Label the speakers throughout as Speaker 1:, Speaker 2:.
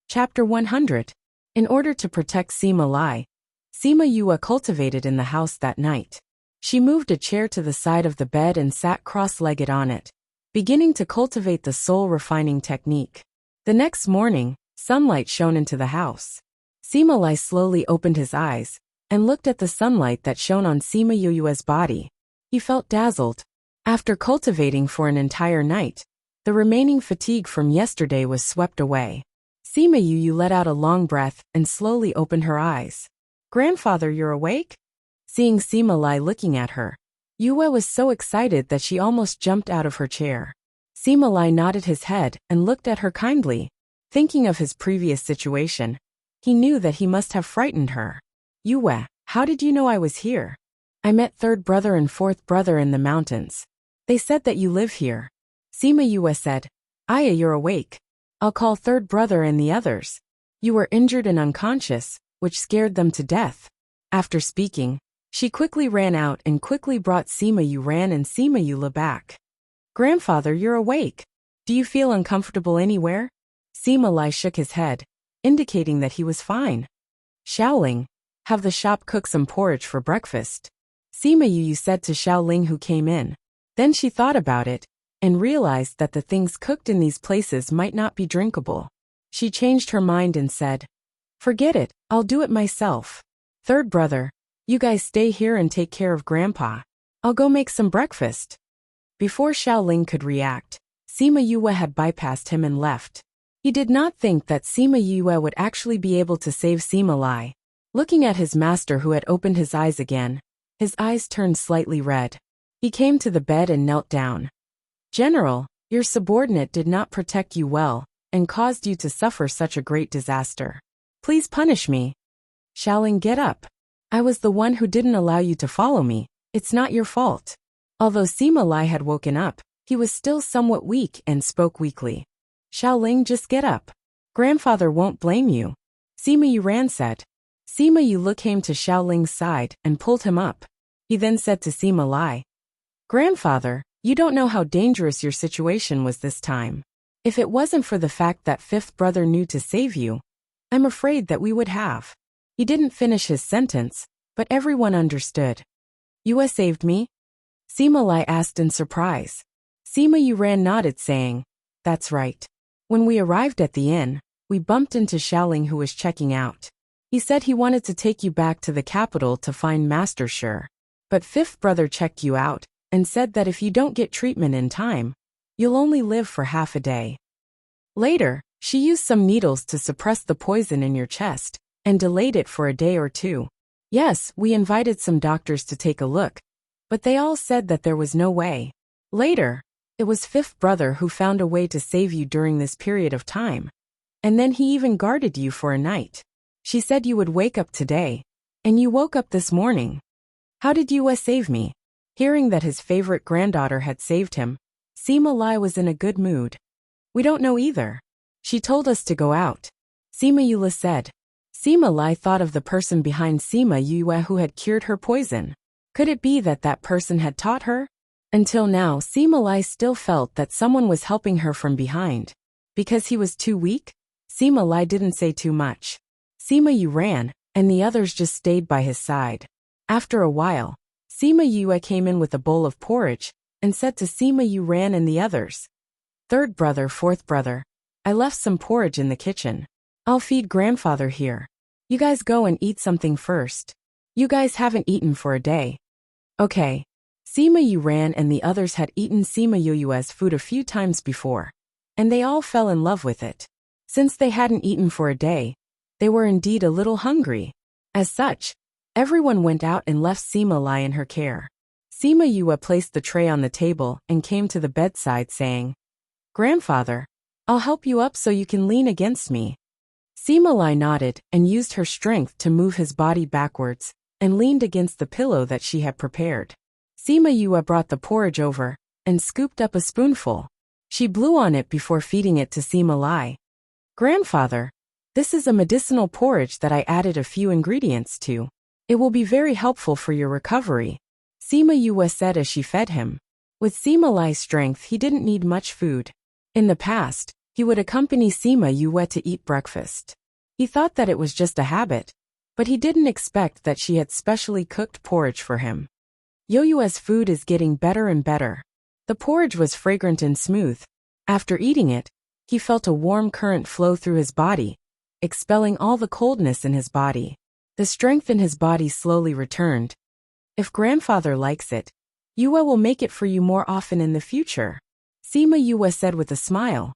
Speaker 1: Chapter 100. In order to protect Sima Lai, Sima Yue cultivated in the house that night. She moved a chair to the side of the bed and sat cross-legged on it, beginning to cultivate the soul-refining technique. The next morning, sunlight shone into the house. Sima Lai slowly opened his eyes and looked at the sunlight that shone on Sima Yue's body. He felt dazzled. After cultivating for an entire night, the remaining fatigue from yesterday was swept away. Sima Yue let out a long breath and slowly opened her eyes. "Grandfather, you're awake?" Seeing Sima Lai looking at her, Yue was so excited that she almost jumped out of her chair. Sima Lai nodded his head and looked at her kindly. Thinking of his previous situation, he knew that he must have frightened her. "Yue, how did you know I was here?" "I met third brother and fourth brother in the mountains. They said that you live here." Sima Yue said, "Aya, you're awake. I'll call third brother and the others. You were injured and unconscious, which scared them to death." After speaking, she quickly ran out and quickly brought Sima Yue back. "Grandfather, you're awake. Do you feel uncomfortable anywhere?" Sima Lai shook his head, indicating that he was fine. "Xiaoling, have the shop cook some porridge for breakfast," Sima Yue said to Xiaoling, who came in. Then she thought about it and realized that the things cooked in these places might not be drinkable. She changed her mind and said, "Forget it, I'll do it myself. Third brother, you guys stay here and take care of Grandpa. I'll go make some breakfast." Before Xiaoling could react, Sima Yue had bypassed him and left. He did not think that Sima Yue would actually be able to save Sima Lai. Looking at his master, who had opened his eyes again, his eyes turned slightly red. He came to the bed and knelt down. "General, your subordinate did not protect you well and caused you to suffer such a great disaster. Please punish me." "Xiaoling, get up. I was the one who didn't allow you to follow me. It's not your fault." Although Sima Lai had woken up, he was still somewhat weak and spoke weakly. "Xiaoling, just get up. Grandfather won't blame you," Sima Yue said. Sima Yue came to Xiaoling's side and pulled him up. He then said to Sima Lai, "Grandfather, you don't know how dangerous your situation was this time. If it wasn't for the fact that fifth brother knew to save you, I'm afraid that we would have." He didn't finish his sentence, but everyone understood. "Yue saved me?" Sima Lai asked in surprise. Sima Yue nodded, saying, "That's right. When we arrived at the inn, we bumped into Xiaoling, who was checking out. He said he wanted to take you back to the capital to find Master Shi. But fifth brother checked you out and said that if you don't get treatment in time, you'll only live for half a day. Later, she used some needles to suppress the poison in your chest and delayed it for a day or two. Yes, we invited some doctors to take a look, but they all said that there was no way. Later, it was fifth brother who found a way to save you during this period of time. And then he even guarded you for a night. She said you would wake up today, and you woke up this morning. How did Yue save me?" Hearing that his favorite granddaughter had saved him, Sima Lai was in a good mood. "We don't know either. She told us to go out," Sima Yue said. Sima Lai thought of the person behind Sima Yue who had cured her poison. Could it be that that person had taught her? Until now, Sima Lai still felt that someone was helping her from behind. Because he was too weak, Sima Lai didn't say too much. Sima Yue ran, and the others just stayed by his side. After a while, Sima Yue came in with a bowl of porridge and said to Sima Yue and the others, "Third brother, fourth brother, I left some porridge in the kitchen. I'll feed grandfather here. You guys go and eat something first. You guys haven't eaten for a day." "Okay." Sima Yue and the others had eaten Sima Yue's food a few times before, and they all fell in love with it. Since they hadn't eaten for a day, they were indeed a little hungry. As such, everyone went out and left Sima Lai in her care. Sima Yue placed the tray on the table and came to the bedside, saying, "Grandfather, I'll help you up so you can lean against me." Sima Lai nodded and used her strength to move his body backwards and leaned against the pillow that she had prepared. Sima Yue brought the porridge over and scooped up a spoonful. She blew on it before feeding it to Sima Lai. "Grandfather, this is a medicinal porridge that I added a few ingredients to. It will be very helpful for your recovery," Sima Yue said as she fed him. With Sima Lai's strength, he didn't need much food. In the past, He would accompany Sima Yue to eat breakfast. He thought that it was just a habit, but he didn't expect that she had specially cooked porridge for him. Yoyue's food is getting better and better. The porridge was fragrant and smooth. After eating it, he felt a warm current flow through his body, expelling all the coldness in his body. The strength in his body slowly returned. If grandfather likes it, Yue will make it for you more often in the future, Sima Yue said with a smile.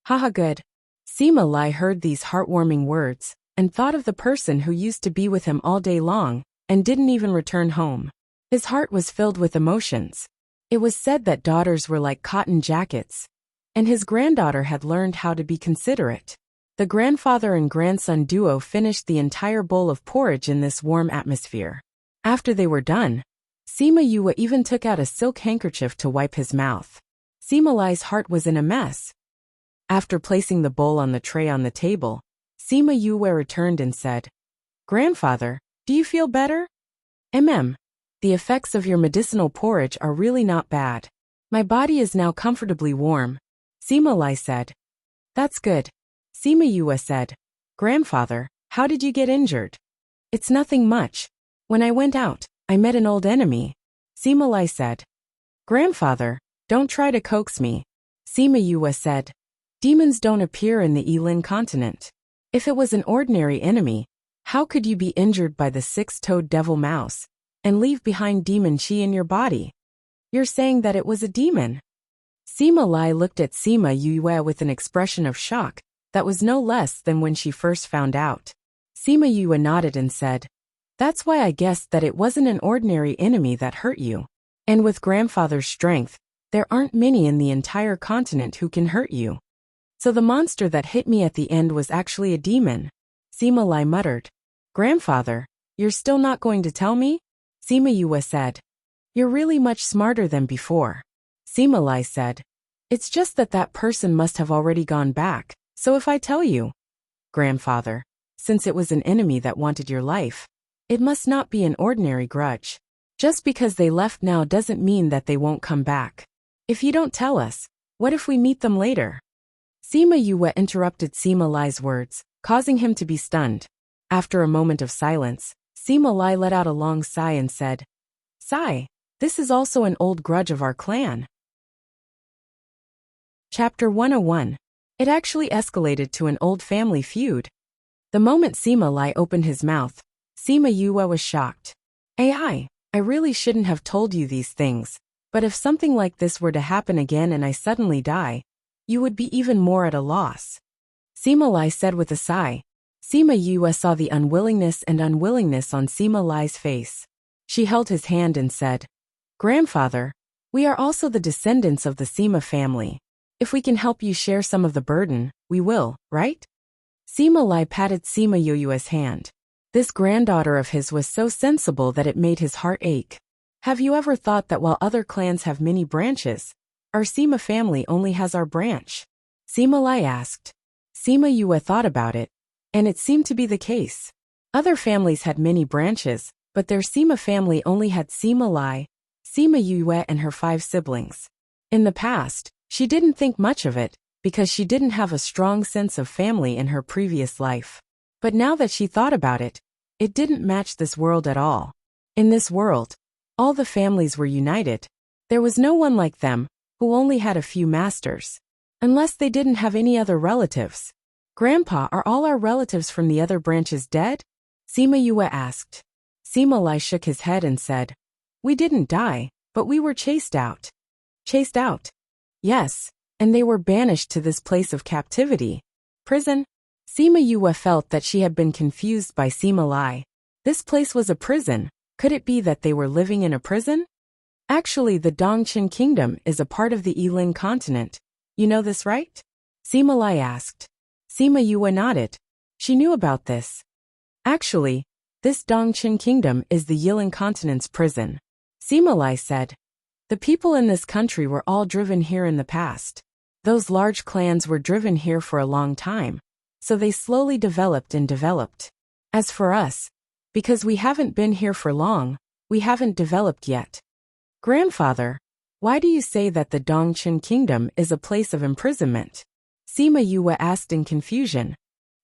Speaker 1: Haha, good. Sima Lai heard these heartwarming words and thought of the person who used to be with him all day long and didn't even return home. His heart was filled with emotions. It was said that daughters were like cotton jackets, and his granddaughter had learned how to be considerate. The grandfather and grandson duo finished the entire bowl of porridge in this warm atmosphere. After they were done, Sima Yue even took out a silk handkerchief to wipe his mouth. Sima Lai's heart was in a mess. After placing the bowl on the tray on the table, Sima Yue returned and said, Grandfather, do you feel better? The effects of your medicinal porridge are really not bad. My body is now comfortably warm, Sima Lai said. That's good. Sima Yue said, Grandfather, how did you get injured? It's nothing much. When I went out, I met an old enemy, Sima Lai said. Grandfather, don't try to coax me, Sima Yue said. Demons don't appear in the Yilin continent. If it was an ordinary enemy, how could you be injured by the six-toed devil mouse and leave behind demon chi in your body? You're saying that it was a demon? Sima Lai looked at Sima Yue with an expression of shock that was no less than when she first found out. Sima Yue nodded and said, That's why I guessed that it wasn't an ordinary enemy that hurt you. And with grandfather's strength, there aren't many in the entire continent who can hurt you. So the monster that hit me at the end was actually a demon, Sima Lai muttered. Grandfather, you're still not going to tell me? Sima Yue said. You're really much smarter than before, Sima Lai said. It's just that that person must have already gone back, so if I tell you, Grandfather, since it was an enemy that wanted your life, it must not be an ordinary grudge. Just because they left now doesn't mean that they won't come back. If you don't tell us, what if we meet them later? Sima Yue interrupted Sima Lai's words, causing him to be stunned. After a moment of silence, Sima Lai let out a long sigh and said, Sigh, this is also an old grudge of our clan. Chapter 101. It actually escalated to an old family feud. The moment Sima Lai opened his mouth, Sima Yue was shocked. I really shouldn't have told you these things, but if something like this were to happen again and I suddenly die, you would be even more at a loss, Sima Lai said with a sigh. Sima Yue saw the unwillingness on Sima Lai's face. She held his hand and said, Grandfather, we are also the descendants of the Sima family. If we can help you share some of the burden, we will, right? Sima Lai patted Sima Yue's hand. This granddaughter of his was so sensible that it made his heart ache. Have you ever thought that while other clans have many branches, our Sima family only has our branch? Sima Lai asked. Sima Yue thought about it, and it seemed to be the case. Other families had many branches, but their Sima family only had Sima Lai, Sima Yue and her 5 siblings. In the past, she didn't think much of it, because she didn't have a strong sense of family in her previous life. But now that she thought about it, it didn't match this world at all. In this world, all the families were united. There was no one like them, who only had a few masters. Unless they didn't have any other relatives. Grandpa, are all our relatives from the other branches dead? Sima Yue asked. Sima Lai shook his head and said, We didn't die, but we were chased out. Chased out? Yes, and they were banished to this place of captivity. Prison? Sima Yue felt that she had been confused by Sima Lai. This place was a prison. Could it be that they were living in a prison? Actually, the Dongqin Kingdom is a part of the Yilin continent. You know this, right? Sima Lai asked. Sima Yue nodded. She knew about this. Actually, this Dongqin Kingdom is the Yilin continent's prison. Sima Lai said. The people in this country were all driven here in the past. Those large clans were driven here for a long time, so they slowly developed and developed. As for us, because we haven't been here for long, we haven't developed yet. Grandfather, why do you say that the Dongqin Kingdom is a place of imprisonment? Sima Yue asked in confusion.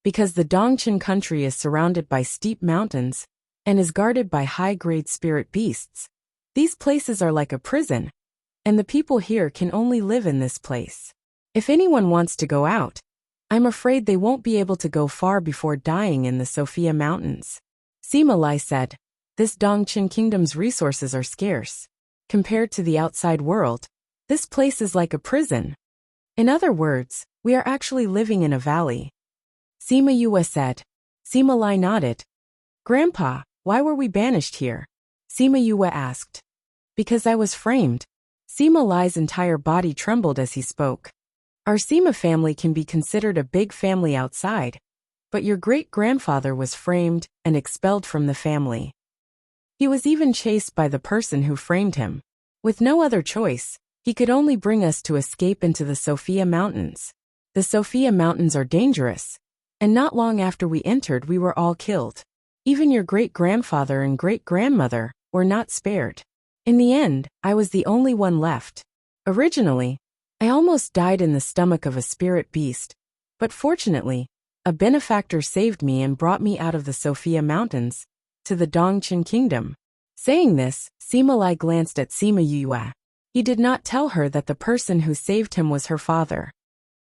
Speaker 1: Because the Dongqin country is surrounded by steep mountains and is guarded by high-grade spirit beasts. These places are like a prison, and the people here can only live in this place. If anyone wants to go out, I'm afraid they won't be able to go far before dying in the Sophia Mountains. Sima Lai said, this Dongqin kingdom's resources are scarce. Compared to the outside world, this place is like a prison. In other words, we are actually living in a valley. Sima Yue said. Sima Lai nodded. Grandpa, why were we banished here? Sima Yue asked. Because I was framed. Sima Lai's entire body trembled as he spoke. Our Sima family can be considered a big family outside, but your great-grandfather was framed and expelled from the family. He was even chased by the person who framed him. With no other choice, he could only bring us to escape into the Sophia Mountains. The Sophia Mountains are dangerous, and not long after we entered we were all killed. Even your great-grandfather and great-grandmother were not spared. In the end, I was the only one left. Originally, I almost died in the stomach of a spirit beast, but fortunately, a benefactor saved me and brought me out of the Sophia Mountains to the Dongqin kingdom. Saying this, Sima Lai glanced at Sima Yue. He did not tell her that the person who saved him was her father.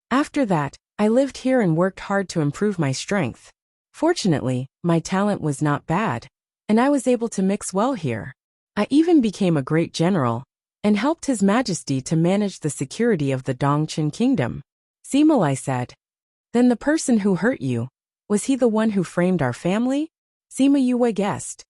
Speaker 1: After that, I lived here and worked hard to improve my strength. Fortunately, my talent was not bad, and I was able to mix well here. I even became a great general, and helped His Majesty to manage the security of the Dongqin kingdom. Sima Lai said. Then the person who hurt you, was he the one who framed our family? Sima Yue guessed.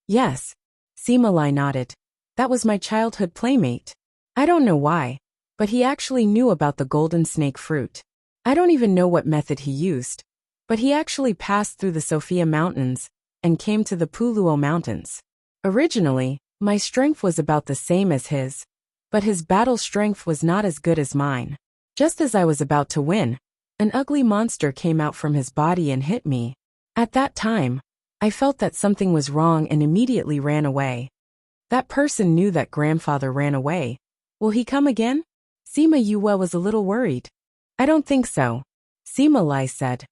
Speaker 1: Yes. Sima Lai nodded. That was my childhood playmate. I don't know why, but he actually knew about the golden snake fruit. I don't even know what method he used, but he actually passed through the Sophia Mountains and came to the Puluo Mountains. Originally, my strength was about the same as his, but his battle strength was not as good as mine. Just as I was about to win, an ugly monster came out from his body and hit me. At that time, I felt that something was wrong and immediately ran away. That person knew that grandfather ran away. Will he come again? Sima Yue was a little worried. I don't think so. Sima Lai said.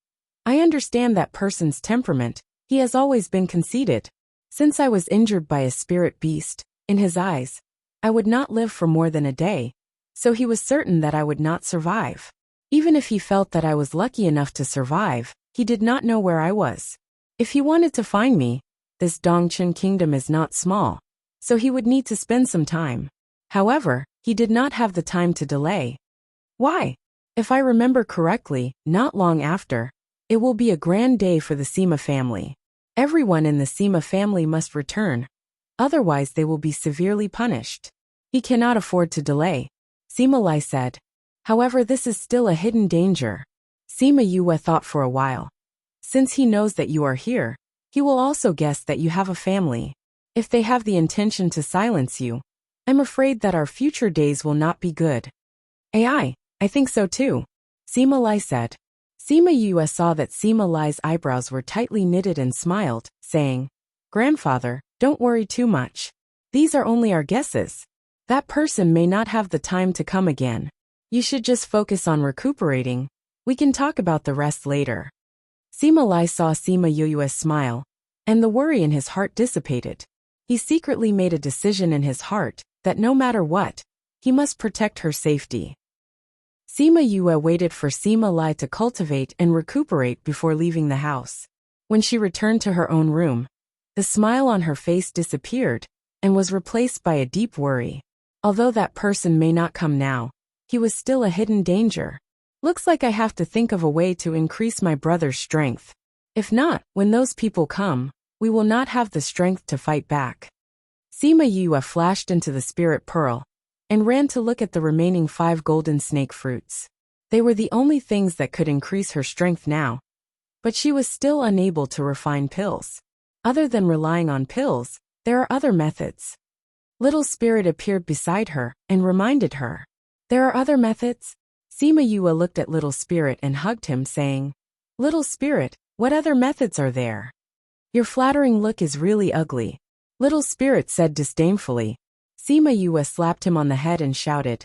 Speaker 1: I understand that person's temperament. He has always been conceited. Since I was injured by a spirit beast, in his eyes, I would not live for more than a day, so he was certain that I would not survive. Even if he felt that I was lucky enough to survive, he did not know where I was. If he wanted to find me, this Dongqin kingdom is not small, so he would need to spend some time. However, he did not have the time to delay. Why? If I remember correctly, not long after, it will be a grand day for the Sima family. Everyone in the Sima family must return, otherwise they will be severely punished. He cannot afford to delay, Sima Lai said. However, this is still a hidden danger. Sima Yue thought for a while. Since he knows that you are here, he will also guess that you have a family. If they have the intention to silence you, I'm afraid that our future days will not be good. I think so too, Sima Lai said. Sima Yue saw that Sima Lai's eyebrows were tightly knitted and smiled, saying, Grandfather, don't worry too much. These are only our guesses. That person may not have the time to come again. You should just focus on recuperating. We can talk about the rest later. Sima Lai saw Sima Yue's smile, and the worry in his heart dissipated. He secretly made a decision in his heart that no matter what, he must protect her safety. Sima Yue waited for Sima Lai to cultivate and recuperate before leaving the house. When she returned to her own room, the smile on her face disappeared and was replaced by a deep worry. Although that person may not come now, he was still a hidden danger. Looks like I have to think of a way to increase my brother's strength. If not, when those people come, we will not have the strength to fight back. Sima Yue flashed into the spirit pearl and ran to look at the remaining 5 golden snake fruits. They were the only things that could increase her strength now. But she was still unable to refine pills. Other than relying on pills, there are other methods. Little Spirit appeared beside her and reminded her. There are other methods? Sima Yue looked at Little Spirit and hugged him, saying, Little Spirit, what other methods are there? Your flattering look is really ugly, Little Spirit said disdainfully. Sima Yue slapped him on the head and shouted,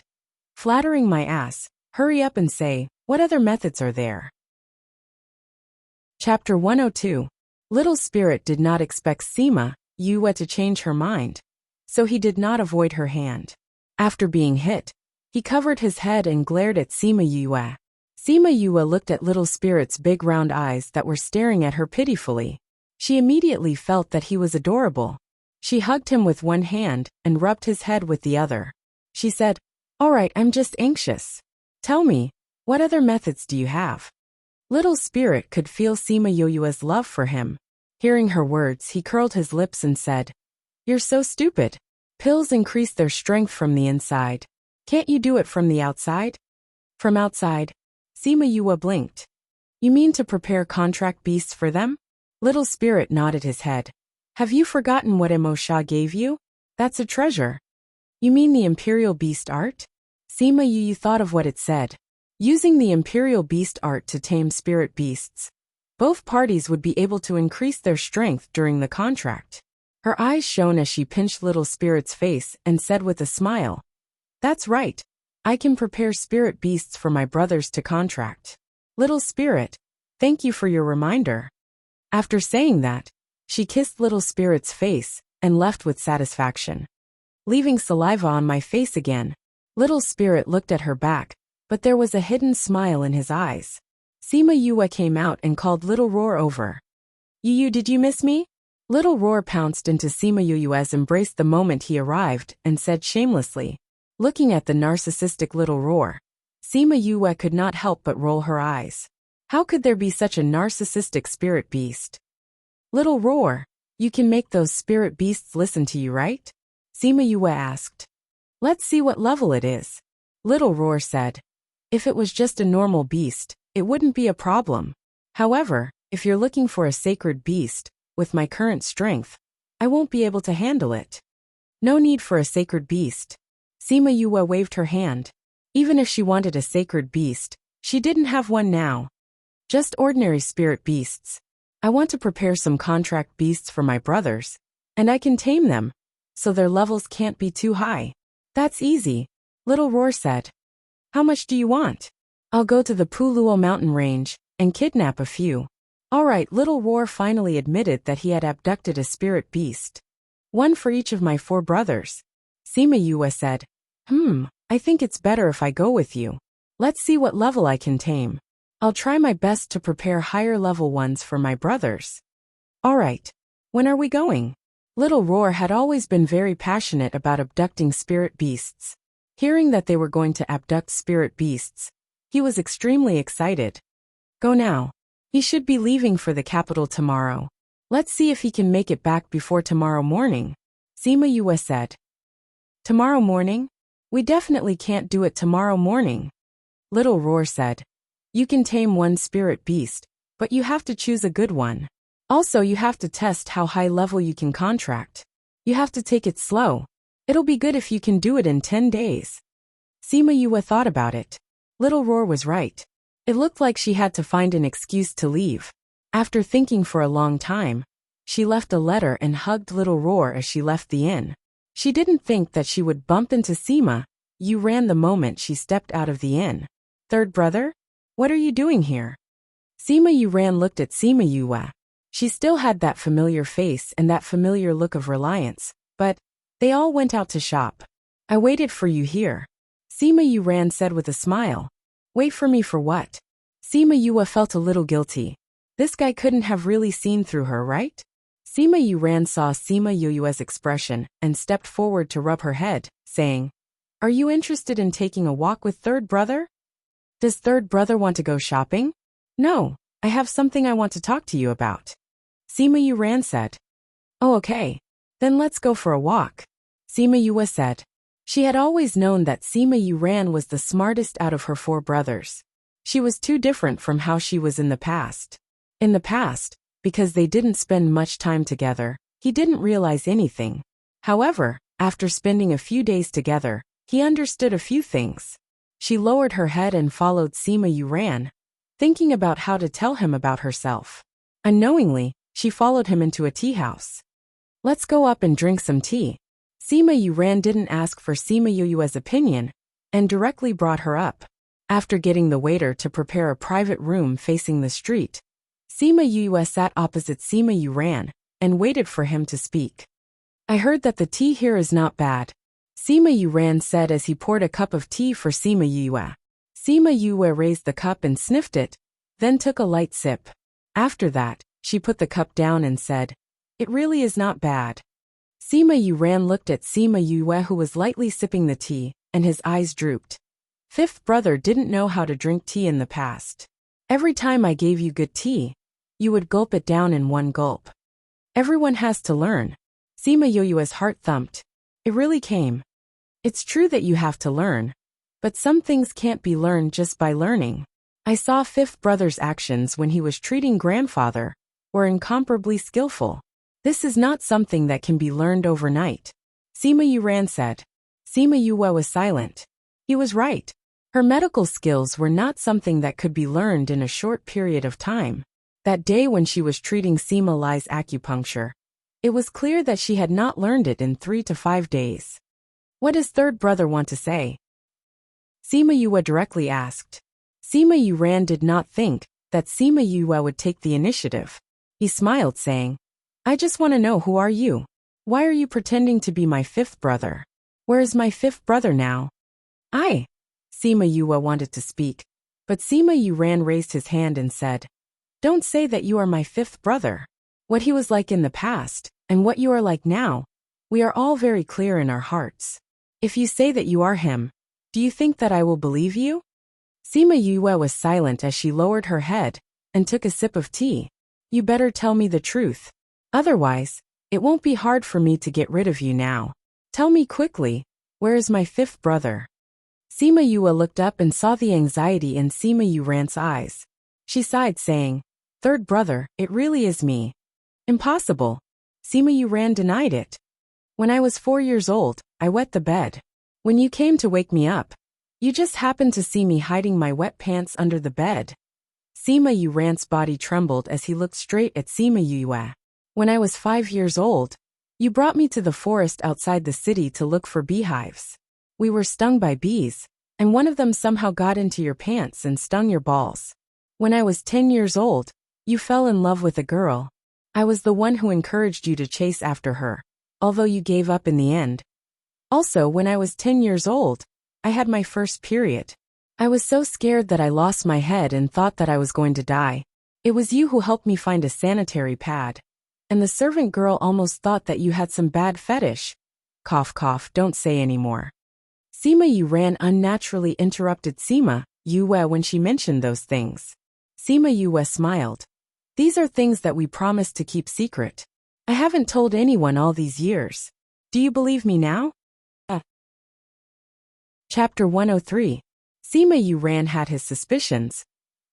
Speaker 1: Flattering my ass, Hurry up and say, what other methods are there? Chapter 102. Little Spirit did not expect Sima Yue to change her mind, so he did not avoid her hand. After being hit, he covered his head and glared at Sima Yue. Sima Yue looked at Little Spirit's big round eyes that were staring at her pitifully. She immediately felt that he was adorable. She hugged him with one hand and rubbed his head with the other. She said, "All right, I'm just anxious. Tell me, what other methods do you have?" Little Spirit could feel Sima Yue's love for him. Hearing her words, he curled his lips and said, "You're so stupid. Pills increase their strength from the inside. Can't you do it from the outside?" From outside? Sima Yue blinked. "You mean to prepare contract beasts for them?" Little Spirit nodded his head. "Have you forgotten what Emo Sha gave you? That's a treasure." "You mean the Imperial Beast Art?" Sima Yue thought of what it said. Using the Imperial Beast Art to tame spirit beasts, both parties would be able to increase their strength during the contract. Her eyes shone as she pinched Little Spirit's face and said with a smile, "That's right. I can prepare spirit beasts for my brothers to contract." Little Spirit, thank you for your reminder. After saying that, she kissed Little Spirit's face and left with satisfaction. Leaving saliva on my face again, Little Spirit looked at her back, but there was a hidden smile in his eyes. Sima Yue came out and called Little Roar over. "Yu, did you miss me?" Little Roar pounced into Sima Yue's embrace the moment he arrived and said shamelessly. Looking at the narcissistic Little Roar, Sima Yue could not help but roll her eyes. How could there be such a narcissistic spirit beast? "Little Roar, you can make those spirit beasts listen to you, right?" Sima Yue asked. "Let's see what level it is." Little Roar said. "If it was just a normal beast, it wouldn't be a problem. However, if you're looking for a sacred beast, with my current strength, I won't be able to handle it." "No need for a sacred beast." Sima Yue waved her hand. Even if she wanted a sacred beast, she didn't have one now. "Just ordinary spirit beasts. I want to prepare some contract beasts for my brothers, and I can tame them, so their levels can't be too high." "That's easy," Little Roar said. "How much do you want?" "I'll go to the Puluo mountain range and kidnap a few." All right, Little Roar finally admitted that he had abducted a spirit beast. "One for each of my 4 brothers." Sima Yue said, I think it's better if I go with you. Let's see what level I can tame. I'll try my best to prepare higher level ones for my brothers." "All right. When are we going?" Little Roar had always been very passionate about abducting spirit beasts. Hearing that they were going to abduct spirit beasts, he was extremely excited. "Go now. He should be leaving for the capital tomorrow. Let's see if he can make it back before tomorrow morning," Sima Yue said. "Tomorrow morning? We definitely can't do it tomorrow morning," Little Roar said. "You can tame one spirit beast, but you have to choose a good one. Also, you have to test how high level you can contract. You have to take it slow. It'll be good if you can do it in 10 days. Sima Yue thought about it. Little Roar was right. It looked like she had to find an excuse to leave. After thinking for a long time, she left a letter and hugged Little Roar as she left the inn. She didn't think that she would bump into Sima Yue the moment she stepped out of the inn. "Third brother? What are you doing here?" Sima Yue looked at Sima Yue. She still had that familiar face and that familiar look of reliance, but they all went out to shop. "I waited for you here," Sima Yue said with a smile. "Wait for me for what?" Sima Yue felt a little guilty. This guy couldn't have really seen through her, right? Sima Yue saw Sima Yue's expression and stepped forward to rub her head, saying, "Are you interested in taking a walk with third brother?" "Does third brother want to go shopping?" "No, I have something I want to talk to you about," Sima Yue said. "Oh, okay. Then let's go for a walk," Sima Yue said. She had always known that Sima Yue was the smartest out of her 4 brothers. She was too different from how she was in the past. In the past, because they didn't spend much time together, he didn't realize anything. However, after spending a few days together, he understood a few things. She lowered her head and followed Sima Yue, thinking about how to tell him about herself. Unknowingly, she followed him into a tea house. "Let's go up and drink some tea." Sima Yue didn't ask for Sima Yue's opinion, and directly brought her up. After getting the waiter to prepare a private room facing the street, Sima Yue sat opposite Sima Yuran and waited for him to speak. I heard that the tea here is not bad, Sima Yuran said as he poured a cup of tea for Sima Yue. Sima Yue raised the cup and sniffed it, then took a light sip. After that, she put the cup down and said, "It really is not bad." Sima Yuran looked at Sima Yue, who was lightly sipping the tea, and his eyes drooped. Fifth brother didn't know how to drink tea in the past. Every time I gave you good tea, you would gulp it down in one gulp. Everyone has to learn. Sima Yue's heart thumped. It really came. It's true that you have to learn, but some things can't be learned just by learning. I saw fifth brother's actions when he was treating grandfather were incomparably skillful. This is not something that can be learned overnight, Sima Yuran said. Sima Yue was silent. He was right. Her medical skills were not something that could be learned in a short period of time. That day when she was treating Sima Lai's acupuncture, it was clear that she had not learned it in 3 to 5 days. What does third brother want to say? Sima Yue directly asked. Sima Yuran did not think that Sima Yue would take the initiative. He smiled, saying, I just want to know, who are you? Why are you pretending to be my fifth brother? Where is my fifth brother now? Sima Yue wanted to speak, but Sima Yuran raised his hand and said, Don't say that you are my fifth brother. What he was like in the past, and what you are like now, we are all very clear in our hearts. If you say that you are him, do you think that I will believe you? Sima Yue was silent as she lowered her head and took a sip of tea. You better tell me the truth. Otherwise, it won't be hard for me to get rid of you now. Tell me quickly, where is my fifth brother? Sima Yue looked up and saw the anxiety in Sima Yuran's eyes. She sighed, saying, Third brother, it really is me. Impossible. Sima Yuran denied it. When I was 4 years old, I wet the bed. When you came to wake me up, you just happened to see me hiding my wet pants under the bed. Sima Yuran's body trembled as he looked straight at Sima Yue. When I was 5 years old, you brought me to the forest outside the city to look for beehives. We were stung by bees, and one of them somehow got into your pants and stung your balls. When I was 10 years old, you fell in love with a girl. I was the one who encouraged you to chase after her, although you gave up in the end. Also, when I was 10 years old, I had my first period. I was so scared that I lost my head and thought that I was going to die. It was you who helped me find a sanitary pad. And the servant girl almost thought that you had some bad fetish. Cough cough, don't say any more. Sima Yuran unnaturally interrupted Sima Yue when she mentioned those things. Sima Yue smiled. These are things that we promised to keep secret. I haven't told anyone all these years. Do you believe me now? Chapter 103. Sima Yuran had his suspicions,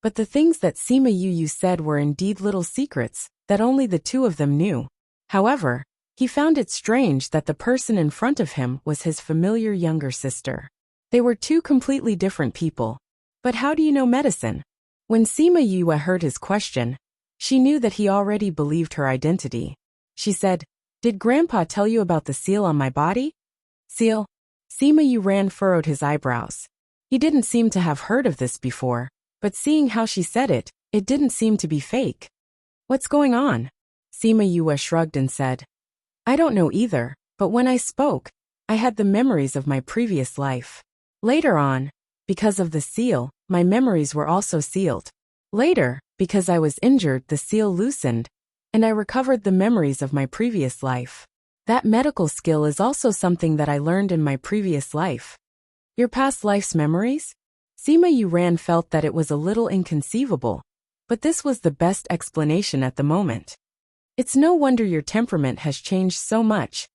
Speaker 1: but the things that Sima Yue said were indeed little secrets that only the two of them knew. However, he found it strange that the person in front of him was his familiar younger sister. They were two completely different people. But how do you know medicine? When Sima Yue heard his question, she knew that he already believed her identity. She said, Did Grandpa tell you about the seal on my body? Seal? Sima Yuran furrowed his eyebrows. He didn't seem to have heard of this before, but seeing how she said it, it didn't seem to be fake. What's going on? Sima Yue shrugged and said, I don't know either, but when I spoke, I had the memories of my previous life. Later on, because of the seal, my memories were also sealed. Later, because I was injured, the seal loosened, and I recovered the memories of my previous life. That medical skill is also something that I learned in my previous life. Your past life's memories? Sima Yuran felt that it was a little inconceivable, but this was the best explanation at the moment. It's no wonder your temperament has changed so much,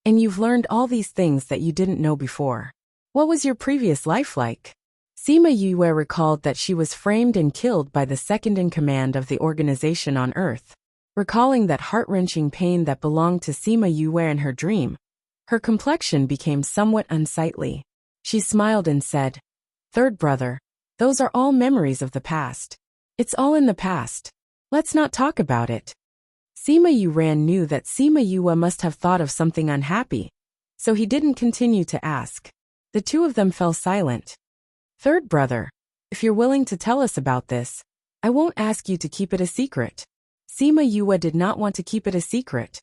Speaker 1: and you've learned all these things that you didn't know before. What was your previous life like? Sima Yue recalled that she was framed and killed by the second-in-command of the organization on Earth. Recalling that heart-wrenching pain that belonged to Sima Yue in her dream, her complexion became somewhat unsightly. She smiled and said, Third brother, those are all memories of the past. It's all in the past. Let's not talk about it. Sima Yuran knew that Sima Yue must have thought of something unhappy, so he didn't continue to ask. The two of them fell silent. Third brother, If you're willing to tell us about this, I won't ask you to keep it a secret. Sima Yue did not want to keep it a secret.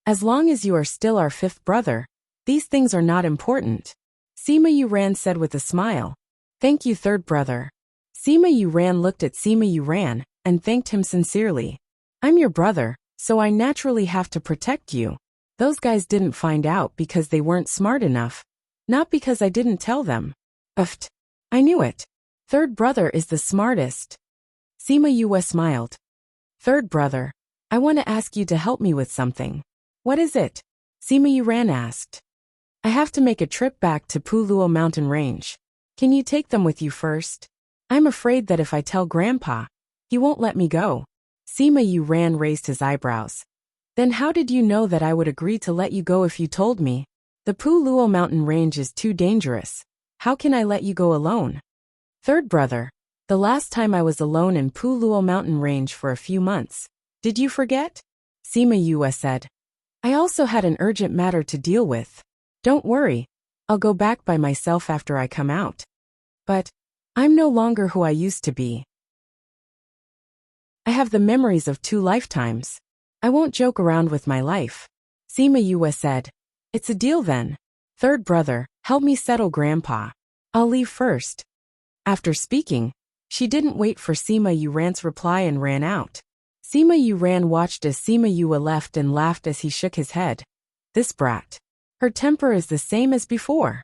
Speaker 1: As long as you are still our fifth brother, these things are not important. Sima Yuran said with a smile. Thank you, third brother. Sima Yuran looked at Sima Yuran and thanked him sincerely. I'm your brother, so I naturally have to protect you. Those guys didn't find out because they weren't smart enough. Not because I didn't tell them. Uft. I knew it. Third brother is the smartest. Sima Yue smiled. Third brother, I want to ask you to help me with something. What is it? Sima Yuran asked. I have to make a trip back to Puluo mountain range. Can you take them with you first? I'm afraid that if I tell Grandpa, he won't let me go. Sima Yuran raised his eyebrows. Then how did you know that I would agree to let you go if you told me? The Puluo mountain range is too dangerous. How can I let you go alone? Third brother, the last time I was alone in Puluo mountain range for a few months. Did you forget? Sima Yue said. I also had an urgent matter to deal with. Don't worry, I'll go back by myself after I come out. But I'm no longer who I used to be. I have the memories of 2 lifetimes. I won't joke around with my life. Sima Yue said. It's a deal then. Third brother, help me settle Grandpa. I'll leave first. After speaking, she didn't wait for Sima Yuran's reply and ran out. Sima Yuran watched as Sima Yue left and laughed as he shook his head. This brat. Her temper is the same as before.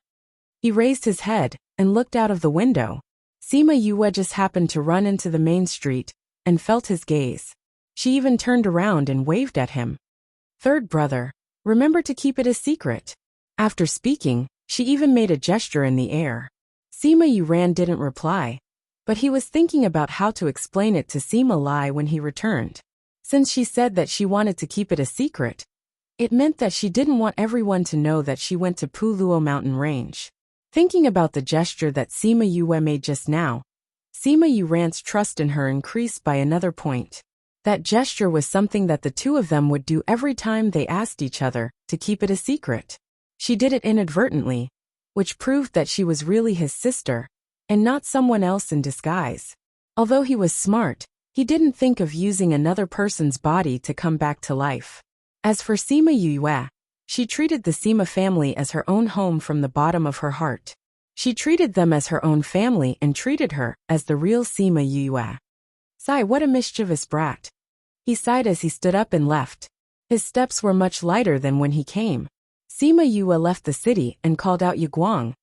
Speaker 1: He raised his head and looked out of the window. Sima Yue just happened to run into the main street and felt his gaze. She even turned around and waved at him. Third brother, remember to keep it a secret. After speaking, she even made a gesture in the air. Sima Yuran didn't reply, but he was thinking about how to explain it to Sima Lai when he returned. Since she said that she wanted to keep it a secret, it meant that she didn't want everyone to know that she went to Puluo mountain range. Thinking about the gesture that Sima Yue made just now, Sima Yuran's trust in her increased by another point. That gesture was something that the two of them would do every time they asked each other to keep it a secret. She did it inadvertently, which proved that she was really his sister, and not someone else in disguise. Although he was smart, he didn't think of using another person's body to come back to life. As for Sima Yue, she treated the Sima family as her own home from the bottom of her heart. She treated them as her own family and treated her as the real Sima Yue. Sigh, what a mischievous brat. He sighed as he stood up and left. His steps were much lighter than when he came. Sima Yue left the city and called out Yiguang,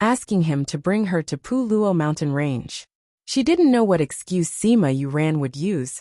Speaker 1: asking him to bring her to Puluo mountain range. She didn't know what excuse Sima Yuran would use,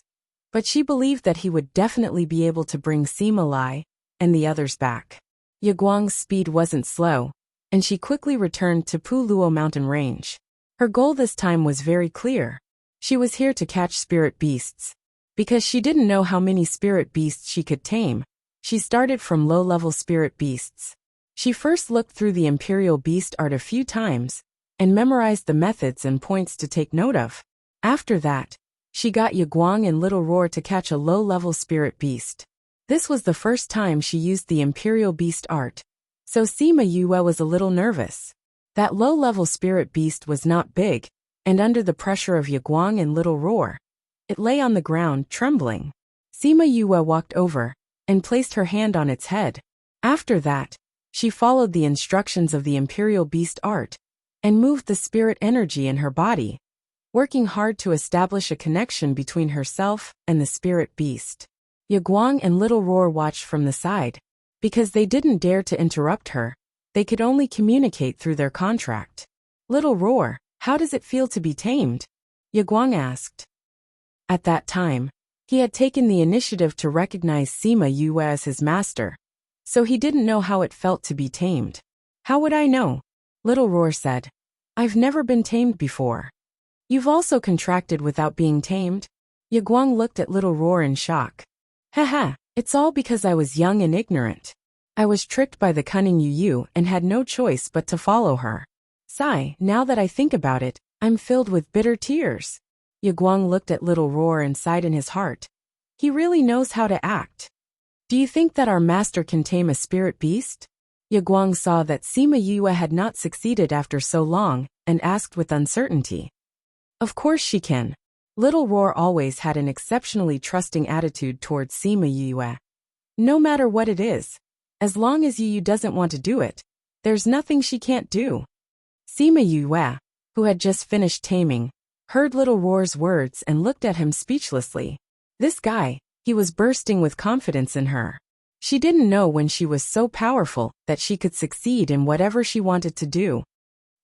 Speaker 1: but she believed that he would definitely be able to bring Sima Lai and the others back. Yiguang's speed wasn't slow, and she quickly returned to Puluo mountain range. Her goal this time was very clear. She was here to catch spirit beasts. Because she didn't know how many spirit beasts she could tame, she started from low-level spirit beasts. She first looked through the Imperial Beast art a few times and memorized the methods and points to take note of. After that, she got Yiguang and Little Roar to catch a low-level spirit beast. This was the first time she used the Imperial Beast art, so Sima Yue was a little nervous. That low-level spirit beast was not big, and under the pressure of Yiguang and Little Roar, it lay on the ground, trembling. Sima Yue walked over and placed her hand on its head. After that, she followed the instructions of the Imperial Beast art and moved the spirit energy in her body, working hard to establish a connection between herself and the spirit beast. Yiguang and Little Roar watched from the side. Because they didn't dare to interrupt her, they could only communicate through their contract. Little Roar, how does it feel to be tamed? Yiguang asked. At that time, he had taken the initiative to recognize Sima Yue as his master, so he didn't know how it felt to be tamed. How would I know? Little Roar said. I've never been tamed before. You've also contracted without being tamed? Yiguang looked at Little Roar in shock. Haha, it's all because I was young and ignorant. I was tricked by the cunning Yu and had no choice but to follow her. Sigh, now that I think about it, I'm filled with bitter tears. Yiguang looked at Little Roar and sighed in his heart. He really knows how to act. Do you think that our master can tame a spirit beast? Yiguang saw that Sima Yue had not succeeded after so long and asked with uncertainty. Of course she can. Little Roar always had an exceptionally trusting attitude towards Sima Yue. No matter what it is, as long as Yu doesn't want to do it, there's nothing she can't do. Sima Yue, who had just finished taming, heard Little Roar's words and looked at him speechlessly. This guy, he was bursting with confidence in her. She didn't know when she was so powerful that she could succeed in whatever she wanted to do.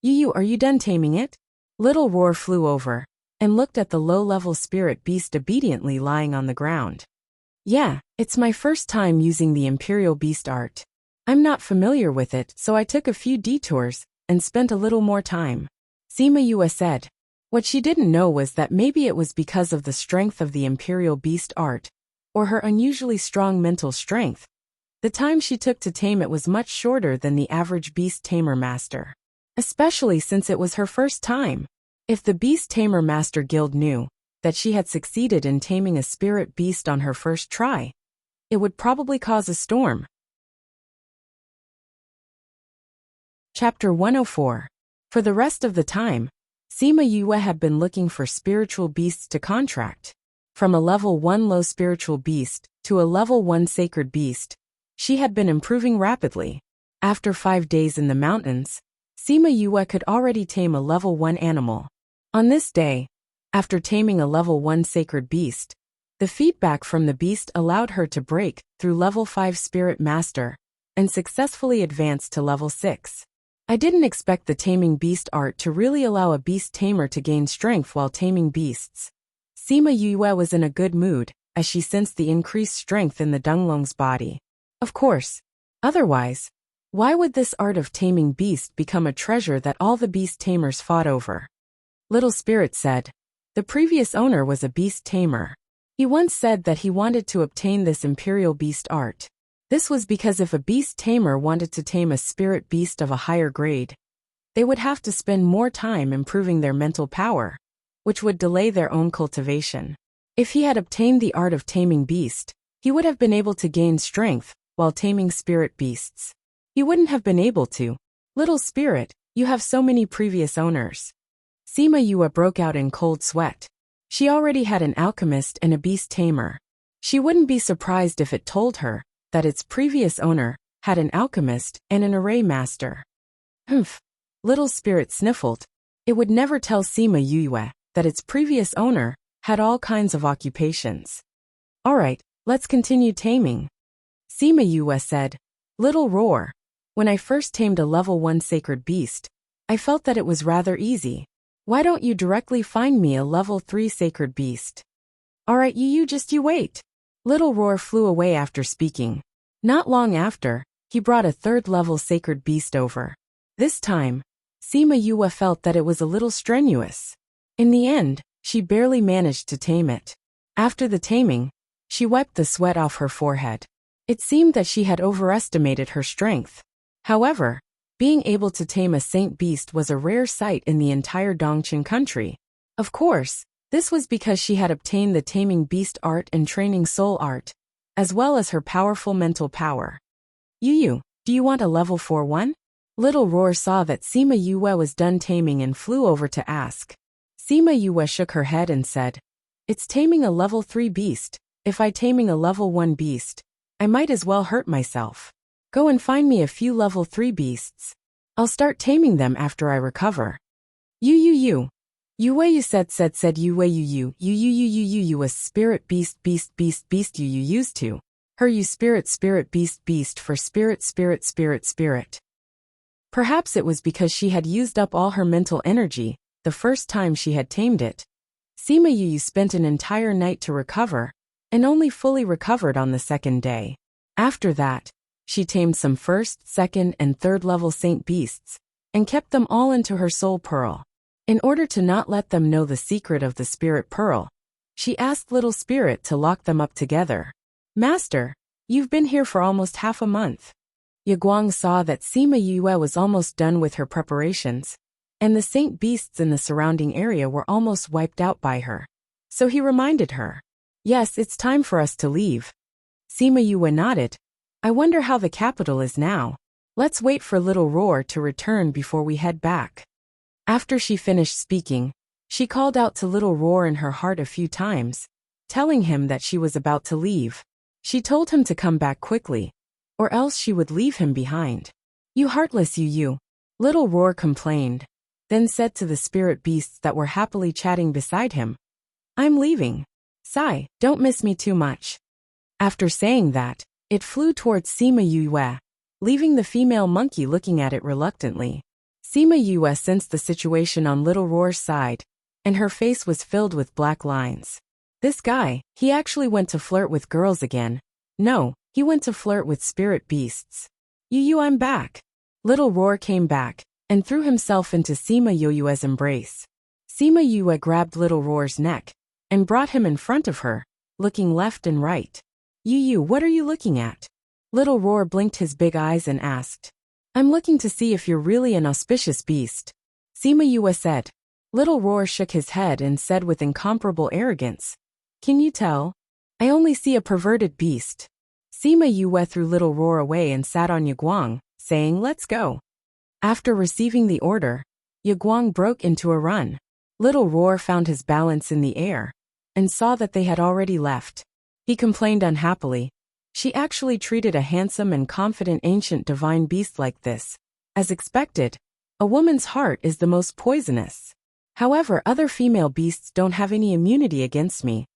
Speaker 1: Yu, are you done taming it? Little Roar flew over and looked at the low-level spirit beast obediently lying on the ground. Yeah, it's my first time using the Imperial Beast art. I'm not familiar with it, so I took a few detours and spent a little more time. Sima Yue said. What she didn't know was that maybe it was because of the strength of the Imperial Beast art, or her unusually strong mental strength. The time she took to tame it was much shorter than the average beast tamer master. Especially since it was her first time. If the Beast Tamer Master Guild knew that she had succeeded in taming a spirit beast on her first try, it would probably cause a storm. Chapter 104. For the rest of the time, Sima Yue had been looking for spiritual beasts to contract. From a level 1 low spiritual beast to a level 1 sacred beast, she had been improving rapidly. After 5 days in the mountains, Sima Yue could already tame a level 1 animal. On this day, after taming a level 1 sacred beast, the feedback from the beast allowed her to break through level 5 spirit master and successfully advance to level 6. I didn't expect the taming beast art to really allow a beast tamer to gain strength while taming beasts. Sima Yue was in a good mood as she sensed the increased strength in the Dunglong's body. Of course, otherwise, why would this art of taming beast become a treasure that all the beast tamers fought over? Little Spirit said. The previous owner was a beast tamer. He once said that he wanted to obtain this Imperial Beast art. This was because if a beast tamer wanted to tame a spirit beast of a higher grade, they would have to spend more time improving their mental power, which would delay their own cultivation. If he had obtained the art of taming beast, he would have been able to gain strength while taming spirit beasts. He wouldn't have been able to. Little Spirit, you have so many previous owners. Sima Yue broke out in cold sweat. She already had an alchemist and a beast tamer. She wouldn't be surprised if it told her that its previous owner had an alchemist and an array master. Humph. Little Spirit sniffled. It would never tell Sima Yue that its previous owner had all kinds of occupations. Alright, let's continue taming. Sima Yue said. Little Roar. When I first tamed a level 1 sacred beast, I felt that it was rather easy. Why don't you directly find me a level 3 sacred beast? Alright, you wait. Little Roar flew away after speaking. Not long after, he brought a 3rd level sacred beast over. This time, Sima Yue felt that it was a little strenuous. In the end, she barely managed to tame it. After the taming, she wiped the sweat off her forehead. It seemed that she had overestimated her strength. However, being able to tame a saint beast was a rare sight in the entire Dongqing country. Of course, this was because she had obtained the taming beast art and training soul art, as well as her powerful mental power. Yu, do you want a level 4 one? Little Roar saw that Sima Yue was done taming and flew over to ask. Sima Yue shook her head and said, It's taming a level 3 beast. If I taming a level 1 beast, I might as well hurt myself. Go and find me a few level 3 beasts. I'll start taming them after I recover. Yu said you a spirit beast you used to. Her you spirit beast for spirit. Perhaps it was because she had used up all her mental energy the first time she had tamed it. Sima Yu spent an entire night to recover, and only fully recovered on the 2nd day. After that, she tamed some 1st, 2nd, and 3rd level saint beasts, and kept them all into her soul pearl. In order to not let them know the secret of the spirit pearl, she asked Little Spirit to lock them up together. Master, you've been here for almost half a month. Yaguang saw that Sima Yue was almost done with her preparations, and the saint beasts in the surrounding area were almost wiped out by her. So he reminded her. Yes, it's time for us to leave. Sima Yue nodded. I wonder how the capital is now. Let's wait for Little Roar to return before we head back. After she finished speaking, She called out to little Roar in her heart a few times, telling him that she was about to leave. She told him to come back quickly, or else she would leave him behind. You heartless you. Little Roar complained, then said to the spirit beasts that were happily chatting beside him, I'm leaving. Sigh, don't miss me too much. After saying that, it flew towards Sima Yue, leaving the female monkey looking at it reluctantly. Sima Yue sensed the situation on little Roar's side, and her face was filled with black lines. This guy, he actually went to flirt with girls again. No, he went to flirt with spirit beasts. I'm back. Little Roar came back, and threw himself into Sima Yue's embrace. Sima Yue grabbed little Roar's neck, and brought him in front of her, looking left and right. What are you looking at? Little Roar blinked his big eyes and asked. I'm looking to see if you're really an auspicious beast. Sima Yue said. Little Roar shook his head and said with incomparable arrogance, Can you tell? I only see a perverted beast. Sima Yue threw little Roar away and sat on Yaguang, saying let's go. After receiving the order, Yaguang broke into a run. Little Roar found his balance in the air, and saw that they had already left. He complained unhappily. She actually treated a handsome and confident ancient divine beast like this. As expected, a woman's heart is the most poisonous. However, other female beasts don't have any immunity against me.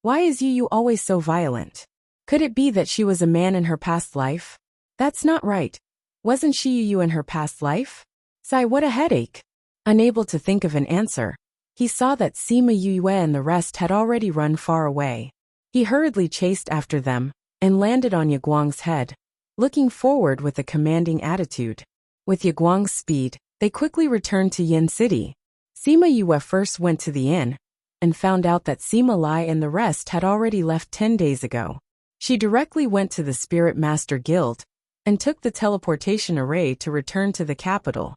Speaker 1: Why is you always so violent? Could it be that she was a man in her past life? That's not right. Wasn't she you in her past life? Sigh, what a headache. Unable to think of an answer, he saw that Sima Yue and the rest had already run far away. He hurriedly chased after them, and landed on Yaguang's head, looking forward with a commanding attitude. With Yaguang's speed, they quickly returned to Yin City. Sima Yue first went to the inn, and found out that Sima Lai and the rest had already left 10 days ago. She directly went to the Spirit Master Guild, and took the teleportation array to return to the capital.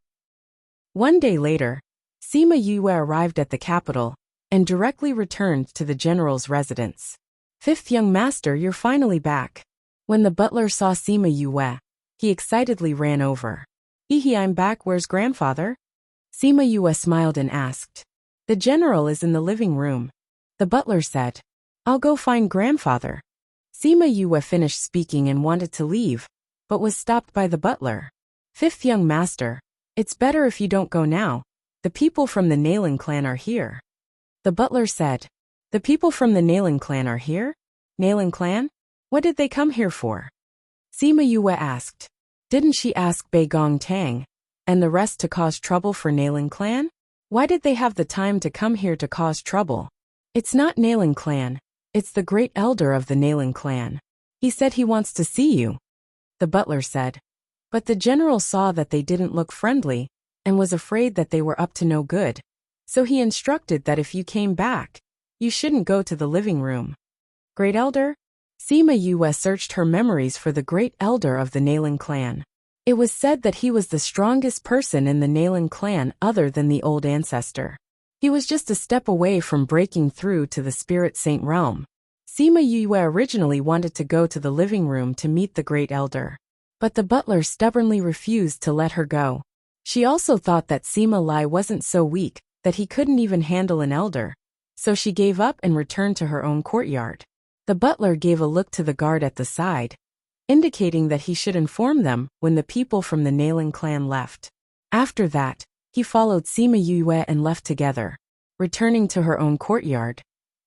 Speaker 1: One day later, Sima Yue arrived at the capital, and directly returned to the general's residence. Fifth young master, you're finally back. When the butler saw Sima Yue, he excitedly ran over. I'm back, where's grandfather? Sima Yue smiled and asked. The general is in the living room. The butler said. I'll go find grandfather. Sima Yue finished speaking and wanted to leave, but was stopped by the butler. Fifth young master, it's better if you don't go now. The people from the Nailing clan are here. The butler said. The people from the Nailing clan are here? Nailing clan? What did they come here for? Sima Yue asked. Didn't she ask Bei Gong Tang and the rest to cause trouble for Nailing clan? Why did they have the time to come here to cause trouble? It's not Nailing clan. It's the great elder of the Nailing clan. He said he wants to see you. The butler said. But the general saw that they didn't look friendly, and was afraid that they were up to no good. So he instructed that if you came back, you shouldn't go to the living room. Great elder? Sima Yue searched her memories for the great elder of the Nailing clan. It was said that he was the strongest person in the Nailing clan other than the old ancestor. He was just a step away from breaking through to the Spirit Saint realm. Sima Yue originally wanted to go to the living room to meet the great elder, but the butler stubbornly refused to let her go. She also thought that Sima Lai wasn't so weak that he couldn't even handle an elder, so she gave up and returned to her own courtyard. The butler gave a look to the guard at the side, indicating that he should inform them when the people from the Nailing clan left. After that, he followed Sima Yue and left together. Returning to her own courtyard,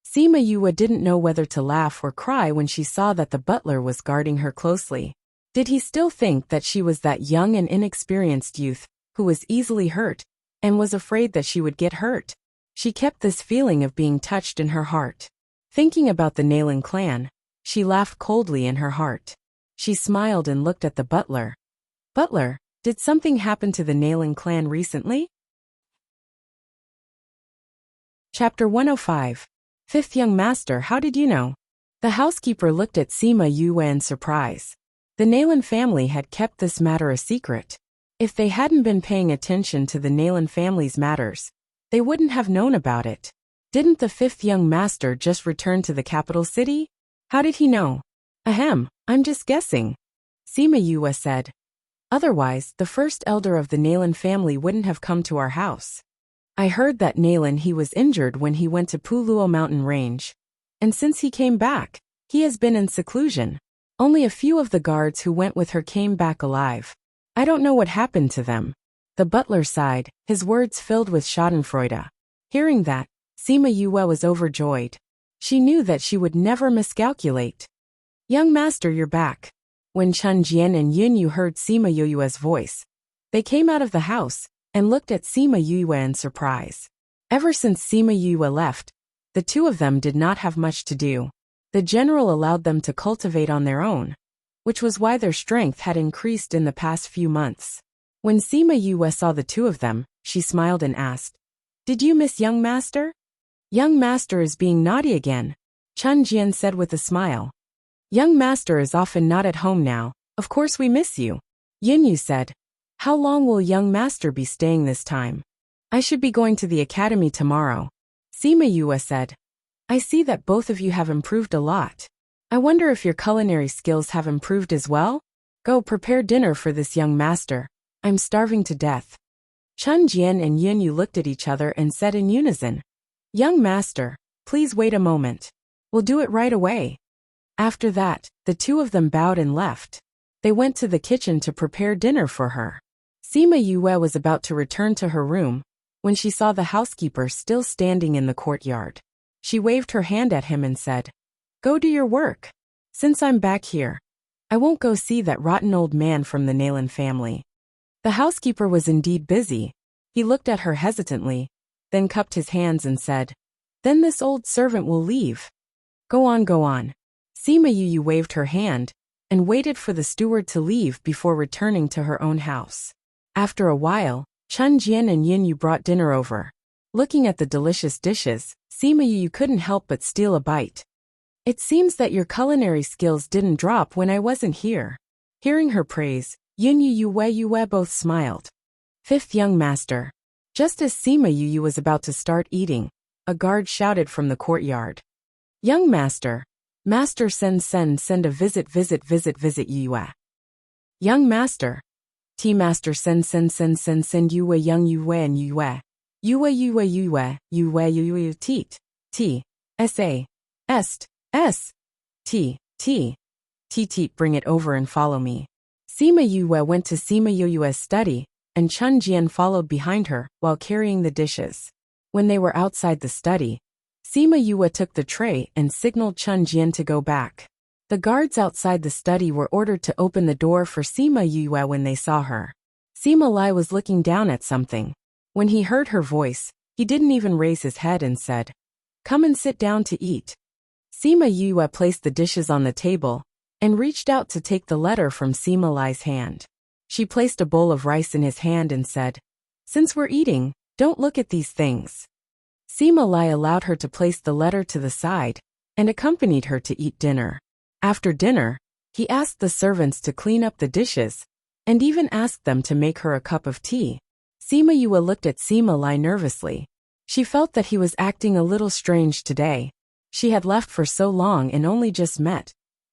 Speaker 1: Sima Yue didn't know whether to laugh or cry when she saw that the butler was guarding her closely. Did he still think that she was that young and inexperienced youth who was easily hurt, and was afraid that she would get hurt? She kept this feeling of being touched in her heart. Thinking about the Nailing clan, she laughed coldly in her heart. She smiled and looked at the butler. Butler, did something happen to the Nailing clan recently? Chapter 105. Fifth young master, how did you know? The housekeeper looked at Sima Yue in surprise. The Nailing family had kept this matter a secret. If they hadn't been paying attention to the Nailing family's matters, they wouldn't have known about it. Didn't the fifth young master just return to the capital city? How did he know? Ahem, I'm just guessing. Sima Yue said. Otherwise, the first elder of the Nailing family wouldn't have come to our house. I heard that Nalan he was injured when he went to Puluo mountain range. And since he came back, he has been in seclusion. Only a few of the guards who went with her came back alive. I don't know what happened to them. The butler sighed, his words filled with schadenfreude. Hearing that, Sima Yue was overjoyed. She knew that she would never miscalculate. Young master, you're back. When Chun Jian and Yun Yu heard Sima Yue's voice, they came out of the house and looked at Sima Yue in surprise. Ever since Sima Yue left, the two of them did not have much to do. The general allowed them to cultivate on their own, which was why their strength had increased in the past few months. When Sima Yue saw the two of them, she smiled and asked, "Did you miss young master?" "Young master is being naughty again," Chun Jian said with a smile. "Young master is often not at home now, of course we miss you." Yin Yu said, "How long will young master be staying this time?" "I should be going to the academy tomorrow." Sima Yue said, "I see that both of you have improved a lot. I wonder if your culinary skills have improved as well? Go prepare dinner for this young master. I'm starving to death." Chun Jian and Yin Yu looked at each other and said in unison, "Young master, please wait a moment. We'll do it right away." After that, the two of them bowed and left. They went to the kitchen to prepare dinner for her. Sima Yue was about to return to her room when she saw the housekeeper still standing in the courtyard. She waved her hand at him and said, "Go do your work. Since I'm back here, I won't go see that rotten old man from the Nalan family." The housekeeper was indeed busy. He looked at her hesitantly, then cupped his hands and said, "Then this old servant will leave." Go on, go on." Sima Yue waved her hand and waited for the steward to leave before returning to her own house. After a while, Chun Jian and Yin Yu brought dinner over. Looking at the delicious dishes, Sima Yue couldn't help but steal a bite. "It seems that your culinary skills didn't drop when I wasn't here." Hearing her praise, Yin Yu Yue both smiled. Fifth young master. Just as Sima Yue was about to start eating, a guard shouted from the courtyard, "Young master, Master send a visit Yue." Young master. T master send Yue young Yue and Yue teat. T. S.A. Est. S. T. T. Teat bring it over and follow me. Sima Yue went to Sima Yue's study, and Chun Jian followed behind her while carrying the dishes. When they were outside the study, Sima Yue took the tray and signaled Chun Jian to go back. The guards outside the study were ordered to open the door for Sima Yue when they saw her. Sima Lai was looking down at something. When he heard her voice, he didn't even raise his head and said, "Come and sit down to eat." Sima Yue placed the dishes on the table and reached out to take the letter from Sima Lai's hand. She placed a bowl of rice in his hand and said, "Since we're eating, don't look at these things." Sima Lai allowed her to place the letter to the side and accompanied her to eat dinner. After dinner, he asked the servants to clean up the dishes and even asked them to make her a cup of tea. Sima Yue looked at Sima Lai nervously. She felt that he was acting a little strange today. She had left for so long and only just met,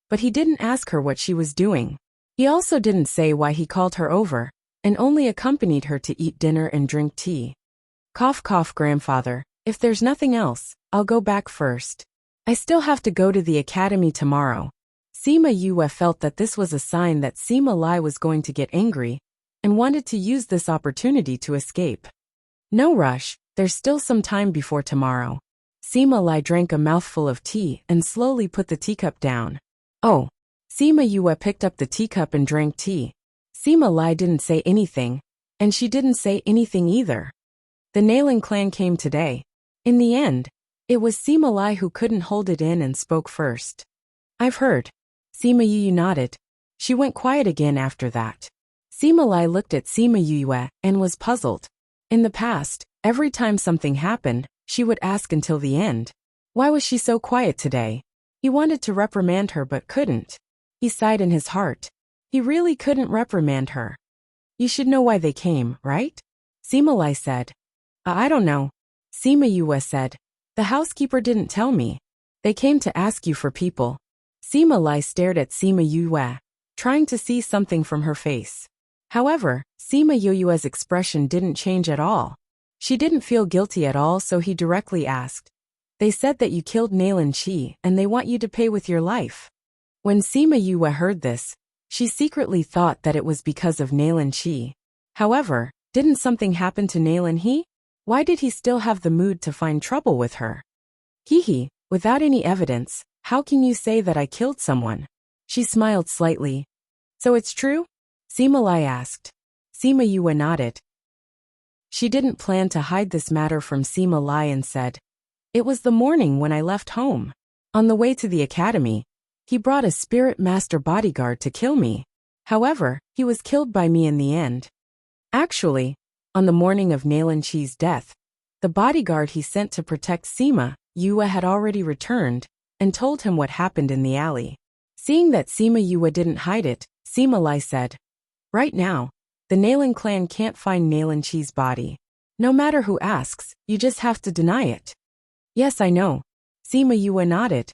Speaker 1: but he didn't ask her what she was doing. He also didn't say why he called her over and only accompanied her to eat dinner and drink tea. Cough, cough, grandfather. If there's nothing else, I'll go back first. I still have to go to the academy tomorrow. Sima Yue felt that this was a sign that Sima Lai was going to get angry and wanted to use this opportunity to escape. No rush, there's still some time before tomorrow. Sima Lai drank a mouthful of tea and slowly put the teacup down. Oh. Sima Yue picked up the teacup and drank tea. Sima Lai didn't say anything, and she didn't say anything either. The Nalan clan came today. In the end, it was Sima Lai who couldn't hold it in and spoke first. "I've heard." Sima Yue nodded. She went quiet again after that. Sima Lai looked at Sima Yue and was puzzled. In the past, every time something happened, she would ask until the end. Why was she so quiet today? He wanted to reprimand her but couldn't. He sighed in his heart. He really couldn't reprimand her. "You should know why they came, right?" Sima Lai said. I don't know." Sima Yue said. "The housekeeper didn't tell me. They came to ask you for people." Sima Lai stared at Sima Yue, trying to see something from her face. However, Sima Yue's expression didn't change at all. She didn't feel guilty at all, so he directly asked. They said that you killed Nalan Chi and they want you to pay with your life. When Sima Yue heard this, she secretly thought that it was because of Nalan Chi. However, didn't something happen to Nalan He? Why did he still have the mood to find trouble with her? Hee, without any evidence, how can you say that I killed someone? She smiled slightly. So it's true? Sima Lai asked. Sima Yue nodded. She didn't plan to hide this matter from Sima Lai and said, It was the morning when I left home. On the way to the academy, he brought a spirit master bodyguard to kill me. However, he was killed by me in the end. Actually, on the morning of Nalan Chi's death, the bodyguard he sent to protect Sima Yue had already returned and told him what happened in the alley. Seeing that Sima Yue didn't hide it, Sima Lai said, Right now, the Nalan clan can't find Nalan Chi's body. No matter who asks, you just have to deny it. Yes, I know. Sima Yue nodded.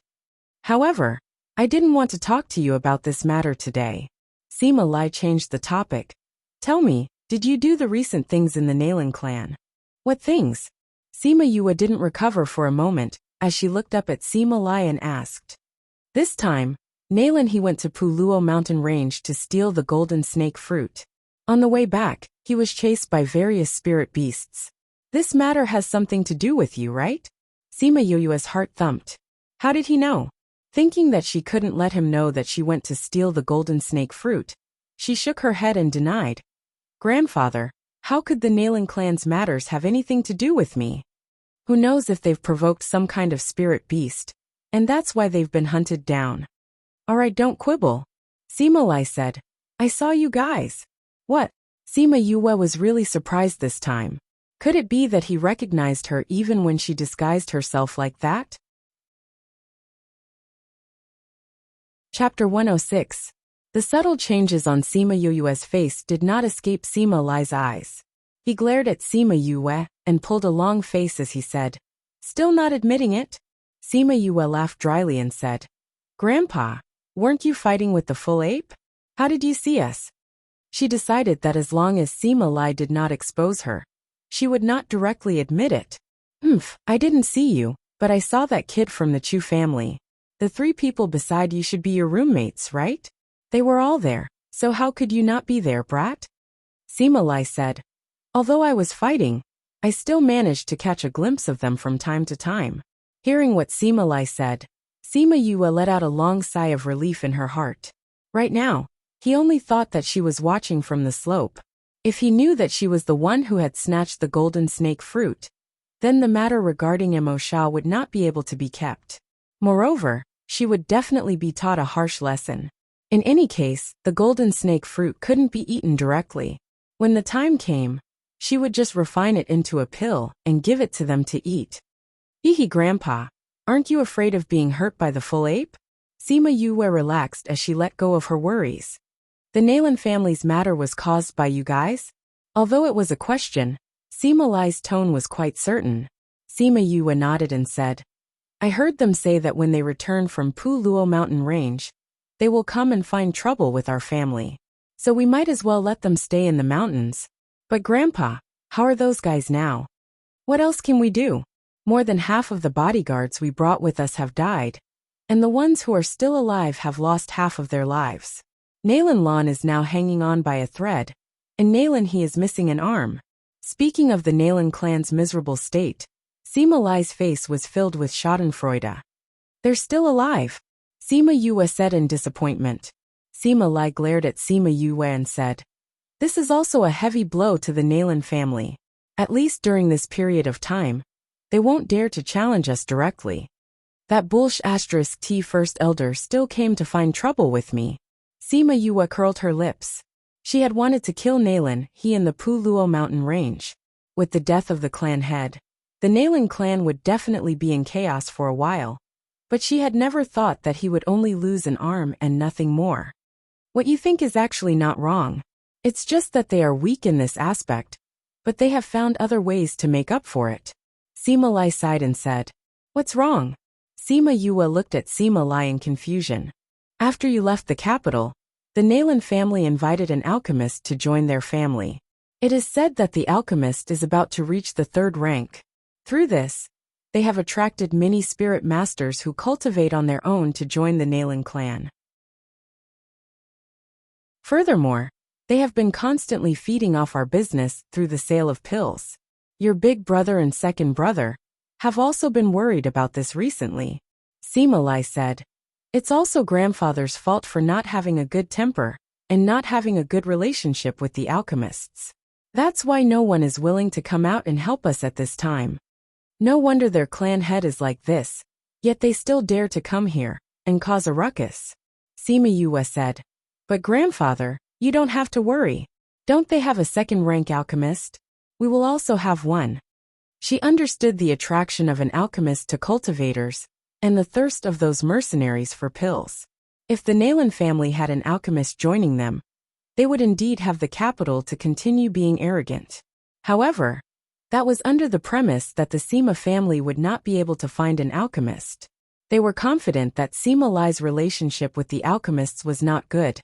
Speaker 1: However, I didn't want to talk to you about this matter today. Sima Lai changed the topic. Tell me, did you do the recent things in the Nalan clan? What things? Sima Yue didn't recover for a moment, as she looked up at Sima Lai and asked. This time, Nalan He went to Puluo mountain range to steal the golden snake fruit. On the way back, he was chased by various spirit beasts. This matter has something to do with you, right? Sima Yue's heart thumped. How did he know? Thinking that she couldn't let him know that she went to steal the golden snake fruit, she shook her head and denied. Grandfather, how could the Nalan clan's matters have anything to do with me? Who knows if they've provoked some kind of spirit beast, and that's why they've been hunted down. Alright, don't quibble. Sima Lai said. I saw you guys. What? Sima Yue was really surprised this time. Could it be that he recognized her even when she disguised herself like that? Chapter 106. The subtle changes on Sima Yue's face did not escape Sima Lai's eyes. He glared at Sima Yue and pulled a long face as he said, Still not admitting it? Sima Yue laughed dryly and said, Grandpa, weren't you fighting with the full ape? How did you see us? She decided that as long as Sima Lai did not expose her, she would not directly admit it. I didn't see you, but I saw that kid from the Chu family. The 3 people beside you should be your roommates, right? They were all there, so how could you not be there, brat? Sima Lai said. Although I was fighting, I still managed to catch a glimpse of them from time to time. Hearing what Sima Lai said, Sima Yue let out a long sigh of relief in her heart. Right now, he only thought that she was watching from the slope. If he knew that she was the one who had snatched the golden snake fruit, then the matter regarding Mo Sha would not be able to be kept. Moreover, she would definitely be taught a harsh lesson. In any case, the golden snake fruit couldn't be eaten directly. When the time came, she would just refine it into a pill and give it to them to eat. Hee Grandpa, aren't you afraid of being hurt by the full ape? Sima Yue relaxed as she let go of her worries. The Nalan family's matter was caused by you guys? Although it was a question, Sima Lai's tone was quite certain. Sima Yue nodded and said, I heard them say that when they return from Puluo mountain range, they will come and find trouble with our family. So we might as well let them stay in the mountains. But Grandpa, how are those guys now? What else can we do? More than half of the bodyguards we brought with us have died, and the ones who are still alive have lost half of their lives. Nalan Lan is now hanging on by a thread, and Nalan He is missing an arm. Speaking of the Nalan clan's miserable state, Sima Lai's face was filled with schadenfreude. They're still alive, Sima Yue said in disappointment. Sima Lai glared at Sima Yue and said, This is also a heavy blow to the Nalan family. At least during this period of time, they won't dare to challenge us directly. That *T first elder still came to find trouble with me. Sima Yue curled her lips. She had wanted to kill Nalan He in the Puluo mountain range. With the death of the clan head, the Nalan clan would definitely be in chaos for a while. But she had never thought that he would only lose an arm and nothing more. What you think is actually not wrong. It's just that they are weak in this aspect, but they have found other ways to make up for it. Sima Lai sighed and said, What's wrong? Sima Yue looked at Sima Lai in confusion. After you left the capital, the Nalan family invited an alchemist to join their family. It is said that the alchemist is about to reach the third rank. Through this, they have attracted many spirit masters who cultivate on their own to join the Nalan clan. Furthermore, they have been constantly feeding off our business through the sale of pills. Your big brother and second brother have also been worried about this recently. Seema Lai said. It's also grandfather's fault for not having a good temper and not having a good relationship with the alchemists. That's why no one is willing to come out and help us at this time. No wonder their clan head is like this, yet they still dare to come here and cause a ruckus. Seema Yue said. But grandfather, you don't have to worry. Don't they have a second-rank alchemist? We will also have one. She understood the attraction of an alchemist to cultivators and the thirst of those mercenaries for pills. If the Nalan family had an alchemist joining them, they would indeed have the capital to continue being arrogant. However, that was under the premise that the Seema family would not be able to find an alchemist. They were confident that Seema Lai's relationship with the alchemists was not good,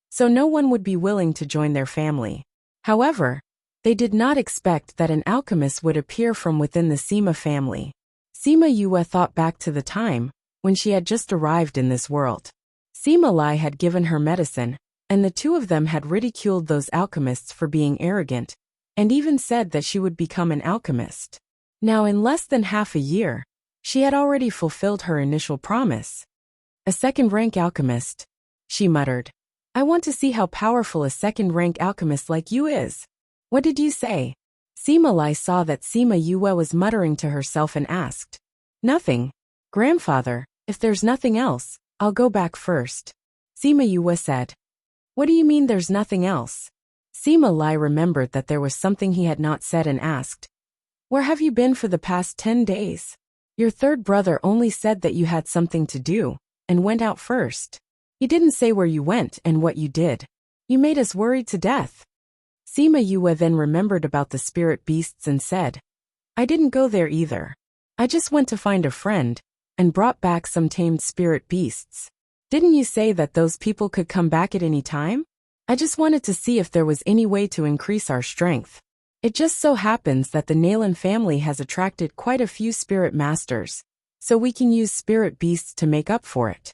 Speaker 1: so no one would be willing to join their family. However, they did not expect that an alchemist would appear from within the Seema family. Seema Yue thought back to the time when she had just arrived in this world. Seema Lai had given her medicine, and the two of them had ridiculed those alchemists for being arrogant, and even said that she would become an alchemist. Now in less than half a year, she had already fulfilled her initial promise. A second-rank alchemist, she muttered. I want to see how powerful a second-rank alchemist like you is. What did you say? Seema Lai saw that Seema Yue was muttering to herself and asked. Nothing. Grandfather, if there's nothing else, I'll go back first. Seema Yue said. What do you mean there's nothing else? Seema Lai remembered that there was something he had not said and asked. Where have you been for the past 10 days? Your third brother only said that you had something to do, and went out first. He didn't say where you went and what you did. You made us worried to death. Seema Yue then remembered about the spirit beasts and said, I didn't go there either. I just went to find a friend, and brought back some tamed spirit beasts. Didn't you say that those people could come back at any time? I just wanted to see if there was any way to increase our strength. It just so happens that the Nalan family has attracted quite a few spirit masters, so we can use spirit beasts to make up for it.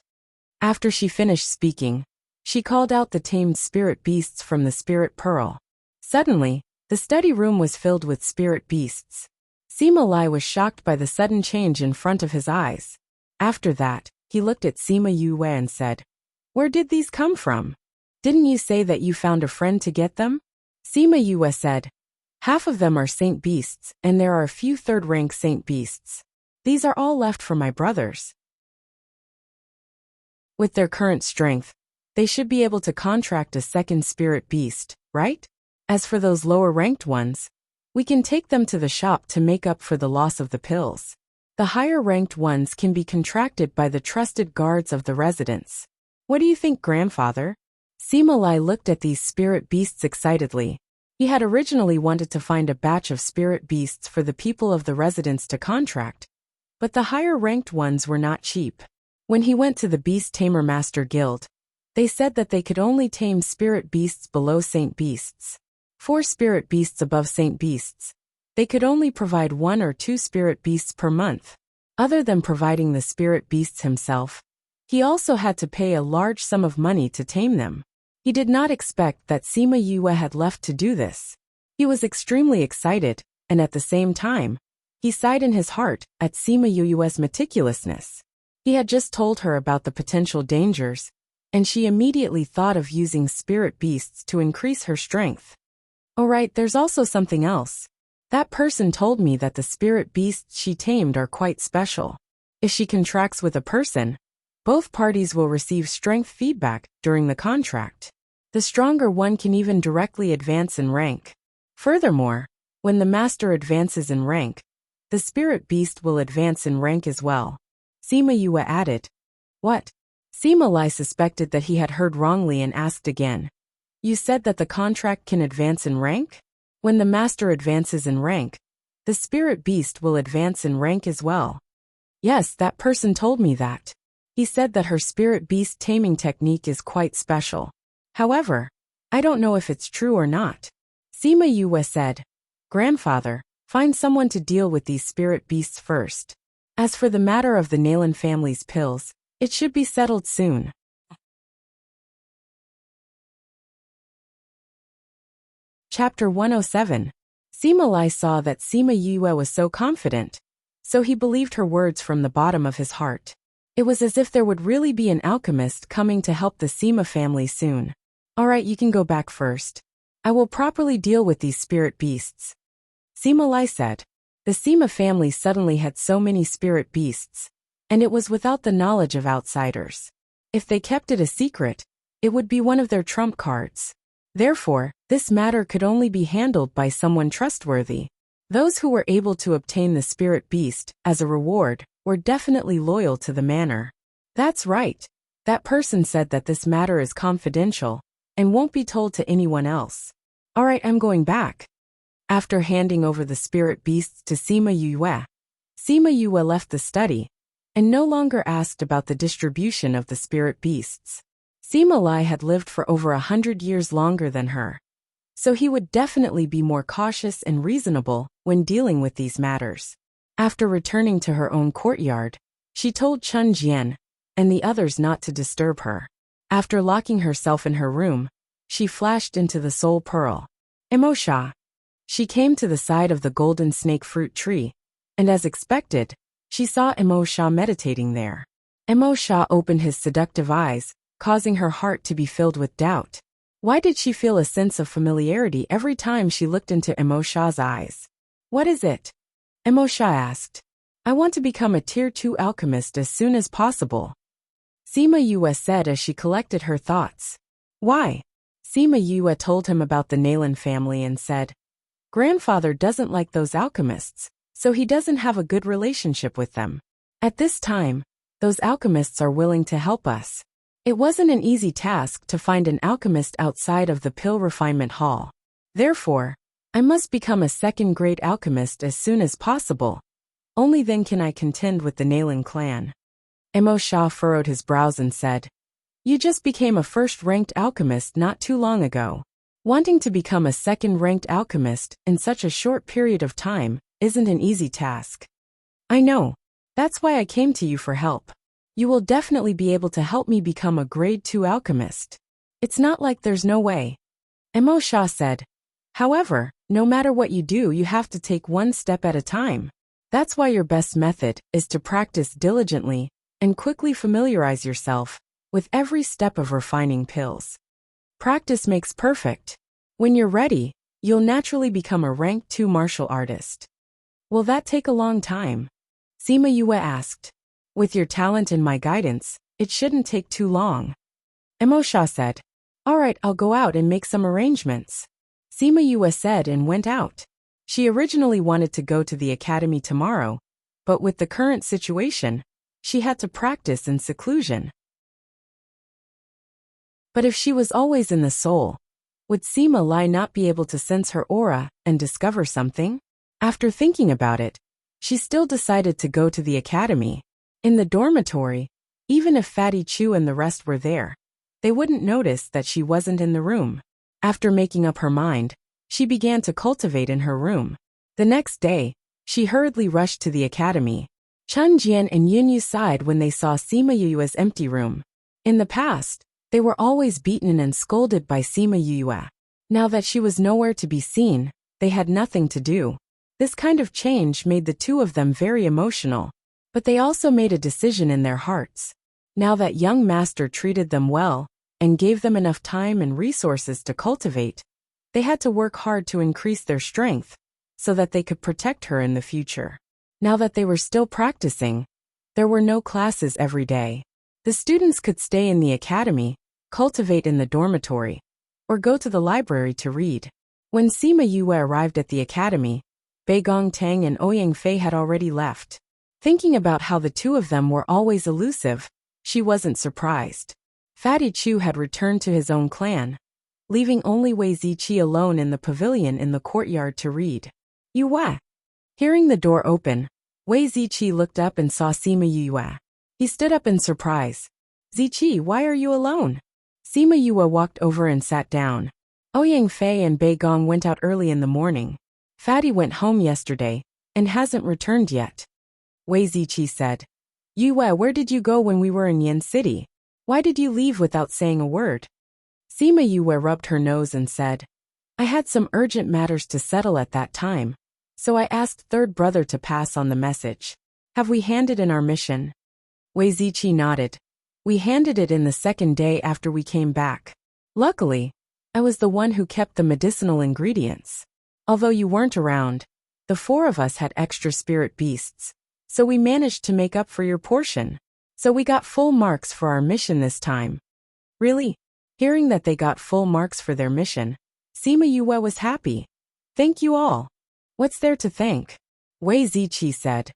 Speaker 1: After she finished speaking, she called out the tamed spirit beasts from the spirit pearl. Suddenly, the study room was filled with spirit beasts. Seema Lai was shocked by the sudden change in front of his eyes. After that, he looked at Seema Yue and said, Where did these come from? Didn't you say that you found a friend to get them? Seema Yue said, Half of them are saint beasts, and there are a few third-rank saint beasts. These are all left for my brothers. With their current strength, they should be able to contract a second spirit beast, right? As for those lower-ranked ones, we can take them to the shop to make up for the loss of the pills. The higher-ranked ones can be contracted by the trusted guards of the residence. What do you think, grandfather? Seema Lai looked at these spirit beasts excitedly. He had originally wanted to find a batch of spirit beasts for the people of the residence to contract, but the higher-ranked ones were not cheap. When he went to the Beast Tamer Master Guild, they said that they could only tame spirit beasts below saint beasts. 4 spirit beasts above saint beasts. They could only provide 1 or 2 spirit beasts per month. Other than providing the spirit beasts himself, he also had to pay a large sum of money to tame them. He did not expect that Seema Yue had left to do this. He was extremely excited, and at the same time, he sighed in his heart at Seema Yue's meticulousness. He had just told her about the potential dangers, and she immediately thought of using spirit beasts to increase her strength. Alright, there's also something else. That person told me that the spirit beasts she tamed are quite special. If she contracts with a person, both parties will receive strength feedback during the contract. The stronger one can even directly advance in rank. Furthermore, when the master advances in rank, the spirit beast will advance in rank as well. Seema Yue added. What? Seema Lai suspected that he had heard wrongly and asked again. You said that the contract can advance in rank? When the master advances in rank, the spirit beast will advance in rank as well. Yes, that person told me that. He said that her spirit beast taming technique is quite special. However, I don't know if it's true or not. Sima Yue said, "Grandfather, find someone to deal with these spirit beasts first. As for the matter of the Nalan family's pills, it should be settled soon." Chapter 107. Sima Lai saw that Sima Yue was so confident, so he believed her words from the bottom of his heart. It was as if there would really be an alchemist coming to help the Sima family soon. "Alright, you can go back first. I will properly deal with these spirit beasts," Sima Lai said. The Sima family suddenly had so many spirit beasts, and it was without the knowledge of outsiders. If they kept it a secret, it would be one of their trump cards. Therefore, this matter could only be handled by someone trustworthy. Those who were able to obtain the spirit beast as a reward were definitely loyal to the manor. "That's right. That person said that this matter is confidential and won't be told to anyone else. Alright, I'm going back." After handing over the spirit beasts to Sima Yue left the study and no longer asked about the distribution of the spirit beasts. Sima Lai had lived for over 100 years longer than her, so he would definitely be more cautious and reasonable when dealing with these matters. After returning to her own courtyard, she told Chun Jian and the others not to disturb her. After locking herself in her room, she flashed into the Soul Pearl. Emosha. She came to the side of the golden snake fruit tree, and as expected, she saw Emosha meditating there. Emosha opened his seductive eyes, causing her heart to be filled with doubt. Why did she feel a sense of familiarity every time she looked into Emosha's eyes? "What is it?" Emosha asked. "I want to become a Tier 2 alchemist as soon as possible," Sima Yue said as she collected her thoughts. "Why?" Sima Yue told him about the Nalan family and said, "Grandfather doesn't like those alchemists, so he doesn't have a good relationship with them. At this time, those alchemists are willing to help us. It wasn't an easy task to find an alchemist outside of the Pill Refinement Hall. Therefore, I must become a second-grade alchemist as soon as possible. Only then can I contend with the Nalan clan." Emosha furrowed his brows and said, "You just became a first-ranked alchemist not too long ago. Wanting to become a second-ranked alchemist in such a short period of time isn't an easy task." "I know. That's why I came to you for help. You will definitely be able to help me become a grade 2 alchemist. It's not like there's no way," Emosha said. "However, no matter what you do, you have to take one step at a time. That's why your best method is to practice diligently and quickly familiarize yourself with every step of refining pills. Practice makes perfect. When you're ready, you'll naturally become a rank 2 martial artist." "Will that take a long time?" Sima Yue asked. "With your talent and my guidance, it shouldn't take too long," Emosha said. "Alright, I'll go out and make some arrangements," Sima Yue said and went out. She originally wanted to go to the academy tomorrow, but with the current situation, she had to practice in seclusion. But if she was always in the soul, would Sima Lai not be able to sense her aura and discover something? After thinking about it, she still decided to go to the academy. In the dormitory, even if Fatty Chu and the rest were there, they wouldn't notice that she wasn't in the room. After making up her mind, she began to cultivate in her room. The next day, she hurriedly rushed to the academy. Chun Jian and Yun Yu sighed when they saw Sima Yue's empty room. In the past, they were always beaten and scolded by Sima Yue. Now that she was nowhere to be seen, they had nothing to do. This kind of change made the two of them very emotional, but they also made a decision in their hearts. Now that young master treated them well and gave them enough time and resources to cultivate, they had to work hard to increase their strength so that they could protect her in the future. Now that they were still practicing, there were no classes every day. The students could stay in the academy, cultivate in the dormitory, or go to the library to read. When Sima Yue arrived at the academy, Bei Gong Tang and Ouyang Fei had already left. Thinking about how the two of them were always elusive, she wasn't surprised. Fatty Chu had returned to his own clan, leaving only Wei Ziqi alone in the pavilion in the courtyard to read. "Yue." Hearing the door open, Wei Ziqi looked up and saw Sima Yue. He stood up in surprise. "Ziqi, why are you alone?" Sima Yue walked over and sat down. Ouyang Fei and Bei Gong went out early in the morning. Fatty went home yesterday and hasn't returned yet. Wei Ziqi said. Yue, where did you go when we were in Yin City? Why did you leave without saying a word? Sima Yue rubbed her nose and said, I had some urgent matters to settle at that time, so I asked third brother to pass on the message. Have we handed in our mission? Wei Ziqi nodded. We handed it in the second day after we came back. Luckily, I was the one who kept the medicinal ingredients. Although you weren't around, the four of us had extra spirit beasts, so we managed to make up for your portion. So we got full marks for our mission this time. Really? Hearing that they got full marks for their mission, Sima Yue was happy. Thank you all. What's there to thank? Wei Ziqi said.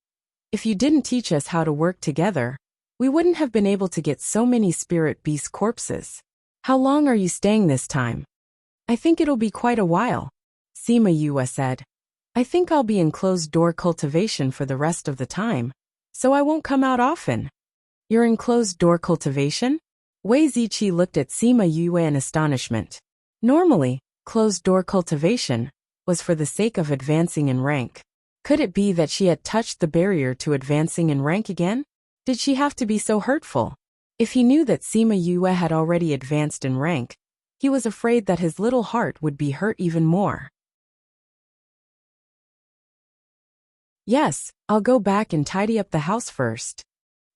Speaker 1: If you didn't teach us how to work together, we wouldn't have been able to get so many spirit beast corpses. How long are you staying this time? I think it'll be quite a while. Sima Yue said. I think I'll be in closed-door cultivation for the rest of the time, so I won't come out often. You're in closed-door cultivation? Wei Ziqi looked at Sima Yue in astonishment. Normally, closed-door cultivation was for the sake of advancing in rank. Could it be that she had touched the barrier to advancing in rank again? Did she have to be so hurtful? If he knew that Sima Yue had already advanced in rank, he was afraid that his little heart would be hurt even more. Yes, I'll go back and tidy up the house first.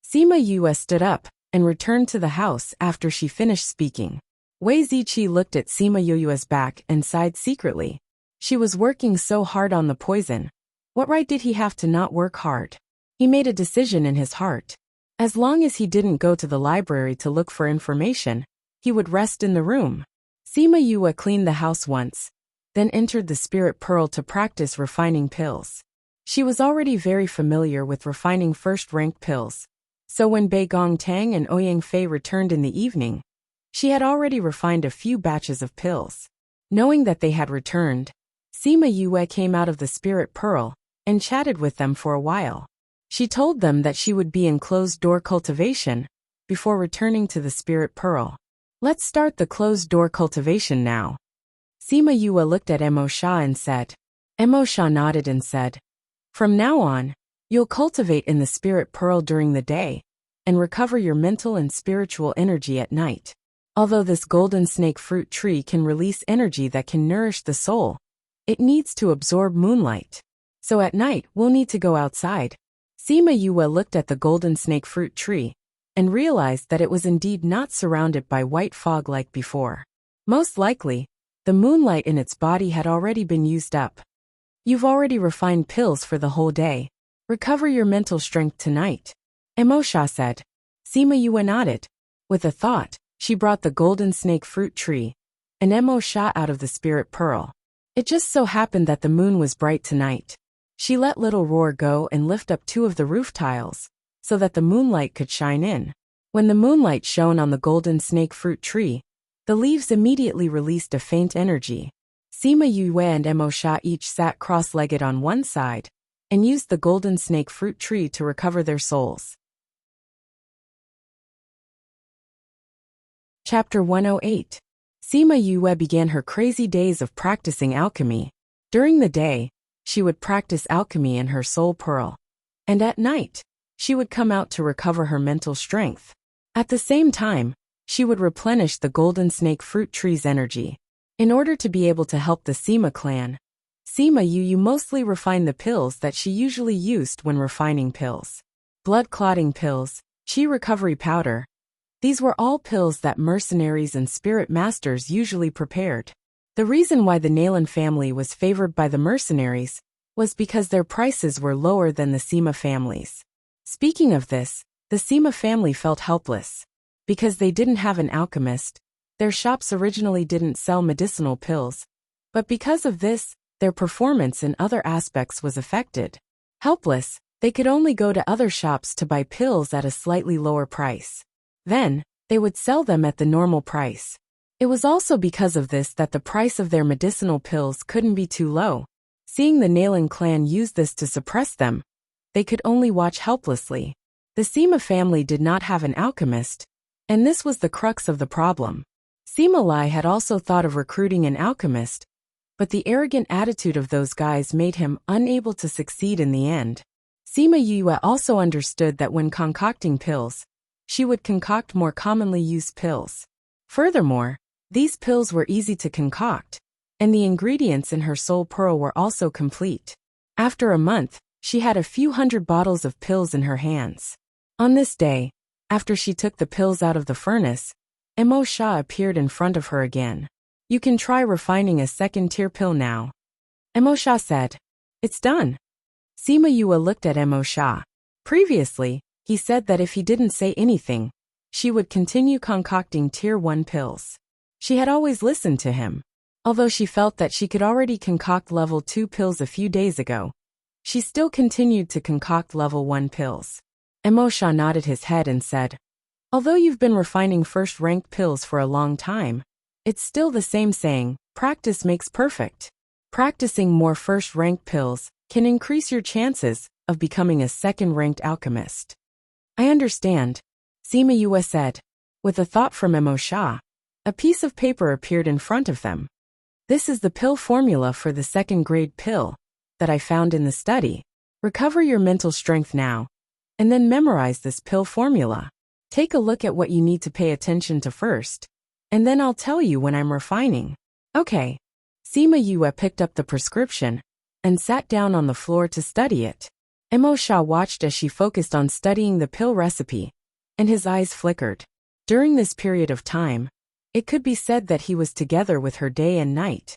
Speaker 1: Sima Yue stood up and returned to the house after she finished speaking. Wei Ziqi looked at Sima Yue's back and sighed secretly. She was working so hard on the poison. What right did he have to not work hard? He made a decision in his heart. As long as he didn't go to the library to look for information, he would rest in the room. Sima Yue cleaned the house once, then entered the spirit pearl to practice refining pills. She was already very familiar with refining first-rank pills, so when Bei Gong Tang and Ouyang Fei returned in the evening, she had already refined a few batches of pills. Knowing that they had returned, Sima Yue came out of the spirit pearl and chatted with them for a while. She told them that she would be in closed-door cultivation before returning to the spirit pearl. Let's start the closed-door cultivation now. Sima Yue looked at Emo Sha and said. Emo Sha nodded and said, From now on, you'll cultivate in the spirit pearl during the day and recover your mental and spiritual energy at night. Although this golden snake fruit tree can release energy that can nourish the soul, it needs to absorb moonlight. So at night, we'll need to go outside. Sima Yue looked at the golden snake fruit tree and realized that it was indeed not surrounded by white fog like before. Most likely, the moonlight in its body had already been used up. You've already refined pills for the whole day. Recover your mental strength tonight. Emo Sha said. Sima Yue nodded. With a thought, she brought the golden snake fruit tree and Emo Sha out of the spirit pearl. It just so happened that the moon was bright tonight. She let Little Roar go and lift up 2 of the roof tiles so that the moonlight could shine in. When the moonlight shone on the golden snake fruit tree, the leaves immediately released a faint energy. Sima Yue and Emo Sha each sat cross-legged on one side and used the golden snake fruit tree to recover their souls. Chapter 108. Sima Yue began her crazy days of practicing alchemy. During the day, she would practice alchemy in her soul pearl, and at night, she would come out to recover her mental strength. At the same time, she would replenish the golden snake fruit tree's energy. In order to be able to help the Sima clan, Sima Yue mostly refined the pills that she usually used when refining pills. Blood clotting pills, chi recovery powder. These were all pills that mercenaries and spirit masters usually prepared. The reason why the Nalan family was favored by the mercenaries was because their prices were lower than the Sima families. Speaking of this, the Sima family felt helpless. Because they didn't have an alchemist, their shops originally didn't sell medicinal pills, but because of this, their performance in other aspects was affected. Helpless, they could only go to other shops to buy pills at a slightly lower price. Then, they would sell them at the normal price. It was also because of this that the price of their medicinal pills couldn't be too low. Seeing the Nalan clan use this to suppress them, they could only watch helplessly. The Sima family did not have an alchemist, and this was the crux of the problem. Sima Lai had also thought of recruiting an alchemist, but the arrogant attitude of those guys made him unable to succeed in the end. Sima Yue also understood that when concocting pills, she would concoct more commonly used pills. Furthermore, these pills were easy to concoct, and the ingredients in her soul pearl were also complete. After a month, she had a few hundred bottles of pills in her hands. On this day, after she took the pills out of the furnace, Mo Sha appeared in front of her again. You can try refining a second-tier pill now. Mo Sha said. It's done. Sima Yue looked at Mo Sha. Previously, he said that if he didn't say anything, she would continue concocting tier 1 pills. She had always listened to him. Although she felt that she could already concoct level 2 pills a few days ago, she still continued to concoct level 1 pills. Mo Sha nodded his head and said, although you've been refining first-ranked pills for a long time, it's still the same saying, practice makes perfect. Practicing more first-ranked pills can increase your chances of becoming a second-ranked alchemist. I understand, Sima Yue said. With a thought from Mo Sha, a piece of paper appeared in front of them. This is the pill formula for the second-grade pill that I found in the study. Recover your mental strength now, and then memorize this pill formula. Take a look at what you need to pay attention to first, and then I'll tell you when I'm refining. Okay. Sima Yue picked up the prescription and sat down on the floor to study it. Mo Sha watched as she focused on studying the pill recipe, and his eyes flickered. During this period of time, it could be said that he was together with her day and night.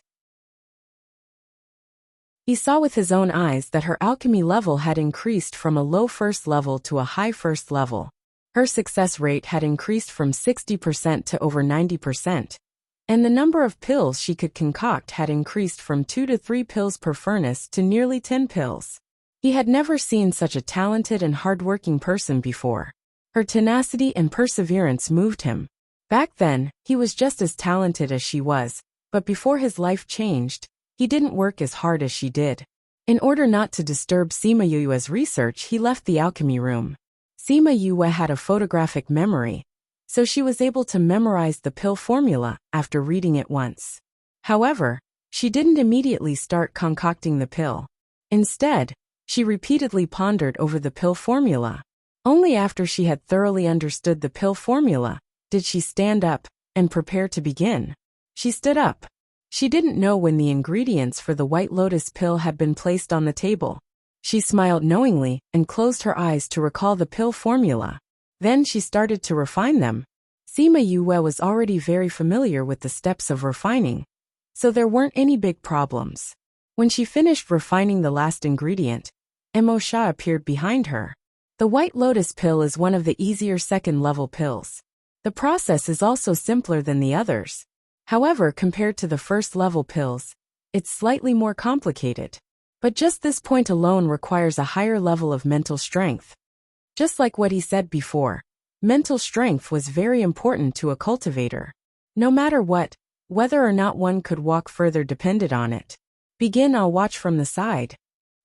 Speaker 1: He saw with his own eyes that her alchemy level had increased from a low first level to a high first level. Her success rate had increased from 60% to over 90%, and the number of pills she could concoct had increased from 2 to 3 pills per furnace to nearly 10 pills. He had never seen such a talented and hardworking person before. Her tenacity and perseverance moved him. Back then, he was just as talented as she was, but before his life changed, he didn't work as hard as she did. In order not to disturb Sima Yue's research, he left the alchemy room. Sima Yue had a photographic memory, so she was able to memorize the pill formula after reading it once. However, she didn't immediately start concocting the pill. Instead, she repeatedly pondered over the pill formula. Only after she had thoroughly understood the pill formula did she stand up and prepare to begin. She stood up. She didn't know when the ingredients for the White Lotus pill had been placed on the table. She smiled knowingly and closed her eyes to recall the pill formula. Then she started to refine them. Sima Yue was already very familiar with the steps of refining, so there weren't any big problems. When she finished refining the last ingredient, Mo Sha appeared behind her. The White Lotus pill is one of the easier second-level pills. The process is also simpler than the others. However, compared to the first-level pills, it's slightly more complicated. But just this point alone requires a higher level of mental strength. Just like what he said before, mental strength was very important to a cultivator. No matter what, whether or not one could walk further depended on it. Begin, I'll watch from the side.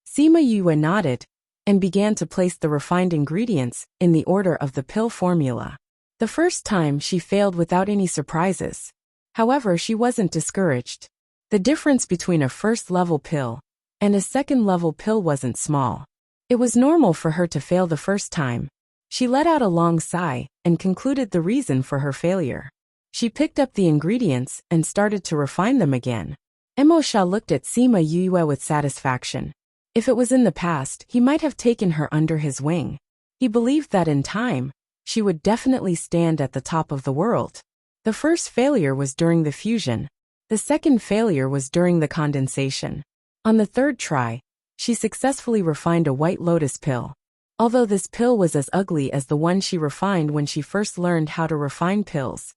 Speaker 1: Sima Yue nodded and began to place the refined ingredients in the order of the pill formula. The first time she failed without any surprises. However, she wasn't discouraged. The difference between a first-level pill and a second-level pill wasn't small. It was normal for her to fail the first time. She let out a long sigh and concluded the reason for her failure. She picked up the ingredients and started to refine them again. Mo Sha looked at Sima Yue with satisfaction. If it was in the past, he might have taken her under his wing. He believed that in time, she would definitely stand at the top of the world. The first failure was during the fusion. The second failure was during the condensation. On the third try, she successfully refined a White Lotus pill. Although this pill was as ugly as the one she refined when she first learned how to refine pills,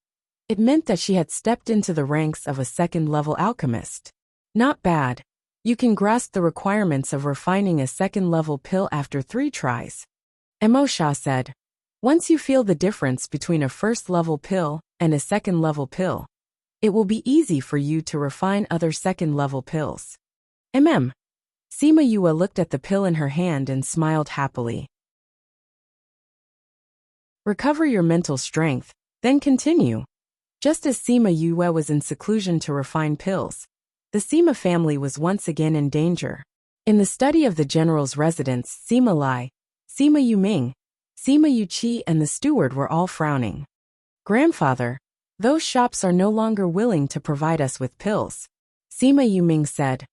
Speaker 1: it meant that she had stepped into the ranks of a second-level alchemist. Not bad. You can grasp the requirements of refining a second-level pill after 3 tries. Mo Sha said. Once you feel the difference between a first-level pill and a second-level pill, it will be easy for you to refine other second-level pills. Sima Yue looked at the pill in her hand and smiled happily. Recover your mental strength, then continue. Just as Sima Yue was in seclusion to refine pills, the Sima family was once again in danger. In the study of the general's residence, Sima Lai, Sima Yuming, Sima Yuqi and the steward were all frowning. "Grandfather, those shops are no longer willing to provide us with pills," Sima Yuming said.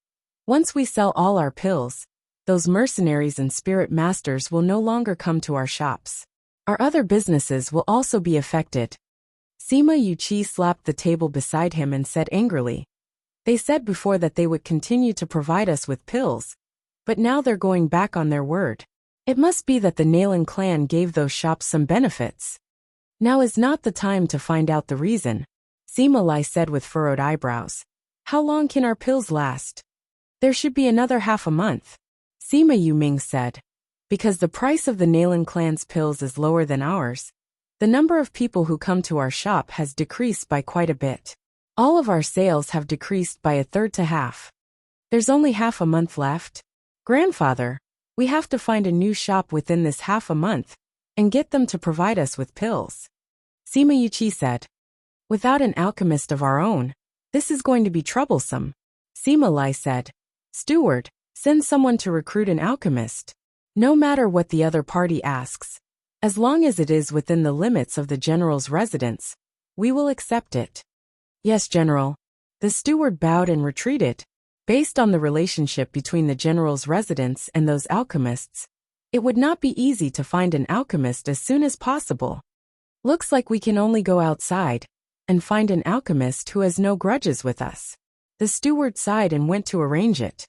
Speaker 1: "Once we sell all our pills, those mercenaries and spirit masters will no longer come to our shops. Our other businesses will also be affected." Sima Yuqi slapped the table beside him and said angrily, "They said before that they would continue to provide us with pills, but now they're going back on their word. It must be that the Nailin clan gave those shops some benefits. Now is not the time to find out the reason," Sima Lai said with furrowed eyebrows. "How long can our pills last?" "There should be another half a month," Sima Yuming said. "Because the price of the Nailin clan's pills is lower than ours, the number of people who come to our shop has decreased by quite a bit. All of our sales have decreased by a third to half. There's only half a month left. Grandfather, we have to find a new shop within this half a month and get them to provide us with pills," Sima Yuqi said. "Without an alchemist of our own, this is going to be troublesome," Sima Lai said. "Steward, send someone to recruit an alchemist. No matter what the other party asks, as long as it is within the limits of the general's residence, we will accept it." "Yes, General." The steward bowed and retreated. Based on the relationship between the general's residence and those alchemists, it would not be easy to find an alchemist as soon as possible. "Looks like we can only go outside and find an alchemist who has no grudges with us." The steward sighed and went to arrange it.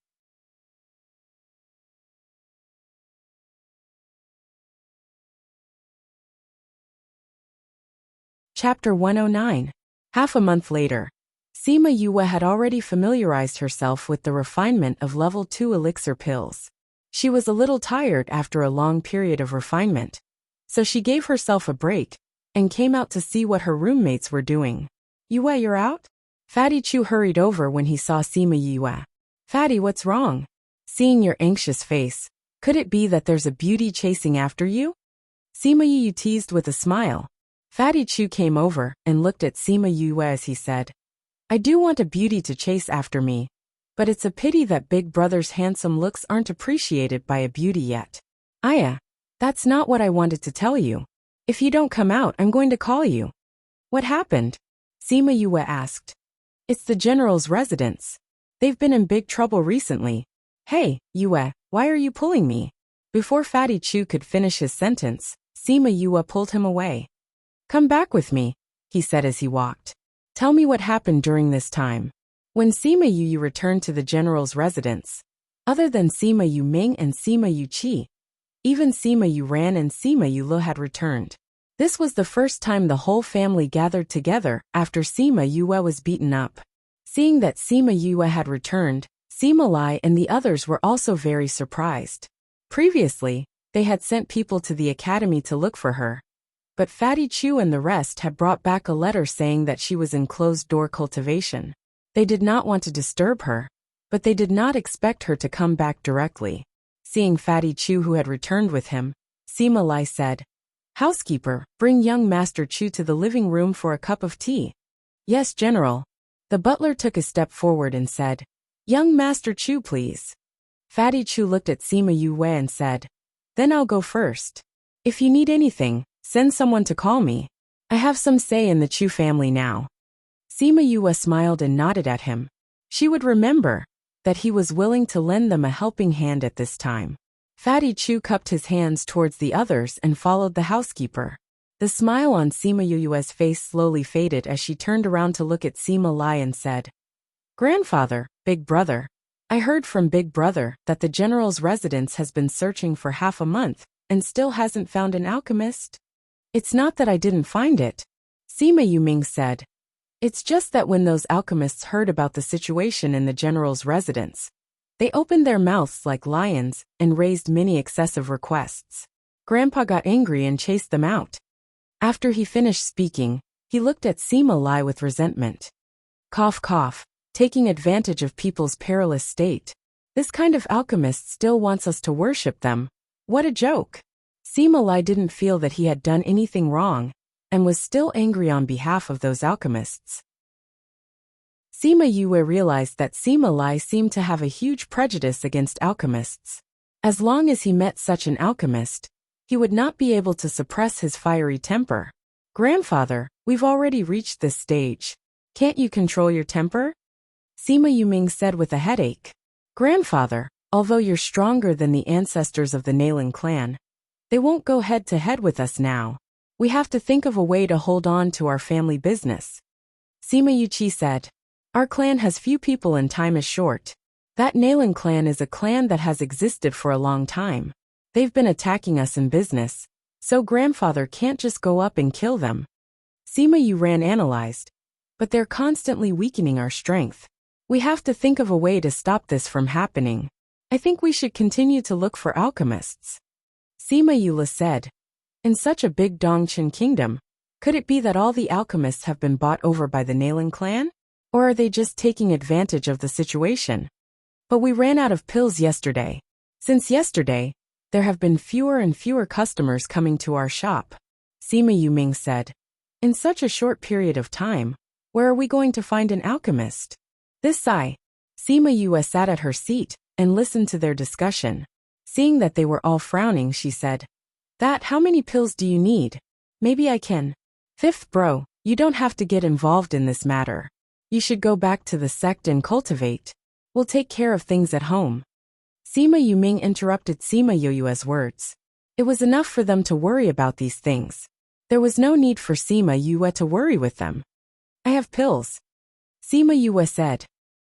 Speaker 1: Chapter 109. Half a month later, Sima Yue had already familiarized herself with the refinement of level 2 elixir pills. She was a little tired after a long period of refinement, so she gave herself a break and came out to see what her roommates were doing. "Yue, you're out?" Fatty Chu hurried over when he saw Sima Yue. "Fatty, what's wrong? Seeing your anxious face, could it be that there's a beauty chasing after you?" Sima Yue teased with a smile. Fatty Chu came over and looked at Sima Yue as he said, "I do want a beauty to chase after me, but it's a pity that Big Brother's handsome looks aren't appreciated by a beauty yet." "Aya, that's not what I wanted to tell you. If you don't come out, I'm going to call you." "What happened?" Sima Yue asked. "It's the general's residence. They've been in big trouble recently." "Hey, Yue, why are you pulling me?" Before Fatty Chu could finish his sentence, Sima Yue pulled him away. "Come back with me," he said as he walked. "Tell me what happened during this time." When Sima Yue returned to the general's residence, other than Sima Yuming and Sima Yuqi, even Sima Yuran and Sima Yulu had returned. This was the first time the whole family gathered together after Sima Yue was beaten up. Seeing that Sima Yue had returned, Sima Lai and the others were also very surprised. Previously, they had sent people to the academy to look for her, but Fatty Chu and the rest had brought back a letter saying that she was in closed-door cultivation. They did not want to disturb her, but they did not expect her to come back directly. Seeing Fatty Chu who had returned with him, Sima Lai said, "Housekeeper, bring young Master Chu to the living room for a cup of tea." "Yes, General." The butler took a step forward and said, "Young Master Chu, please." Fatty Chu looked at Sima Yue and said, "Then I'll go first. If you need anything, send someone to call me. I have some say in the Chu family now." Sima Yue smiled and nodded at him. She would remember that he was willing to lend them a helping hand at this time. Fatty Chu cupped his hands towards the others and followed the housekeeper. The smile on Sima Yue's face slowly faded as she turned around to look at Sima Lai and said, "Grandfather, Big Brother, I heard from Big Brother that the general's residence has been searching for half a month and still hasn't found an alchemist." "It's not that I didn't find it," Sima Yuming said. "It's just that when those alchemists heard about the situation in the general's residence, they opened their mouths like lions and raised many excessive requests. Grandpa got angry and chased them out." After he finished speaking, he looked at Sima Lai with resentment. Cough cough, taking advantage of people's perilous state. This kind of alchemist still wants us to worship them. What a joke. Sima Lai didn't feel that he had done anything wrong, and was still angry on behalf of those alchemists. Sima Yue realized that Sima Lai seemed to have a huge prejudice against alchemists. As long as he met such an alchemist, he would not be able to suppress his fiery temper. "Grandfather, we've already reached this stage. Can't you control your temper?" Sima Yuming said with a headache. "Grandfather, although you're stronger than the ancestors of the Nailing clan, they won't go head to head with us now. We have to think of a way to hold on to our family business." Sima Yuqi said, "Our clan has few people and time is short. That Nailing clan is a clan that has existed for a long time. They've been attacking us in business, so grandfather can't just go up and kill them." Sima Yuran analyzed, "But they're constantly weakening our strength. We have to think of a way to stop this from happening. I think we should continue to look for alchemists." Sima Yula said, "In such a big Dongchen kingdom, could it be that all the alchemists have been bought over by the Nailing clan? Or are they just taking advantage of the situation? But we ran out of pills yesterday. Since yesterday, there have been fewer and fewer customers coming to our shop." Sima Yuming said, "In such a short period of time, where are we going to find an alchemist?" This sigh. Sima Yue sat at her seat and listened to their discussion. Seeing that they were all frowning, she said, How many pills do you need? Maybe I can." "Fifth bro, you don't have to get involved in this matter. You should go back to the sect and cultivate. We'll take care of things at home." Sima Yuming interrupted Sima Yoyue's words. It was enough for them to worry about these things. There was no need for Sima Yue to worry with them. "I have pills." Sima Yue said,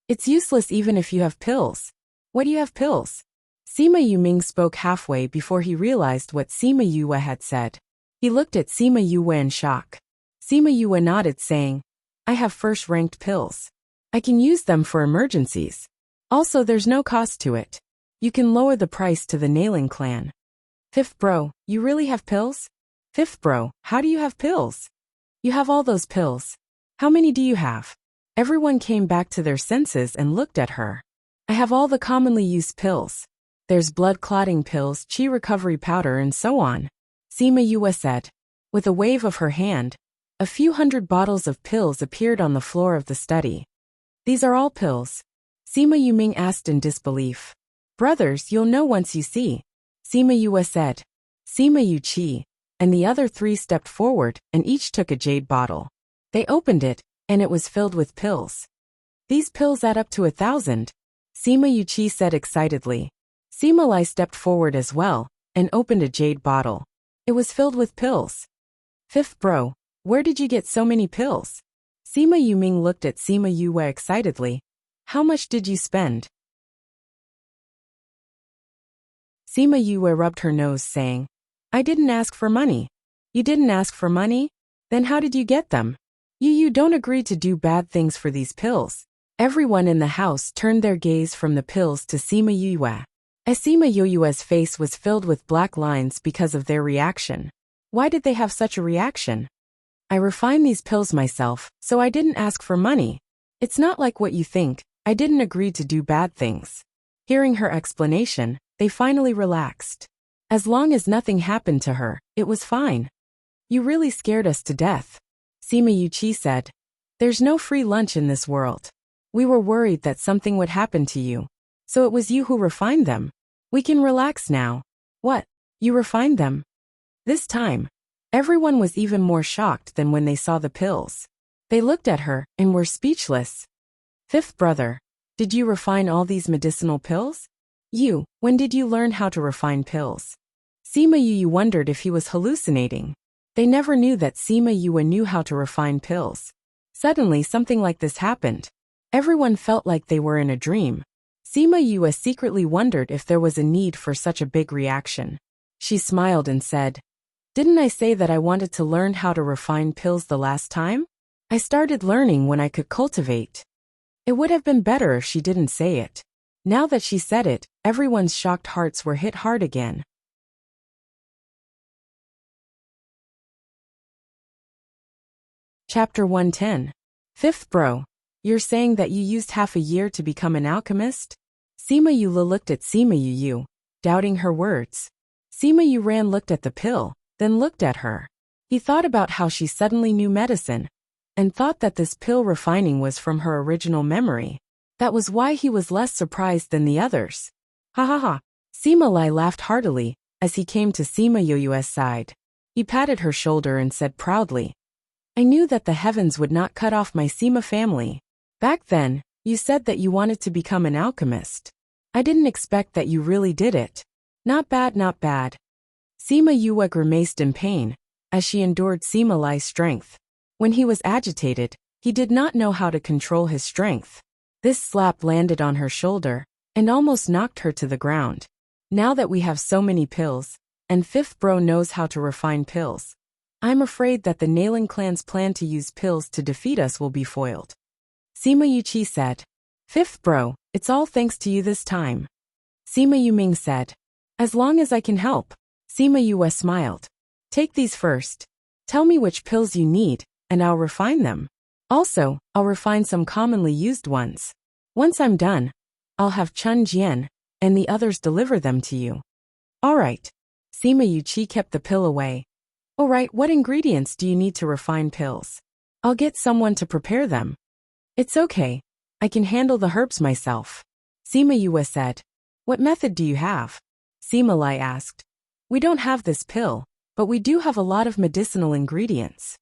Speaker 1: "It's useless even if you have pills. What do you have pills?" Sima Yuming spoke halfway before he realized what Sima Yue had said. He looked at Sima Yue in shock. Sima Yue nodded, saying, "I have first-ranked pills. I can use them for emergencies. Also, there's no cost to it. You can lower the price to the Nailing clan." "Fifth bro, you really have pills?" "Fifth bro, how do you have pills? You have all those pills. How many do you have?" Everyone came back to their senses and looked at her. "I have all the commonly used pills. There's blood-clotting pills, chi recovery powder, and so on," Sima Yue said. With a wave of her hand, a few hundred bottles of pills appeared on the floor of the study. "These are all pills?" Sima Yuming asked in disbelief. "Brothers, you'll know once you see," Sima Yue said. Sima Yuqi and the other three stepped forward and each took a jade bottle. They opened it, and it was filled with pills. "These pills add up to 1,000, Sima Yuqi said excitedly. Sima Lai stepped forward as well and opened a jade bottle. It was filled with pills. "Fifth bro, where did you get so many pills?" Sima Yuming looked at Sima Yue excitedly. "How much did you spend?" Sima Yue rubbed her nose, saying, "I didn't ask for money." "You didn't ask for money? Then how did you get them?" You don't agree to do bad things for these pills." Everyone in the house turned their gaze from the pills to Sima Yue. As Sima Yue's face was filled with black lines because of their reaction. Why did they have such a reaction? "I refined these pills myself, so I didn't ask for money. It's not like what you think, I didn't agree to do bad things." Hearing her explanation, they finally relaxed. As long as nothing happened to her, it was fine. "You really scared us to death," Sima Yuqi said. "There's no free lunch in this world. We were worried that something would happen to you. So it was you who refined them. We can relax now." "What? You refined them?" This time, everyone was even more shocked than when they saw the pills. They looked at her and were speechless. "Fifth brother, did you refine all these medicinal pills?" When did you learn how to refine pills?" Sima Yue wondered if he was hallucinating. They never knew that Sima Yue knew how to refine pills. Suddenly something like this happened. Everyone felt like they were in a dream. Sima Yue secretly wondered if there was a need for such a big reaction. She smiled and said, "Didn't I say that I wanted to learn how to refine pills the last time? I started learning when I could cultivate." It would have been better if she didn't say it. Now that she said it, everyone's shocked hearts were hit hard again. Chapter 110. Fifth bro, you're saying that you used half a year to become an alchemist? Sima Yue looked at Sima Yu, doubting her words. Sima Yuran looked at the pill, then looked at her. He thought about how she suddenly knew medicine, and thought that this pill refining was from her original memory. That was why he was less surprised than the others. Ha ha ha. Sima Lai laughed heartily as he came to Sima Yoyu's side. He patted her shoulder and said proudly, I knew that the heavens would not cut off my Sima family. Back then, you said that you wanted to become an alchemist. I didn't expect that you really did it. Not bad, not bad. Sima Yue grimaced in pain as she endured Sima Lai's strength. When he was agitated, he did not know how to control his strength. This slap landed on her shoulder and almost knocked her to the ground. Now that we have so many pills, and Fifth Bro knows how to refine pills, I'm afraid that the Nailing clan's plan to use pills to defeat us will be foiled. Sima Yuqi said, Fifth Bro, it's all thanks to you this time. Sima Yuming said, as long as I can help. Sima Yue smiled. Take these first. Tell me which pills you need, and I'll refine them. Also, I'll refine some commonly used ones. Once I'm done, I'll have Chun Jian and the others deliver them to you. Alright. Sima Yuqi kept the pill away. Alright, what ingredients do you need to refine pills? I'll get someone to prepare them. It's okay. I can handle the herbs myself. Sima Yue said. What method do you have? Sima Lai asked. We don't have this pill, but we do have a lot of medicinal ingredients.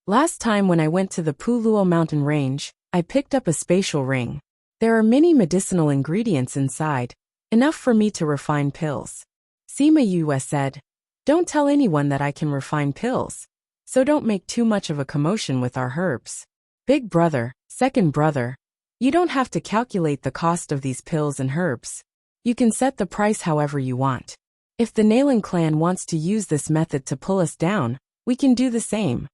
Speaker 1: Last time when I went to the Puluo mountain range, I picked up a spatial ring. There are many medicinal ingredients inside, enough for me to refine pills. Sima Yue said, don't tell anyone that I can refine pills, so don't make too much of a commotion with our herbs. Big brother, second brother, you don't have to calculate the cost of these pills and herbs. You can set the price however you want. If the Nailing clan wants to use this method to pull us down, we can do the same.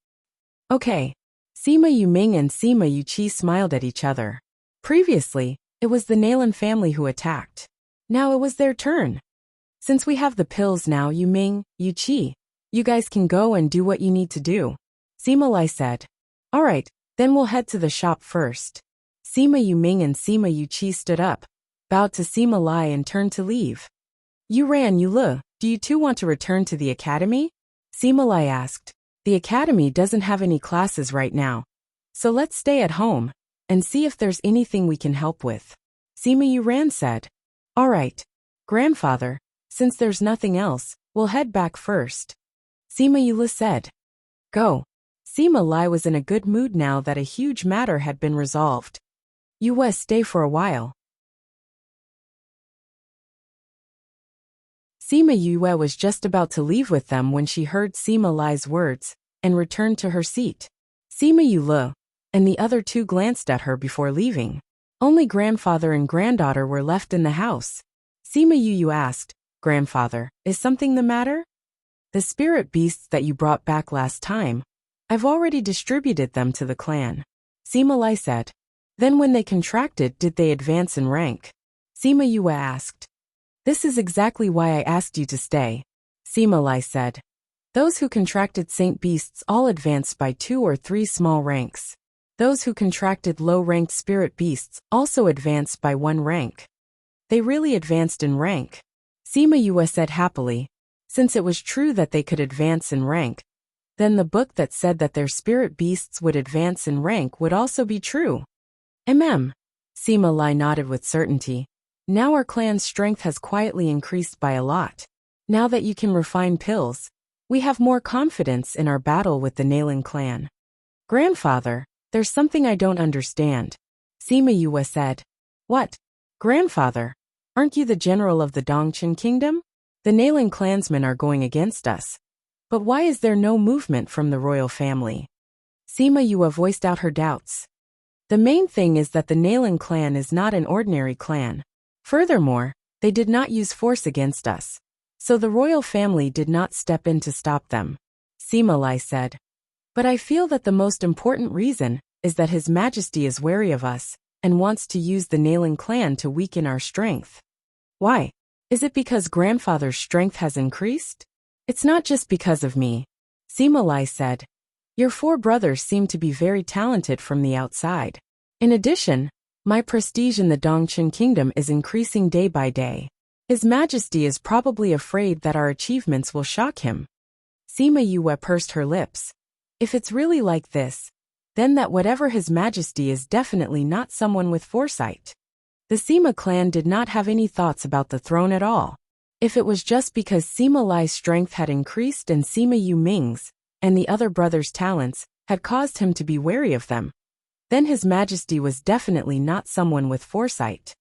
Speaker 1: Okay. Sima Yuming and Sima Yuqi smiled at each other. Previously, it was the Nailing family who attacked. Now it was their turn. Since we have the pills now, Yuming, Yuqi, you guys can go and do what you need to do. Sima Lai said. Alright, then we'll head to the shop first. Sima Yuming and Sima Yuqi stood up, bowed to Sima Lai and turned to leave. Yuran Yule, do you two want to return to the academy? Sima Lai asked. The academy doesn't have any classes right now, so let's stay at home and see if there's anything we can help with. Sima Yuran said. Alright, grandfather, since there's nothing else, we'll head back first. Sima Yule said. Go. Sima Lai was in a good mood now that a huge matter had been resolved. Yue, stay for a while. Sima Yue was just about to leave with them when she heard Sima Lai's words and returned to her seat. Sima Yule and the other two glanced at her before leaving. Only grandfather and granddaughter were left in the house. Sima Yue asked, Grandfather, is something the matter? The spirit beasts that you brought back last time, I've already distributed them to the clan. Sima Lai said. Then when they contracted, did they advance in rank? Sima Yue asked. This is exactly why I asked you to stay. Sima Lai said. Those who contracted saint beasts all advanced by 2 or 3 small ranks. Those who contracted low-ranked spirit beasts also advanced by 1 rank. They really advanced in rank. Sima Yue said happily. Since it was true that they could advance in rank, then the book that said that their spirit beasts would advance in rank would also be true. Sima Lai nodded with certainty. Now our clan's strength has quietly increased by a lot. Now that you can refine pills, we have more confidence in our battle with the Nailing clan. Grandfather, there's something I don't understand. Sima Yue said. What? Grandfather, aren't you the general of the Dongqin kingdom? The Nailing clansmen are going against us. But why is there no movement from the royal family? Sima Yue voiced out her doubts. The main thing is that the Nailing clan is not an ordinary clan. Furthermore, they did not use force against us, so the royal family did not step in to stop them. Sima Lai said. But I feel that the most important reason is that His Majesty is wary of us and wants to use the Nailing clan to weaken our strength. Why? Is it because grandfather's strength has increased? It's not just because of me. Sima Lai said. Your 4 brothers seem to be very talented from the outside. In addition, my prestige in the Dongqin kingdom is increasing day by day. His Majesty is probably afraid that our achievements will shock him. Sima Yue pursed her lips. If it's really like this, then that whatever His Majesty is definitely not someone with foresight. The Sima clan did not have any thoughts about the throne at all. If it was just because Sima Lai's strength had increased and Sima Yu Ming's, and the other brothers' talents, had caused him to be wary of them, then His Majesty was definitely not someone with foresight.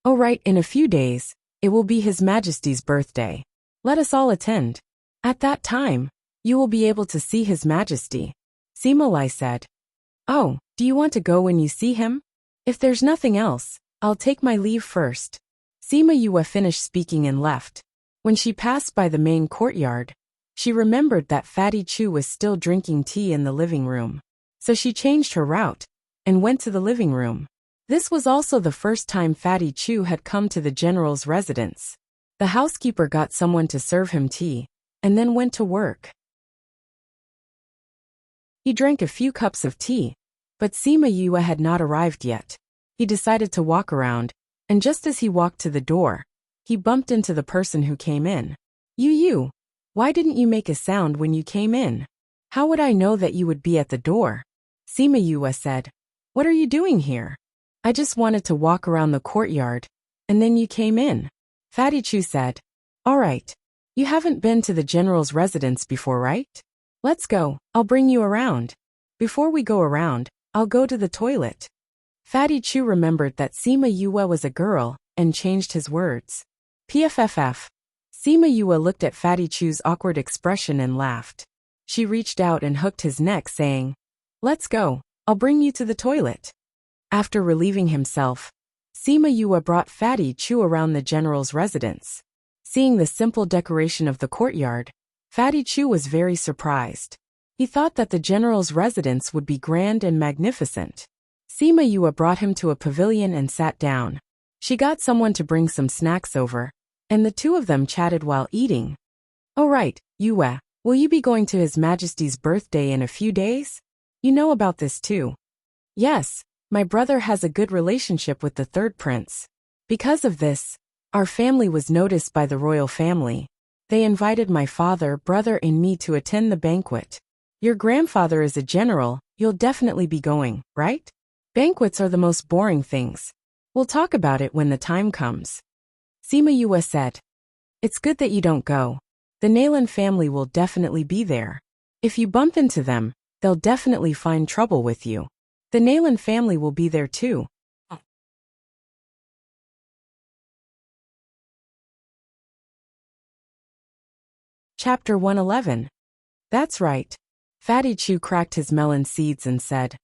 Speaker 1: Oh right, in a few days, it will be His Majesty's birthday. Let us all attend. At that time, you will be able to see His Majesty, Sima Lai said. Oh, do you want to go when you see him? If there's nothing else, I'll take my leave first. Sima Yue finished speaking and left. When she passed by the main courtyard, she remembered that Fatty Chu was still drinking tea in the living room. So she changed her route and went to the living room. This was also the first time Fatty Chu had come to the general's residence. The housekeeper got someone to serve him tea, and then went to work. He drank a few cups of tea, but Sima Yue had not arrived yet. He decided to walk around, and just as he walked to the door, he bumped into the person who came in. You, why didn't you make a sound when you came in? How would I know that you would be at the door? Sima Yue said. What are you doing here? I just wanted to walk around the courtyard, and then you came in. Fatty Chu said. All right. You haven't been to the general's residence before, right? Let's go, I'll bring you around. Before we go around, I'll go to the toilet. Fatty Chu remembered that Sima Yue was a girl, and changed his words. PFFF. Sima Yue looked at Fatty Chu's awkward expression and laughed. She reached out and hooked his neck, saying, Let's go, I'll bring you to the toilet. After relieving himself, Sima Yue brought Fatty Chu around the general's residence. Seeing the simple decoration of the courtyard, Fatty Chu was very surprised. He thought that the general's residence would be grand and magnificent. Sima Yue brought him to a pavilion and sat down. She got someone to bring some snacks over, and the two of them chatted while eating. Oh right, Yue, will you be going to His Majesty's birthday in a few days? You know about this too. Yes, my brother has a good relationship with the third prince. Because of this, our family was noticed by the royal family. They invited my father, brother, and me to attend the banquet. Your grandfather is a general, you'll definitely be going, right? Banquets are the most boring things. We'll talk about it when the time comes. Sima Yue said. It's good that you don't go. The Naylan family will definitely be there. If you bump into them, they'll definitely find trouble with you. The Naylan family will be there too. Chapter 111. That's right. Fatty Chu cracked his melon seeds and said,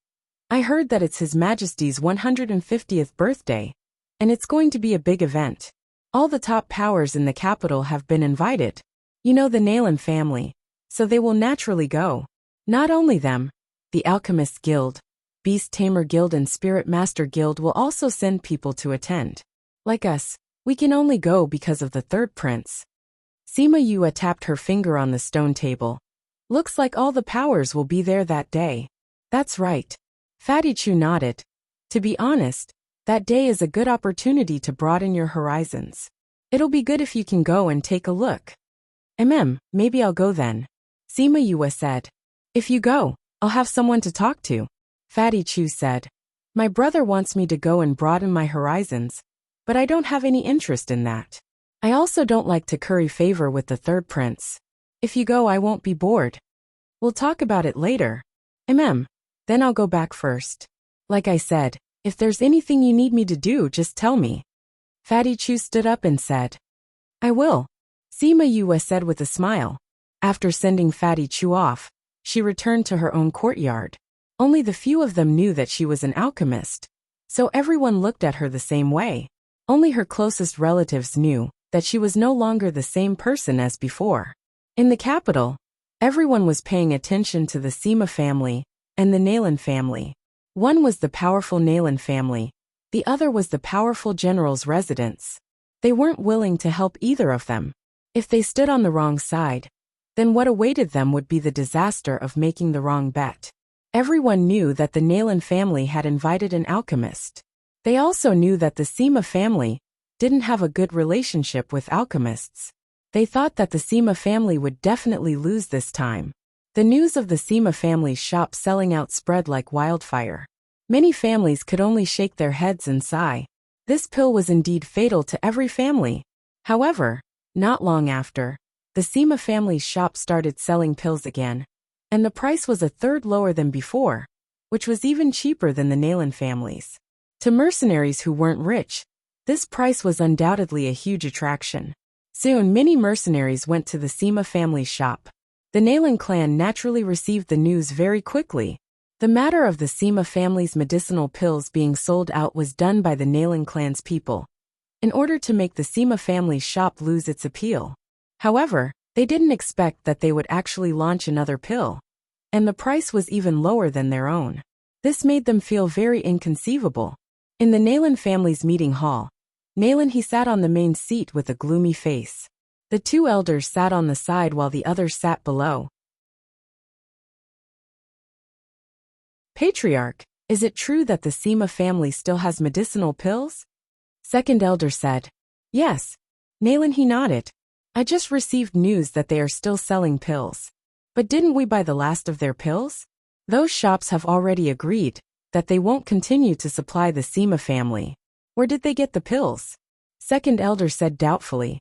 Speaker 1: I heard that it's His Majesty's 150th birthday, and it's going to be a big event. All the top powers in the capital have been invited. You know the Naylan family, so they will naturally go. Not only them, the Alchemist Guild, Beast Tamer Guild and Spirit Master Guild will also send people to attend. Like us, we can only go because of the third prince. Sima Yue tapped her finger on the stone table. Looks like all the powers will be there that day. That's right. Fatty Chu nodded. To be honest, that day is a good opportunity to broaden your horizons. It'll be good if you can go and take a look. Maybe I'll go then. Sima Yue said. If you go, I'll have someone to talk to. Fatty Chu said. My brother wants me to go and broaden my horizons, but I don't have any interest in that. I also don't like to curry favor with the third prince. If you go, I won't be bored. We'll talk about it later. Then I'll go back first. Like I said, if there's anything you need me to do, just tell me. Fatty Chu stood up and said. I will. Sima Yue said with a smile. After sending Fatty Chu off, she returned to her own courtyard. Only the few of them knew that she was an alchemist, so everyone looked at her the same way. Only her closest relatives knew that she was no longer the same person as before. In the capital, everyone was paying attention to the Sima family and the Naylan family. One was the powerful Naylan family, the other was the powerful general's residence. They weren't willing to help either of them. If they stood on the wrong side, then what awaited them would be the disaster of making the wrong bet. Everyone knew that the Naylan family had invited an alchemist. They also knew that the Sima family didn't have a good relationship with alchemists. They thought that the Sima family would definitely lose this time. The news of the Sima family's shop selling out spread like wildfire. Many families could only shake their heads and sigh. This pill was indeed fatal to every family. However, not long after, the Sima family's shop started selling pills again, and the price was a third lower than before, which was even cheaper than the Nayland family's. To mercenaries who weren't rich, this price was undoubtedly a huge attraction. Soon many mercenaries went to the Sima family's shop. The Nayland clan naturally received the news very quickly. The matter of the Sima family's medicinal pills being sold out was done by the Nayland clan's people, in order to make the Sima family's shop lose its appeal. However, they didn't expect that they would actually launch another pill, and the price was even lower than their own. This made them feel very inconceivable. In the Nayland family's meeting hall, Nayland he sat on the main seat with a gloomy face. The two elders sat on the side while the others sat below. Patriarch, is it true that the Sima family still has medicinal pills? Second elder said. Yes. Nayland he nodded. I just received news that they are still selling pills. But didn't we buy the last of their pills? Those shops have already agreed that they won't continue to supply the Sima family. Where did they get the pills? Second elder said doubtfully.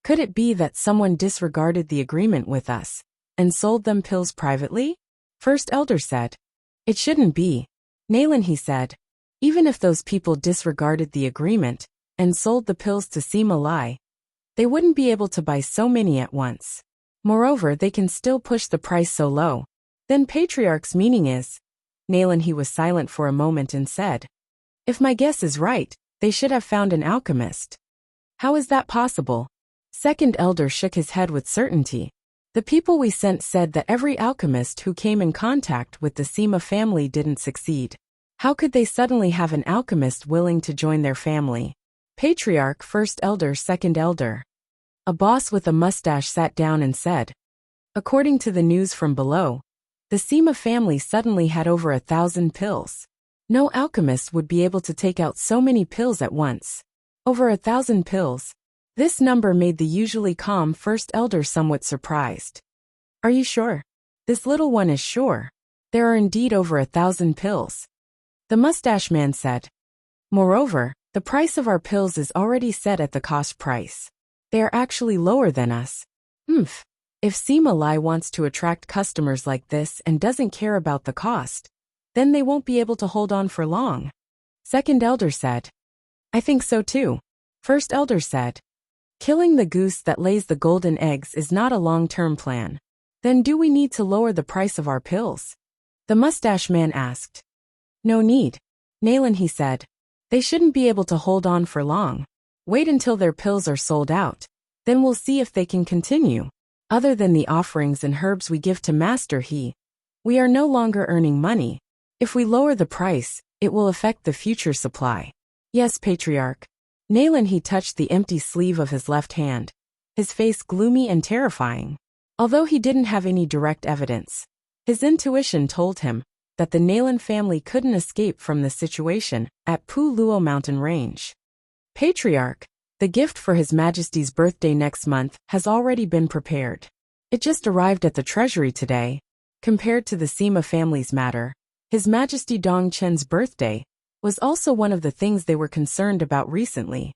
Speaker 1: Could it be that someone disregarded the agreement with us and sold them pills privately? First elder said. It shouldn't be. Nayland he said. Even if those people disregarded the agreement and sold the pills to Sima Lai, they wouldn't be able to buy so many at once. Moreover, they can still push the price so low. Then Patriarch's meaning is. Nayland he was silent for a moment and said. If my guess is right, they should have found an alchemist. How is that possible? Second elder shook his head with certainty. The people we sent said that every alchemist who came in contact with the Sima family didn't succeed. How could they suddenly have an alchemist willing to join their family? Patriarch, first elder, second elder. A boss with a mustache sat down and said. According to the news from below, the Sima family suddenly had over 1,000 pills. No alchemist would be able to take out so many pills at once. Over 1,000 pills. This number made the usually calm first elder somewhat surprised. Are you sure? This little one is sure. There are indeed over 1,000 pills. The mustache man said. Moreover, the price of our pills is already set at the cost price. They are actually lower than us. If Sima Lai wants to attract customers like this and doesn't care about the cost, then they won't be able to hold on for long. Second elder said. I think so too. First elder said. Killing the goose that lays the golden eggs is not a long-term plan. Then do we need to lower the price of our pills? The mustache man asked. No need. Nayland he said. They shouldn't be able to hold on for long. Wait until their pills are sold out. Then we'll see if they can continue. Other than the offerings and herbs we give to Master He, we are no longer earning money. If we lower the price, it will affect the future supply. Yes, Patriarch. Nayland he touched the empty sleeve of his left hand, his face gloomy and terrifying. Although he didn't have any direct evidence, his intuition told him that the Nayland family couldn't escape from the situation at Pu Luo mountain range. Patriarch, the gift for His Majesty's birthday next month has already been prepared. It just arrived at the treasury today. Compared to the Sima family's matter, His Majesty Dong Chen's birthday was also one of the things they were concerned about recently.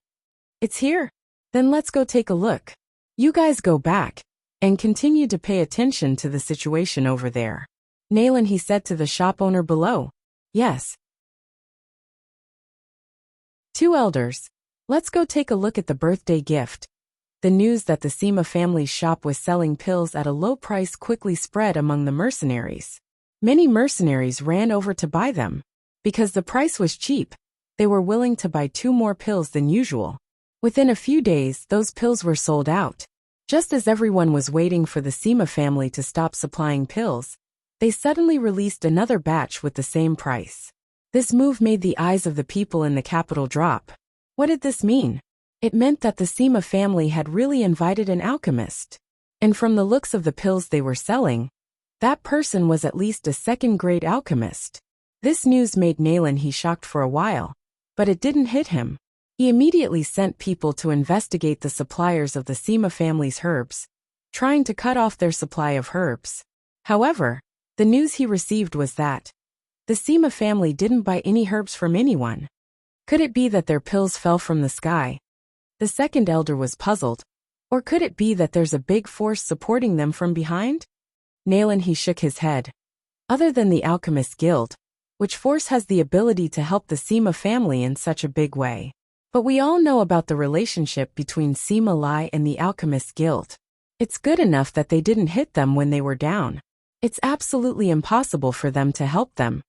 Speaker 1: It's here? Then let's go take a look. You guys go back and continue to pay attention to the situation over there. Nayland he said to the shop owner below. Yes. Two elders. Let's go take a look at the birthday gift. The news that the Sima family's shop was selling pills at a low price quickly spread among the mercenaries. Many mercenaries ran over to buy them. Because the price was cheap, they were willing to buy 2 more pills than usual. Within a few days, those pills were sold out. Just as everyone was waiting for the Sima family to stop supplying pills, they suddenly released another batch with the same price. This move made the eyes of the people in the capital drop. What did this mean? It meant that the Sima family had really invited an alchemist. And from the looks of the pills they were selling, that person was at least a second-grade alchemist. This news made Nayland he shocked for a while, but it didn't hit him. He immediately sent people to investigate the suppliers of the Sima family's herbs, trying to cut off their supply of herbs. However, the news he received was that the Sima family didn't buy any herbs from anyone. Could it be that their pills fell from the sky? The second elder was puzzled. Or could it be that there's a big force supporting them from behind? Naylan, he shook his head. Other than the Alchemist Guild, which force has the ability to help the Sima family in such a big way? But we all know about the relationship between Sima Lai and the Alchemist Guild. It's good enough that they didn't hit them when they were down. It's absolutely impossible for them to help them.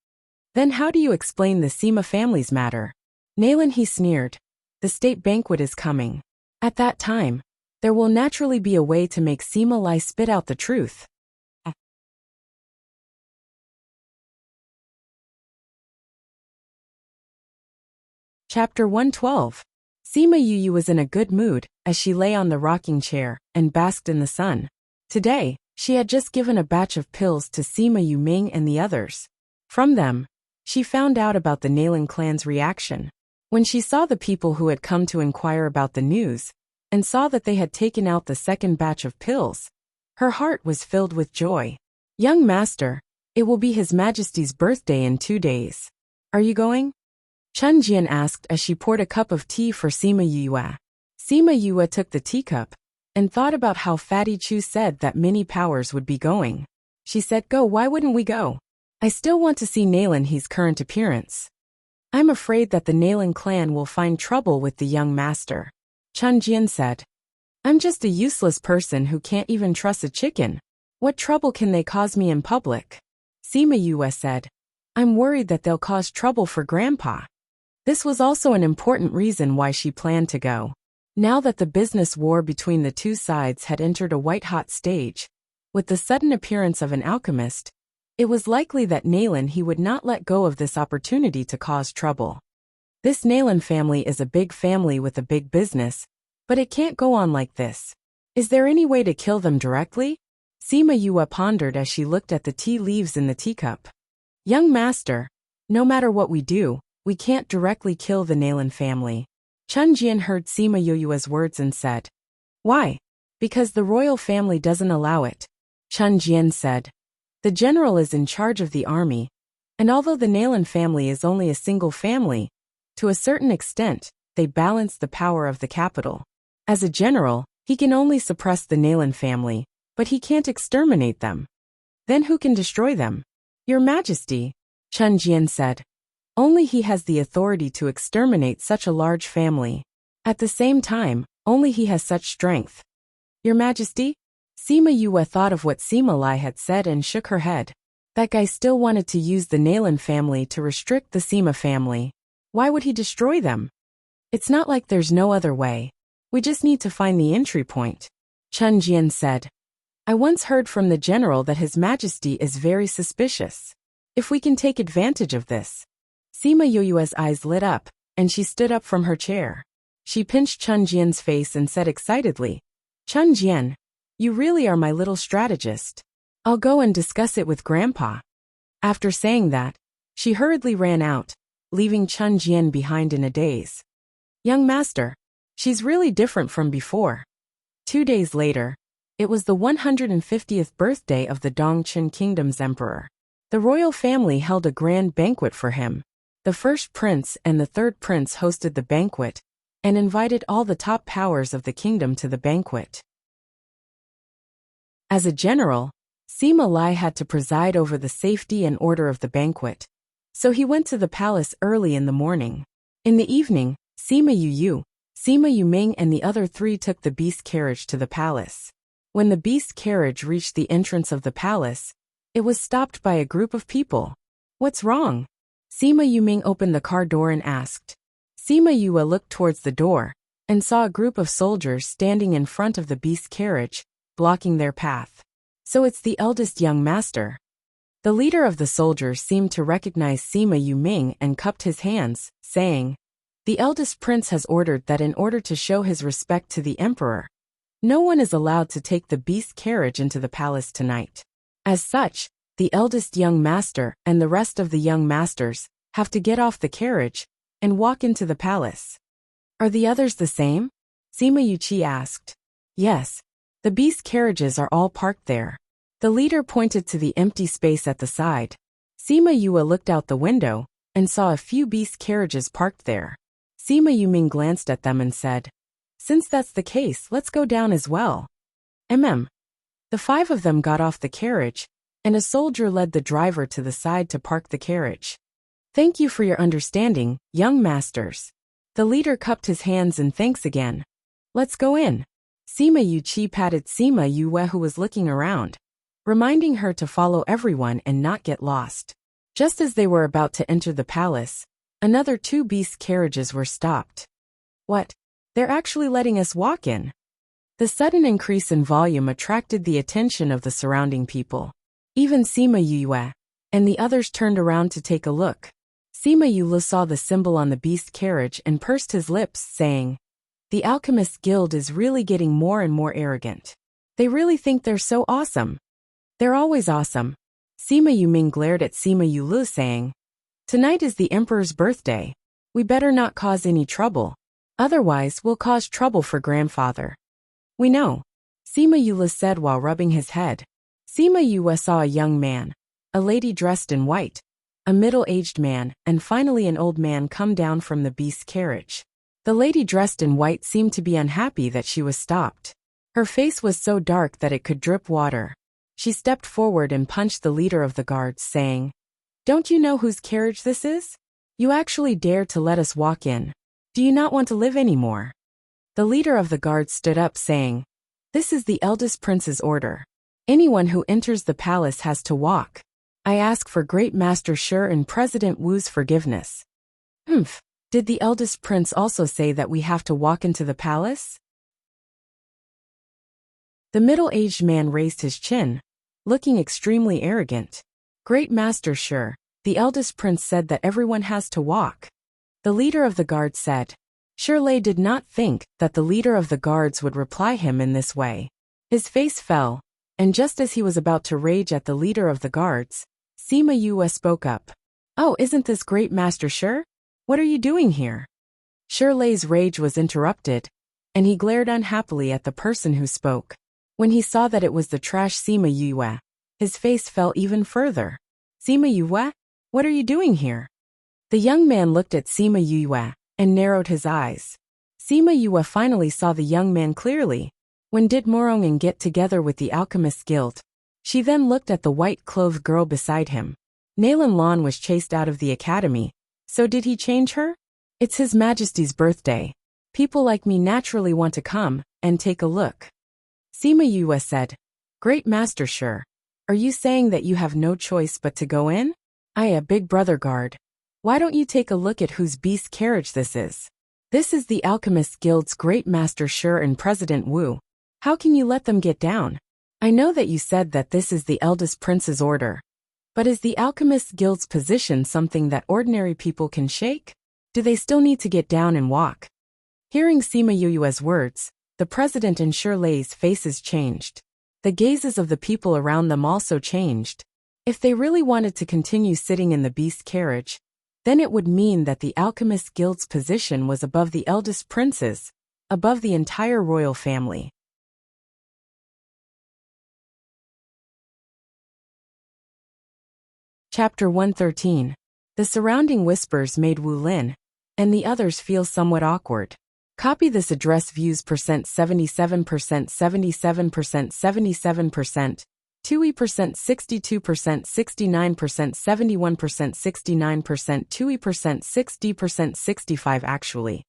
Speaker 1: Then how do you explain the Sima family's matter? Naylan, he sneered. The state banquet is coming. At that time, there will naturally be a way to make Sima Lai spit out the truth. Chapter 112. Sima Yu was in a good mood as she lay on the rocking chair and basked in the sun. Today, she had just given a batch of pills to Sima Yu Ming and the others. From them, she found out about the Naylan clan's reaction. When she saw the people who had come to inquire about the news, and saw that they had taken out the second batch of pills, her heart was filled with joy. Young master, it will be His Majesty's birthday in 2 days. Are you going? Chun Jian asked as she poured a cup of tea for Sima Yue. Sima Yue took the teacup, and thought about how Fatty Chu said that many powers would be going. She said, go, why wouldn't we go? I still want to see Naylan his current appearance. I'm afraid that the Naylan clan will find trouble with the young master. Chun Jian said. I'm just a useless person who can't even trust a chicken. What trouble can they cause me in public? Sima Yue said. I'm worried that they'll cause trouble for Grandpa. This was also an important reason why she planned to go. Now that the business war between the two sides had entered a white-hot stage, with the sudden appearance of an alchemist, it was likely that Naylan he would not let go of this opportunity to cause trouble. This Naylan family is a big family with a big business, but it can't go on like this. Is there any way to kill them directly? Sima Yue pondered as she looked at the tea leaves in the teacup. Young master, no matter what we do, we can't directly kill the Naylan family. Chun Jian heard Sima Yue's words and said. Why? Because the royal family doesn't allow it. Chun Jian said. The general is in charge of the army, and although the Naylan family is only a single family, to a certain extent, they balance the power of the capital. As a general, he can only suppress the Naylan family, but he can't exterminate them. Then who can destroy them? Your Majesty, Chun Jian said. Only he has the authority to exterminate such a large family. At the same time, only he has such strength. Your Majesty? Sima Yue thought of what Sima Lai had said and shook her head. That guy still wanted to use the Naylan family to restrict the Sima family. Why would he destroy them? It's not like there's no other way. We just need to find the entry point. Chun Jian said. I once heard from the general that His Majesty is very suspicious. If we can take advantage of this. Sima Yue's eyes lit up, and she stood up from her chair. She pinched Chun Jian's face and said excitedly, Chun Jian, you really are my little strategist. I'll go and discuss it with Grandpa. After saying that, she hurriedly ran out, leaving Chun Jian behind in a daze. Young master, she's really different from before. 2 days later, it was the 150th birthday of the Dongchen Kingdom's emperor. The royal family held a grand banquet for him. The first prince and the third prince hosted the banquet, and invited all the top powers of the kingdom to the banquet. As a general, Sima Lai had to preside over the safety and order of the banquet, so he went to the palace early in the morning. In the evening, Sima Yu, Sima Yu Ming and the other 3 took the beast carriage to the palace. When the beast carriage reached the entrance of the palace, it was stopped by a group of people. What's wrong? Sima Yu Ming opened the car door and asked. Sima Yue looked towards the door, and saw a group of soldiers standing in front of the beast carriage, blocking their path. So it's the eldest young master. The leader of the soldiers seemed to recognize Sima Yu Ming and cupped his hands, saying, The eldest prince has ordered that in order to show his respect to the emperor, no one is allowed to take the beast carriage into the palace tonight. As such, the eldest young master and the rest of the young masters have to get off the carriage and walk into the palace. Are the others the same? Sima Yuchi asked. Yes. The beast carriages are all parked there. The leader pointed to the empty space at the side. Sima Yue looked out the window and saw a few beast carriages parked there. Sima Yuming glanced at them and said, since that's the case, let's go down as well. The 5 of them got off the carriage, and a soldier led the driver to the side to park the carriage. Thank you for your understanding, young masters. The leader cupped his hands in thanks again. Let's go in. Sima Yuchi patted Sima Yue, who was looking around, reminding her to follow everyone and not get lost. Just as they were about to enter the palace, another 2 beast carriages were stopped. What? They're actually letting us walk in. The sudden increase in volume attracted the attention of the surrounding people. Even Sima Yue and the others turned around to take a look. Sima Yue saw the symbol on the beast carriage and pursed his lips, saying, the Alchemist Guild is really getting more and more arrogant. They really think they're so awesome. They're always awesome. Sima Yuming glared at Sima Yue, saying, tonight is the Emperor's birthday. We better not cause any trouble. Otherwise, we'll cause trouble for grandfather. We know, Sima Yue said while rubbing his head. Sima Yue saw a young man, a lady dressed in white, a middle-aged man, and finally an old man come down from the beast carriage. The lady dressed in white seemed to be unhappy that she was stopped. Her face was so dark that it could drip water. She stepped forward and punched the leader of the guards, saying, don't you know whose carriage this is? You actually dare to let us walk in. Do you not want to live anymore? The leader of the guards stood up, saying, this is the eldest prince's order. Anyone who enters the palace has to walk. I ask for Great Master Shi and President Wu's forgiveness. Did the eldest prince also say that we have to walk into the palace? The middle-aged man raised his chin, looking extremely arrogant. Great Master Shi, the eldest prince said that everyone has to walk. The leader of the guards said. Shirley did not think that the leader of the guards would reply him in this way. His face fell, and just as he was about to rage at the leader of the guards, Sima Yue spoke up. Oh, isn't this Great Master Shi? What are you doing here? Shirley's rage was interrupted, and he glared unhappily at the person who spoke. When he saw that it was the trash Sima Yue, his face fell even further. Sima Yue? What are you doing here? The young man looked at Sima Yue and narrowed his eyes. Sima Yue finally saw the young man clearly. When did Morongan get together with the Alchemist Guild? She then looked at the white-clothed girl beside him. Nalan Lan was chased out of the academy. So did he change her? It's His Majesty's birthday. People like me naturally want to come and take a look. Sima Yue said, Great Master Shi, are you saying that you have no choice but to go in? A big brother guard. Why don't you take a look at whose beast carriage this is? This is the Alchemist Guild's Great Master Shi and President Wu. How can you let them get down? I know that you said that this is the eldest prince's order. But is the Alchemist Guild's position something that ordinary people can shake? Do they still need to get down and walk? Hearing Sima Yue's words, the president and Shirley's faces changed. The gazes of the people around them also changed. If they really wanted to continue sitting in the beast carriage, then it would mean that the Alchemist Guild's position was above the eldest prince's, above the entire royal family. Chapter 113. The surrounding whispers made Wu Lin and the others feel somewhat awkward. Copy this address views %77%, 77%, 77%, 2e%, 62%, 69%, 71%, 69%, 2e%, 6d%, 65 actually.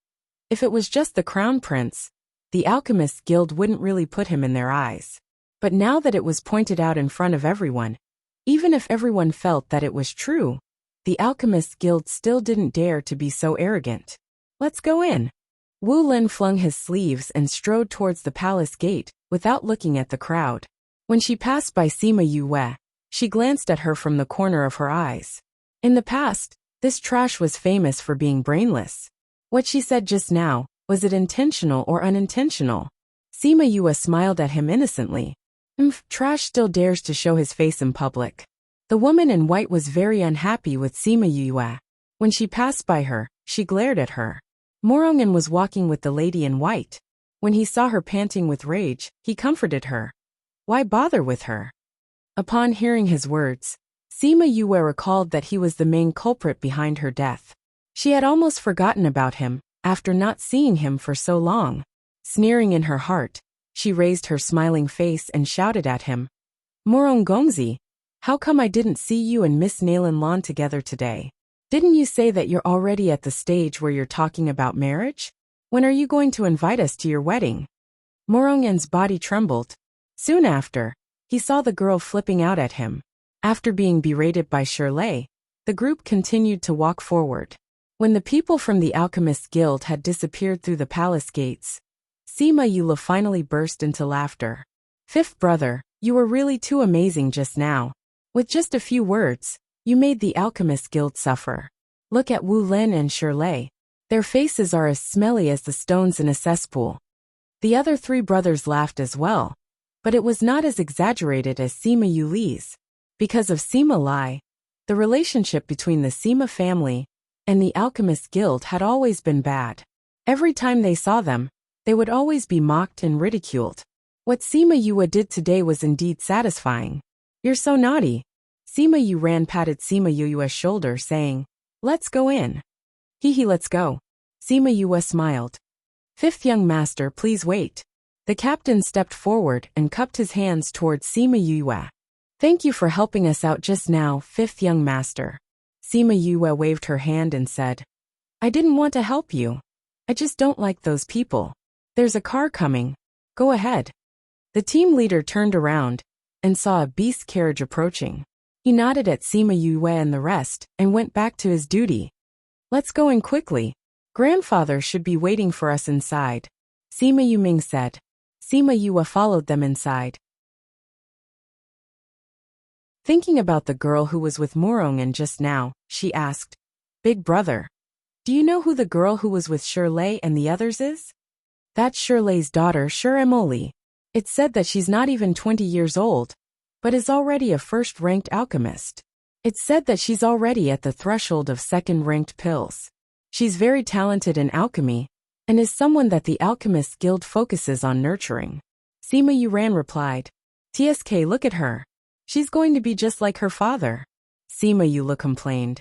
Speaker 1: If it was just the Crown Prince, the Alchemist Guild wouldn't really put him in their eyes. But now that it was pointed out in front of everyone, even if everyone felt that it was true, the Alchemist Guild still didn't dare to be so arrogant. Let's go in. Wu Lin flung his sleeves and strode towards the palace gate, without looking at the crowd. When she passed by Sima Yue, she glanced at her from the corner of her eyes. In the past, this trash was famous for being brainless. What she said just now, was it intentional or unintentional? Sima Yue smiled at him innocently. Trash still dares to show his face in public. The woman in white was very unhappy with Sima Yue. When she passed by her, she glared at her. Morongan was walking with the lady in white. When he saw her panting with rage, he comforted her. Why bother with her? Upon hearing his words, Sima Yue recalled that he was the main culprit behind her death. She had almost forgotten about him, after not seeing him for so long. Sneering in her heart, she raised her smiling face and shouted at him. Morong Gongzi, how come I didn't see you and Miss Nailin Lan together today? Didn't you say that you're already at the stage where you're talking about marriage? When are you going to invite us to your wedding? Morongan's body trembled. Soon after, he saw the girl flipping out at him. After being berated by Shirley, the group continued to walk forward. When the people from the Alchemist Guild had disappeared through the palace gates, Sima Yue finally burst into laughter. Fifth brother, you were really too amazing just now. With just a few words, you made the Alchemist Guild suffer. Look at Wu Lin and Shirley. Their faces are as smelly as the stones in a cesspool. The other three brothers laughed as well, but it was not as exaggerated as Sima Yuli's. Because of Sima Lai, the relationship between the Sima family and the Alchemist Guild had always been bad. Every time they saw them, they would always be mocked and ridiculed. What Sima Yue did today was indeed satisfying. You're so naughty. Sima Yue patted Sima Yue's shoulder saying, let's go in. Hee, let's go. Sima Yue smiled. Fifth young master, please wait. The captain stepped forward and cupped his hands towards Sima Yue. Thank you for helping us out just now, fifth young master. Sima Yue waved her hand and said, I didn't want to help you. I just don't like those people. There's a car coming. Go ahead. The team leader turned around and saw a beast carriage approaching. He nodded at Sima Yue and the rest and went back to his duty. Let's go in quickly. Grandfather should be waiting for us inside. Sima Yuming said. Sima Yue followed them inside. Thinking about the girl who was with Morongan just now, she asked, Big brother, do you know who the girl who was with Shirley and the others is? That's Shirley's daughter, Emily. It's said that she's not even 20 years old, but is already a first-ranked alchemist. It's said that she's already at the threshold of second-ranked pills. She's very talented in alchemy, and is someone that the Alchemist Guild focuses on nurturing. Sima Yuran replied, TSK, look at her. She's going to be just like her father. Sima Yue complained.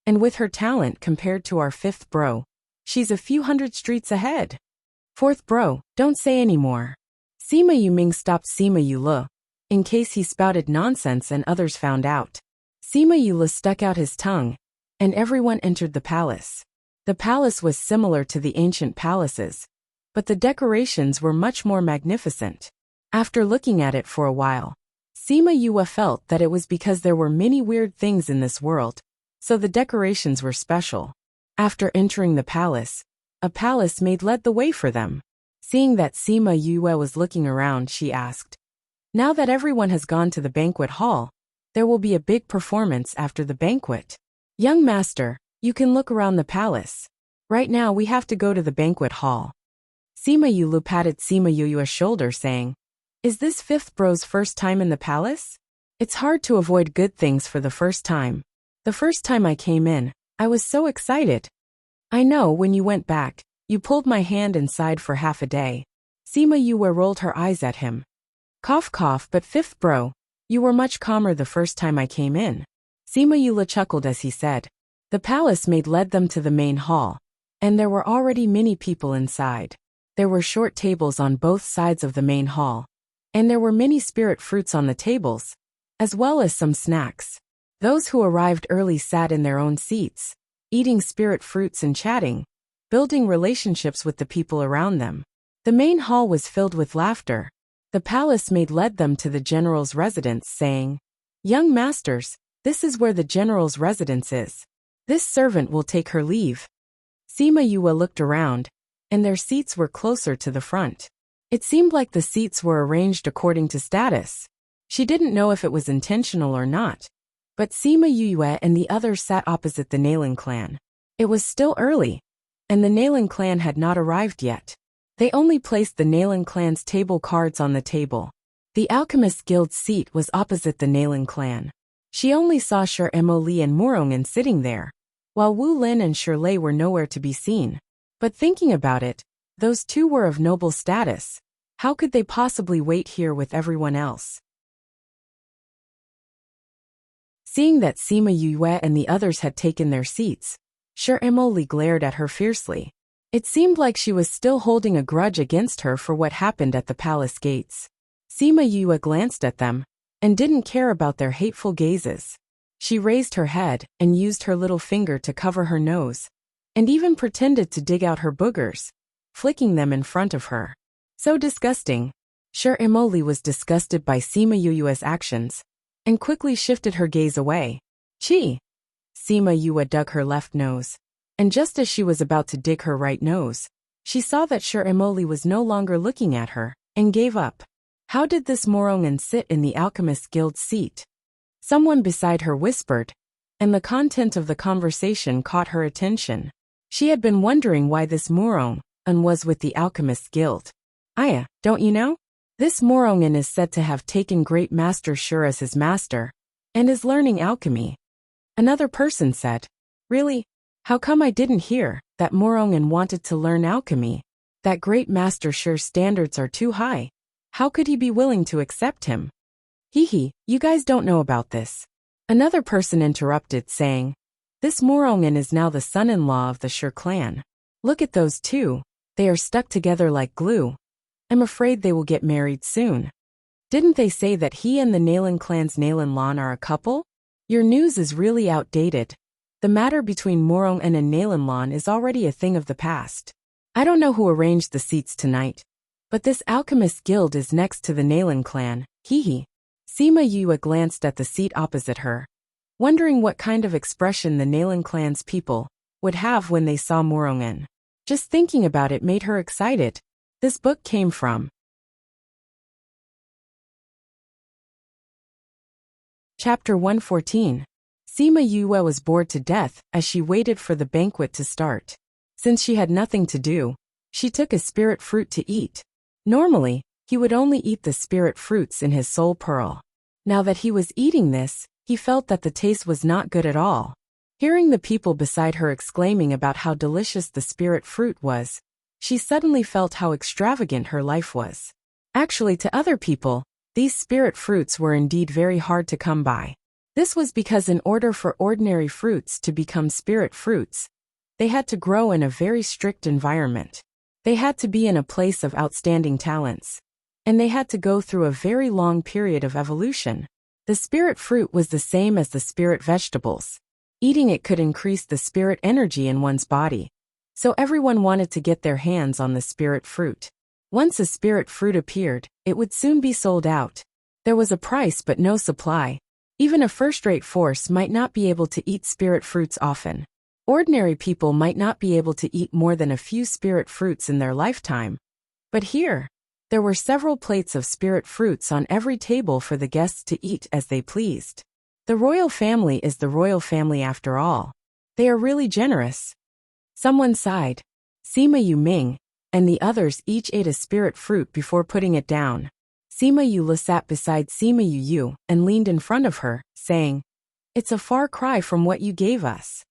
Speaker 1: And with her talent compared to our fifth bro, she's a few hundred streets ahead. Fourth bro, don't say any more. Sima Yuming stopped Sima Yue, in case he spouted nonsense and others found out. Sima Yue stuck out his tongue, and everyone entered the palace. The palace was similar to the ancient palaces, but the decorations were much more magnificent. After looking at it for a while, Sima Yue felt that it was because there were many weird things in this world, so the decorations were special. After entering the palace, a palace maid led the way for them. Seeing that Sima Yue was looking around, she asked, Now that everyone has gone to the banquet hall, there will be a big performance after the banquet. Young master, you can look around the palace. Right now we have to go to the banquet hall. Sima Yue patted Sima Yue's shoulder saying, Is this fifth bro's first time in the palace? It's hard to avoid good things for the first time. The first time I came in, I was so excited. I know when you went back, you pulled my hand inside for half a day. Sima Yue rolled her eyes at him. Cough cough, but fifth bro, you were much calmer the first time I came in. Sima Yue chuckled as he said. The palace maid led them to the main hall, and there were already many people inside. There were short tables on both sides of the main hall, and there were many spirit fruits on the tables, as well as some snacks. Those who arrived early sat in their own seats, eating spirit fruits and chatting, building relationships with the people around them. The main hall was filled with laughter. The palace maid led them to the general's residence, saying, Young masters, this is where the general's residence is. This servant will take her leave. Sima Yue looked around, and their seats were closer to the front. It seemed like the seats were arranged according to status. She didn't know if it was intentional or not, but Sima Yue and the others sat opposite the Nailin clan. It was still early, and the Nailin clan had not arrived yet. They only placed the Nailin clan's table cards on the table. The Alchemist Guild's seat was opposite the Nailin clan. She only saw Emily and Morongan sitting there, while Wu Lin and Shirley were nowhere to be seen. But thinking about it, those two were of noble status. How could they possibly wait here with everyone else? Seeing that Sima Yue and the others had taken their seats, Emily glared at her fiercely. It seemed like she was still holding a grudge against her for what happened at the palace gates. Sima Yue glanced at them, and didn't care about their hateful gazes. She raised her head and used her little finger to cover her nose, and even pretended to dig out her boogers, flicking them in front of her. So disgusting. Emily was disgusted by Sima Yue's actions, and quickly shifted her gaze away. Chi! Sima Yue dug her left nose, and just as she was about to dig her right nose, she saw that Emily was no longer looking at her, and gave up. How did this Morongan sit in the Alchemist Guild's seat? Someone beside her whispered, and the content of the conversation caught her attention. She had been wondering why this Morongan was with the Alchemist Guild. Aya, don't you know? This Morongan is said to have taken Great Master Shur as his master, and is learning alchemy. Another person said, Really? How come I didn't hear that Morongan wanted to learn alchemy? That Great Master Shur's standards are too high. How could he be willing to accept him? Hee, you guys don't know about this. Another person interrupted, saying, This Morongan is now the son-in-law of the Shur clan. Look at those two, they are stuck together like glue. I'm afraid they will get married soon. Didn't they say that he and the Nalan clan's Nalan Lan are a couple? Your news is really outdated. The matter between Morongan and Nalan Lan is already a thing of the past. I don't know who arranged the seats tonight, but this Alchemist Guild is next to the Nalan clan, hee. Sima Yue glanced at the seat opposite her, wondering what kind of expression the Nalan clan's people would have when they saw Morongan. Just thinking about it made her excited. This book came from Chapter 114. Sima Yue was bored to death as she waited for the banquet to start. Since she had nothing to do, she took a spirit fruit to eat. Normally, he would only eat the spirit fruits in his soul pearl. Now that he was eating this, he felt that the taste was not good at all. Hearing the people beside her exclaiming about how delicious the spirit fruit was, she suddenly felt how extravagant her life was. Actually, to other people, these spirit fruits were indeed very hard to come by. This was because in order for ordinary fruits to become spirit fruits, they had to grow in a very strict environment. They had to be in a place of outstanding talents, and they had to go through a very long period of evolution. The spirit fruit was the same as the spirit vegetables. Eating it could increase the spirit energy in one's body, so everyone wanted to get their hands on the spirit fruit. Once a spirit fruit appeared, it would soon be sold out. There was a price but no supply. Even a first-rate force might not be able to eat spirit fruits often. Ordinary people might not be able to eat more than a few spirit fruits in their lifetime. But here, there were several plates of spirit fruits on every table for the guests to eat as they pleased. The royal family is the royal family after all. They are really generous. Someone sighed. Sima Yuming and the others each ate a spirit fruit before putting it down. Sima Yue sat beside Sima Yu and leaned in front of her, saying, It's a far cry from what you gave us.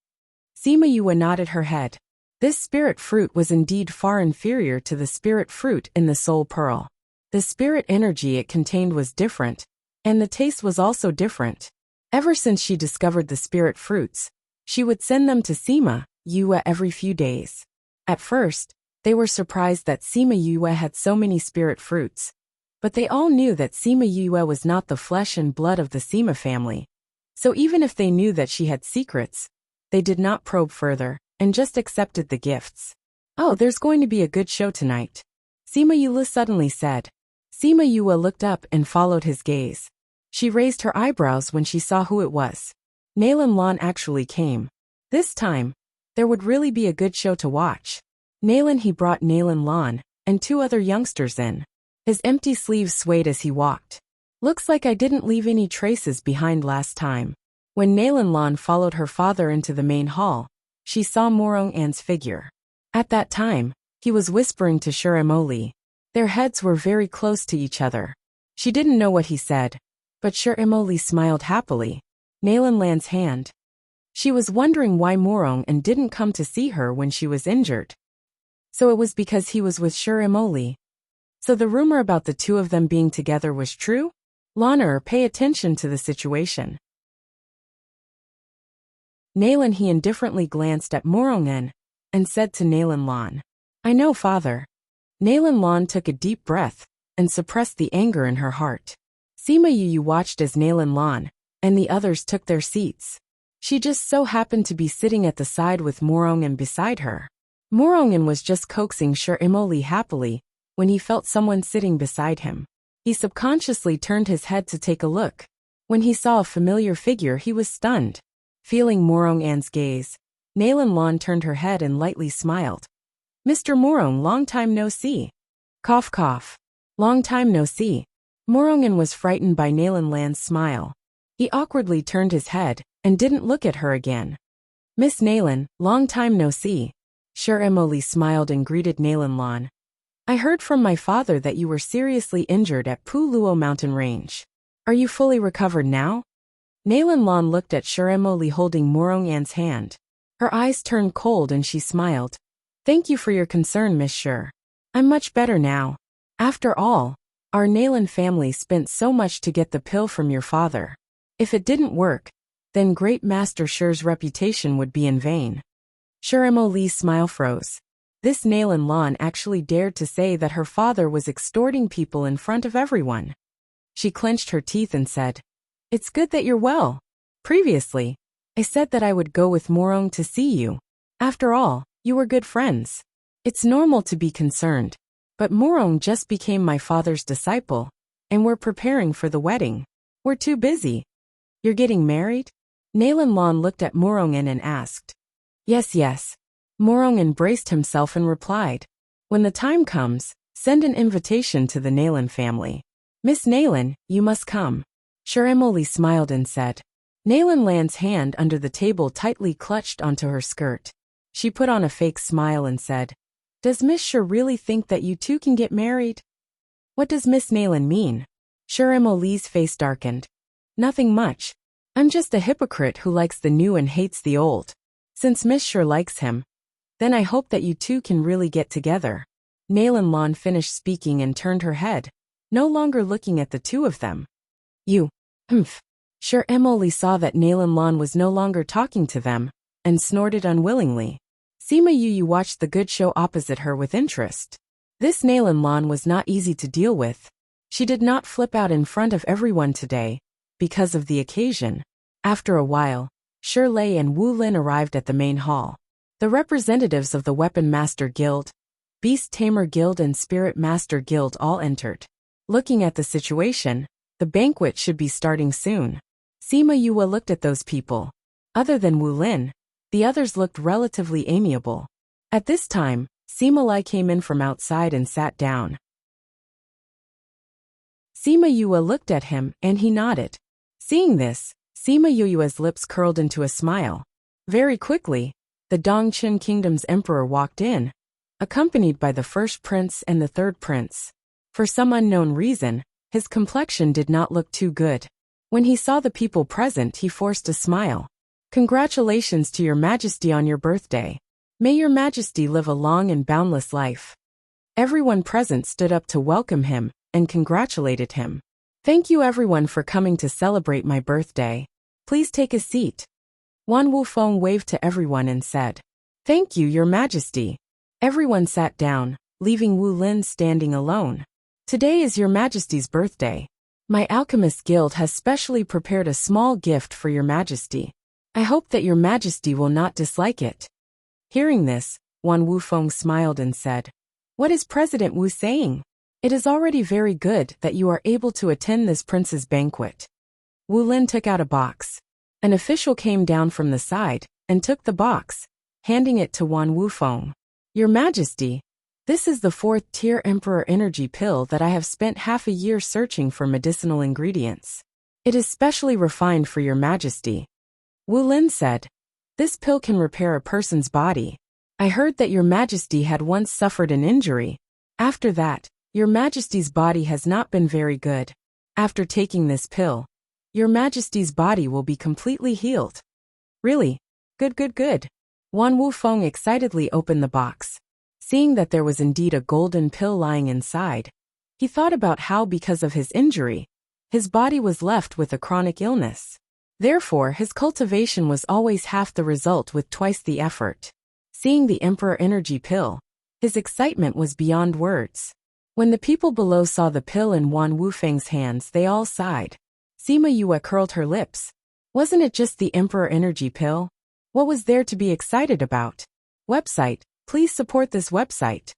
Speaker 1: Sima Yue nodded her head. This spirit fruit was indeed far inferior to the spirit fruit in the soul pearl. The spirit energy it contained was different, and the taste was also different. Ever since she discovered the spirit fruits, she would send them to Sima Yue every few days. At first, they were surprised that Sima Yue had so many spirit fruits, but they all knew that Sima Yue was not the flesh and blood of the Sima family. So even if they knew that she had secrets, they did not probe further, and just accepted the gifts. Oh, there's going to be a good show tonight, Sima Yue suddenly said. Sima Yue looked up and followed his gaze. She raised her eyebrows when she saw who it was. Nalan Lan actually came. This time, there would really be a good show to watch. He brought Nalan Lan and two other youngsters in. His empty sleeves swayed as he walked. Looks like I didn't leave any traces behind last time. When Nalan Lan followed her father into the main hall, she saw Morongan's figure. At that time, he was whispering to Emily. Their heads were very close to each other. She didn't know what he said, but Emily smiled happily. Nalan Lan's hand. She was wondering why Morongan didn't come to see her when she was injured. So it was because he was with Shuri. So the rumor about the two of them being together was true? Lanner, pay attention to the situation. Nalan he indifferently glanced at Morongen and said to Nalan Lan, I know, father. Nalan Lan took a deep breath and suppressed the anger in her heart. Sima Yu watched as Nalan Lan and the others took their seats. She just so happened to be sitting at the side with Morongen beside her. Morongen was just coaxing Shuri happily when he felt someone sitting beside him. He subconsciously turned his head to take a look. When he saw a familiar figure, he was stunned. Feeling Morongen's gaze, Nalan Lan turned her head and lightly smiled. Mr. Morong, long time no see. Cough cough. Long time no see. Morongen was frightened by Nalan Lan's smile. He awkwardly turned his head and didn't look at her again. Miss Nalan, long time no see. Shuri smiled and greeted Nalan Lan. I heard from my father that you were seriously injured at Pu Luo mountain range. Are you fully recovered now? Nalan Lan looked at Shuri holding Morongen's hand. Her eyes turned cold and she smiled. Thank you for your concern, Miss Shur. I'm much better now. After all, our Nalan family spent so much to get the pill from your father. If it didn't work, then Great Master Shur's reputation would be in vain. Shuri smile froze. This Nalan Lan actually dared to say that her father was extorting people in front of everyone. She clenched her teeth and said, It's good that you're well. Previously, I said that I would go with Morong to see you. After all, you were good friends. It's normal to be concerned. But Morong just became my father's disciple, and we're preparing for the wedding. We're too busy. You're getting married? Nalan Lan looked at Morongen and asked. Yes. Morongen braced himself and replied. When the time comes, send an invitation to the Nalan family. Miss Nalan, you must come. Shuri smiled and said. Nalan Lan's hand under the table tightly clutched onto her skirt. She put on a fake smile and said, Does Miss Shur really think that you two can get married? What does Miss Nalan mean? Shuri face darkened. Nothing much. I'm just a hypocrite who likes the new and hates the old. Since Miss Shur likes him, then I hope that you two can really get together. Nalan Lan finished speaking and turned her head, no longer looking at the two of them. You, Shuri saw that Nalan Lan was no longer talking to them, and snorted unwillingly. Sima Yu watched the good show opposite her with interest. This Nalan Lan was not easy to deal with. She did not flip out in front of everyone today, because of the occasion. After a while, Shirley and Wu Lin arrived at the main hall. The representatives of the Weapon Master Guild, Beast Tamer Guild and Spirit Master Guild all entered. Looking at the situation, the banquet should be starting soon. Sima Yu looked at those people. Other than Wu Lin, the others looked relatively amiable. At this time, Sima Lai came in from outside and sat down. Sima Yue looked at him and he nodded. Seeing this, Sima Yue's lips curled into a smile. Very quickly, the Dongqing Kingdom's emperor walked in, accompanied by the first prince and the third prince. For some unknown reason, his complexion did not look too good. When he saw the people present, he forced a smile. Congratulations to your majesty on your birthday. May your majesty live a long and boundless life. Everyone present stood up to welcome him and congratulated him. Thank you everyone for coming to celebrate my birthday. Please take a seat. Wan Wufeng waved to everyone and said, Thank you, your majesty. Everyone sat down, leaving Wu Lin standing alone. Today is your majesty's birthday. My alchemist guild has specially prepared a small gift for your majesty. I hope that your majesty will not dislike it. Hearing this, Wan Wufeng smiled and said, What is President Wu saying? It is already very good that you are able to attend this prince's banquet. Wu Lin took out a box. An official came down from the side and took the box, handing it to Wan Wufeng. Your majesty, this is the 4th-tier Emperor Energy pill that I have spent half a year searching for medicinal ingredients. It is specially refined for your majesty. Wu Lin said, This pill can repair a person's body. I heard that your majesty had once suffered an injury. After that, your majesty's body has not been very good. After taking this pill, your majesty's body will be completely healed. Really? Good. Wan Wufeng excitedly opened the box. Seeing that there was indeed a golden pill lying inside, he thought about how because of his injury, his body was left with a chronic illness. Therefore, his cultivation was always half the result with twice the effort. Seeing the Emperor Energy Pill, his excitement was beyond words. When the people below saw the pill in Wan Wufeng's hands, they all sighed. Sima Yue curled her lips. Wasn't it just the Emperor Energy Pill? What was there to be excited about? Website. Please support this website.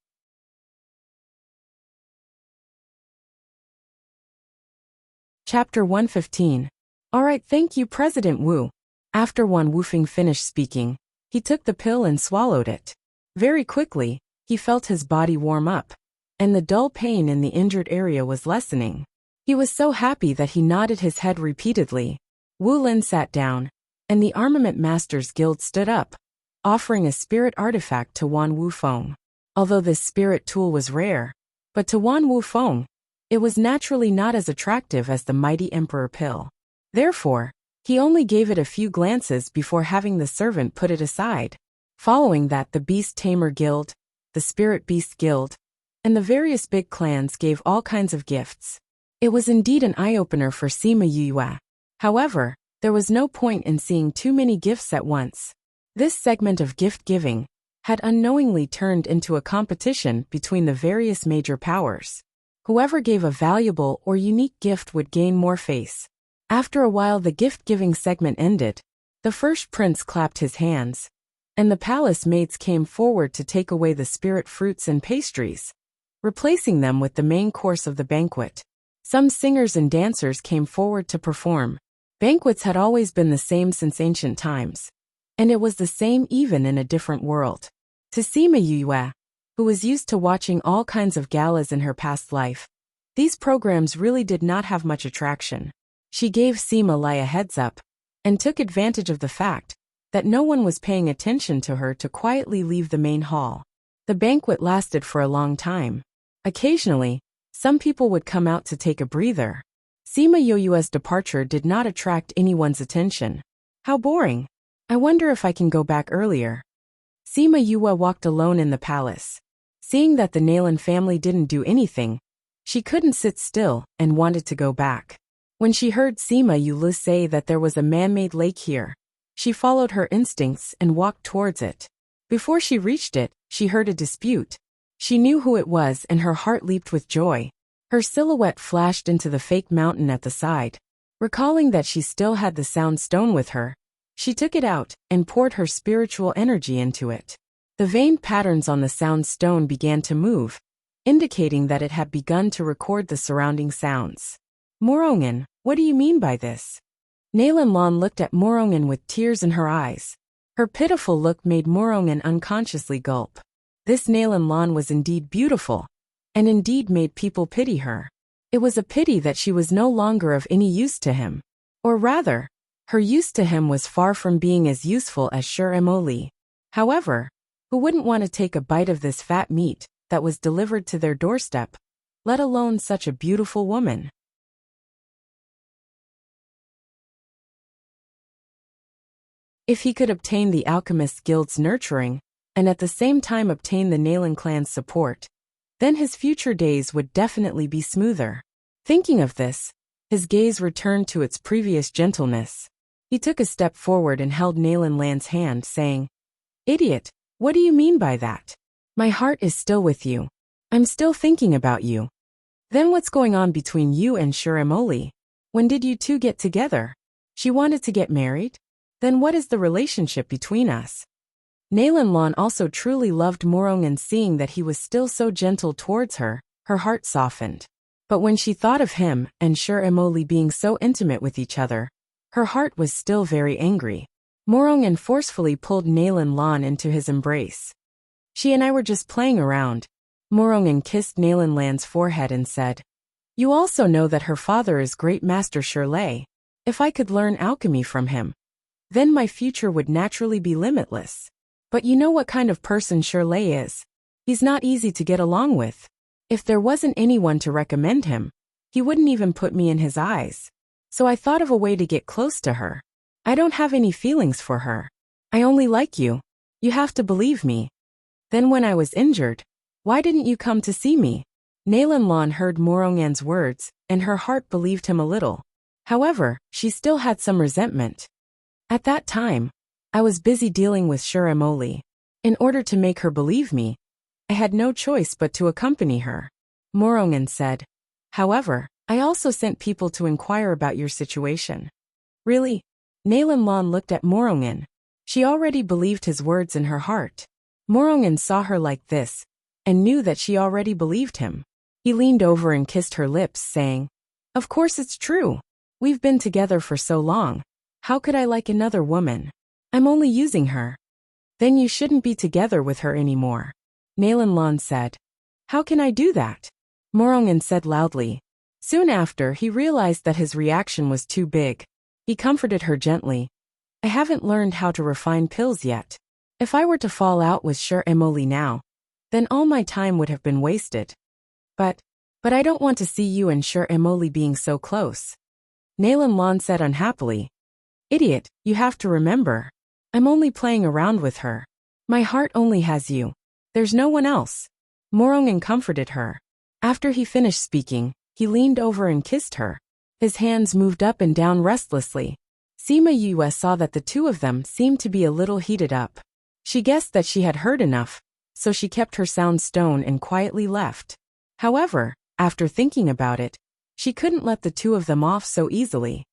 Speaker 1: Chapter 115. Alright, thank you, President Wu. After Wan Wufeng finished speaking, he took the pill and swallowed it. Very quickly, he felt his body warm up, and the dull pain in the injured area was lessening. He was so happy that he nodded his head repeatedly. Wu Lin sat down, and the Armament Masters Guild stood up, offering a spirit artifact to Wan Wufeng. Although this spirit tool was rare, but to Wan Wufeng, it was naturally not as attractive as the mighty Emperor Pill. Therefore, he only gave it a few glances before having the servant put it aside. Following that, the Beast Tamer Guild, the Spirit Beast Guild, and the various big clans gave all kinds of gifts. It was indeed an eye-opener for Sima Yue. However, there was no point in seeing too many gifts at once. This segment of gift-giving had unknowingly turned into a competition between the various major powers. Whoever gave a valuable or unique gift would gain more face. After a while, the gift-giving segment ended. The first prince clapped his hands, and the palace maids came forward to take away the spirit fruits and pastries, replacing them with the main course of the banquet. Some singers and dancers came forward to perform. Banquets had always been the same since ancient times, and it was the same even in a different world. To Sima Yue, who was used to watching all kinds of galas in her past life, these programs really did not have much attraction. She gave Sima Lai a heads up, and took advantage of the fact that no one was paying attention to her to quietly leave the main hall. The banquet lasted for a long time. Occasionally, some people would come out to take a breather. Sima Yue's departure did not attract anyone's attention. How boring. I wonder if I can go back earlier. Sima Yue walked alone in the palace. Seeing that the Nalan family didn't do anything, she couldn't sit still and wanted to go back. When she heard Sima Yue say that there was a man-made lake here, she followed her instincts and walked towards it. Before she reached it, she heard a dispute. She knew who it was and her heart leaped with joy. Her silhouette flashed into the fake mountain at the side. Recalling that she still had the sound stone with her, she took it out and poured her spiritual energy into it. The veined patterns on the sound stone began to move, indicating that it had begun to record the surrounding sounds. Morongan, what do you mean by this? Nalan Lan looked at Morongan with tears in her eyes. Her pitiful look made Morongan unconsciously gulp. This Nalan Lan was indeed beautiful, and indeed made people pity her. It was a pity that she was no longer of any use to him. Or rather, her use to him was far from being as useful as Sher Emoli. However, who wouldn't want to take a bite of this fat meat that was delivered to their doorstep, let alone such a beautiful woman? If he could obtain the Alchemist Guild's nurturing, and at the same time obtain the Nalan clan's support, then his future days would definitely be smoother. Thinking of this, his gaze returned to its previous gentleness. He took a step forward and held Nalan Lan's hand, saying, "Idiot, what do you mean by that? My heart is still with you. I'm still thinking about you." Then what's going on between you and Sher Emoli? When did you two get together? She wanted to get married? Then what is the relationship between us? Nalan Lan also truly loved Morong, and seeing that he was still so gentle towards her, her heart softened. But when she thought of him and Sher Emoli being so intimate with each other, her heart was still very angry. Morongan forcefully pulled Nalan Lan into his embrace. "She and I were just playing around." Morongan kissed Nalan Lan's forehead and said, "You also know that her father is Great Master Shirley. If I could learn alchemy from him, then my future would naturally be limitless. But you know what kind of person Shirley is. He's not easy to get along with. If there wasn't anyone to recommend him, he wouldn't even put me in his eyes. So I thought of a way to get close to her. I don't have any feelings for her. I only like you. You have to believe me." Then when I was injured, why didn't you come to see me? Nalan Lan heard Morongan's words, and her heart believed him a little. However, she still had some resentment. At that time, I was busy dealing with Shuremoli. In order to make her believe me, I had no choice but to accompany her. Morongan said. However, I also sent people to inquire about your situation. Really? Nalan Lan looked at Morongan. She already believed his words in her heart. Morongan saw her like this, and knew that she already believed him. He leaned over and kissed her lips, saying, Of course it's true. We've been together for so long. How could I like another woman? I'm only using her. Then you shouldn't be together with her anymore. Nalan Lan said. How can I do that? Morongan said loudly. Soon after, he realized that his reaction was too big. He comforted her gently. I haven't learned how to refine pills yet. If I were to fall out with Shuremoli now, then all my time would have been wasted. But I don't want to see you and Shuremoli being so close. Nalan Lan said unhappily. Idiot, you have to remember. I'm only playing around with her. My heart only has you. There's no one else. Morongan comforted her. After he finished speaking, he leaned over and kissed her. His hands moved up and down restlessly. Sima Yue saw that the two of them seemed to be a little heated up. She guessed that she had heard enough, so she kept her sound stone and quietly left. However, after thinking about it, she couldn't let the two of them off so easily.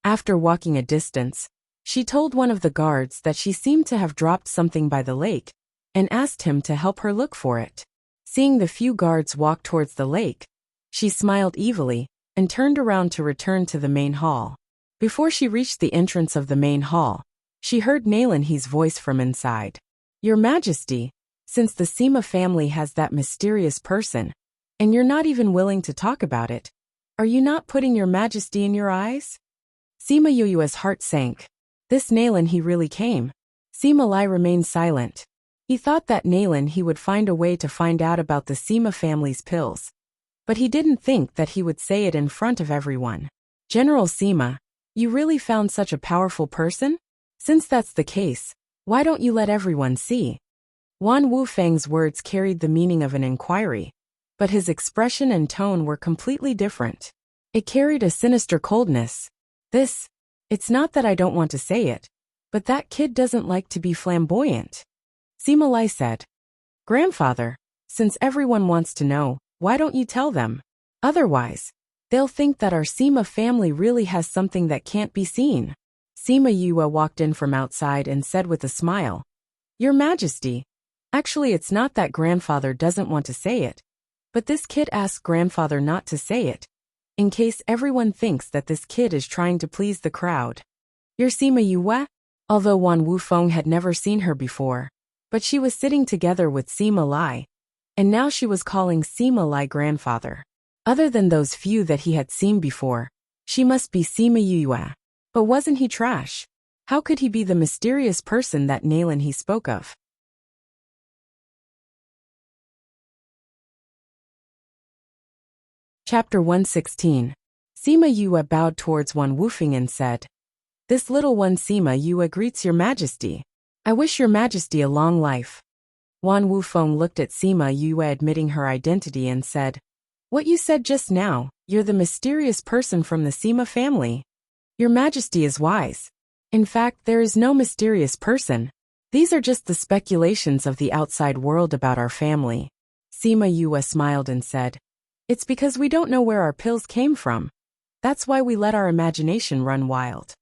Speaker 1: After walking a distance, she told one of the guards that she seemed to have dropped something by the lake, and asked him to help her look for it. Seeing the few guards walk towards the lake, she smiled evilly, and turned around to return to the main hall. Before she reached the entrance of the main hall, she heard Nalan He's voice from inside. Your Majesty, since the Sima family has that mysterious person, and you're not even willing to talk about it, are you not putting your Majesty in your eyes? Sima Yue's heart sank. This Nalan He really came. Sima Lai remained silent. He thought that Nalan He would find a way to find out about the Sima family's pills. But he didn't think that he would say it in front of everyone. General Sima, you really found such a powerful person? Since that's the case, why don't you let everyone see? Wan Wufeng's words carried the meaning of an inquiry, but his expression and tone were completely different. It carried a sinister coldness. It's not that I don't want to say it, but that kid doesn't like to be flamboyant. Sima Lai said. Grandfather, since everyone wants to know, why don't you tell them? Otherwise, they'll think that our Sima family really has something that can't be seen. Sima Yue walked in from outside and said with a smile, Your Majesty, actually it's not that grandfather doesn't want to say it, but this kid asked grandfather not to say it, in case everyone thinks that this kid is trying to please the crowd. Your Sima Yue? Although Wan Wufeng had never seen her before, but she was sitting together with Sima Lai, and now she was calling Sima Lai grandfather. Other than those few that he had seen before, she must be Sima Yue. But wasn't he trash? How could he be the mysterious person that Nalan He spoke of? Chapter 116. Sima Yue bowed towards Wan Wufeng and said, This little one Sima Yue greets your Majesty. I wish your Majesty a long life. Wan Wufeng looked at Sima Yue admitting her identity and said, What you said just now, you're the mysterious person from the Sima family. Your Majesty is wise. In fact, there is no mysterious person. These are just the speculations of the outside world about our family. Sima Yue smiled and said, It's because we don't know where our pills came from. That's why we let our imagination run wild.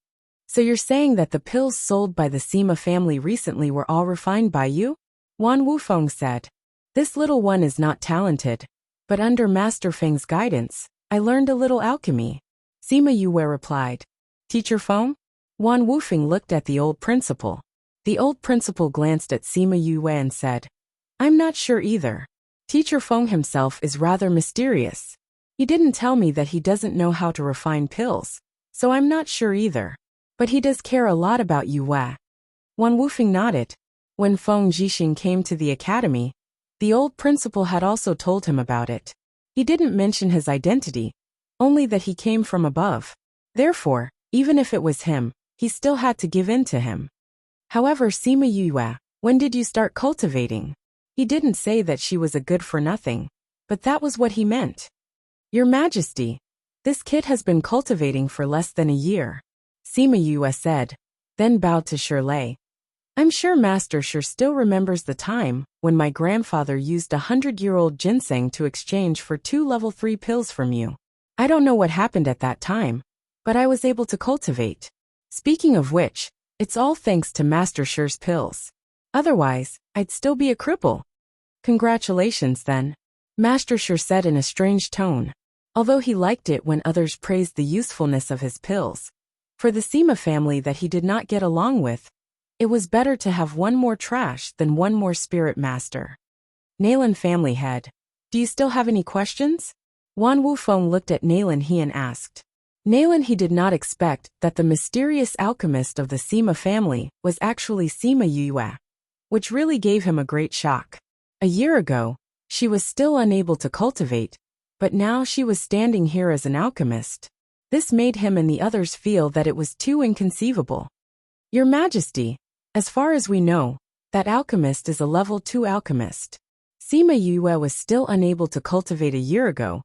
Speaker 1: So you're saying that the pills sold by the Sima family recently were all refined by you? Wan Wufeng said. This little one is not talented, but under Master Feng's guidance, I learned a little alchemy. Sima Yue replied. Teacher Feng? Wan Wufeng looked at the old principal. The old principal glanced at Sima Yue and said, I'm not sure either. Teacher Feng himself is rather mysterious. He didn't tell me that he doesn't know how to refine pills, so I'm not sure either. But he does care a lot about Yue. Wan Wufeng nodded. When Feng Jixing came to the academy, the old principal had also told him about it. He didn't mention his identity, only that he came from above. Therefore, even if it was him, he still had to give in to him. However, Sima Yue, when did you start cultivating? He didn't say that she was a good-for-nothing, but that was what he meant. Your Majesty, this kid has been cultivating for less than a year, Sima Yue said, then bowed to Shirley. I'm sure Master Shi still remembers the time when my grandfather used 100-year-old ginseng to exchange for 2 level 3 pills from you. I don't know what happened at that time, but I was able to cultivate. Speaking of which, it's all thanks to Master Shi's pills. Otherwise, I'd still be a cripple. Congratulations then, Master Shi said in a strange tone, although he liked it when others praised the usefulness of his pills. For the Sima family that he did not get along with, it was better to have one more trash than one more spirit master. Nalan family head, do you still have any questions? Wan Wufeng looked at Nalan He and asked. Nalan He did not expect that the mysterious alchemist of the Sima family was actually Sima Yue, which really gave him a great shock. A year ago, she was still unable to cultivate, but now she was standing here as an alchemist. This made him and the others feel that it was too inconceivable. Your Majesty, as far as we know, that alchemist is a level 2 alchemist. Sima Yue was still unable to cultivate a year ago,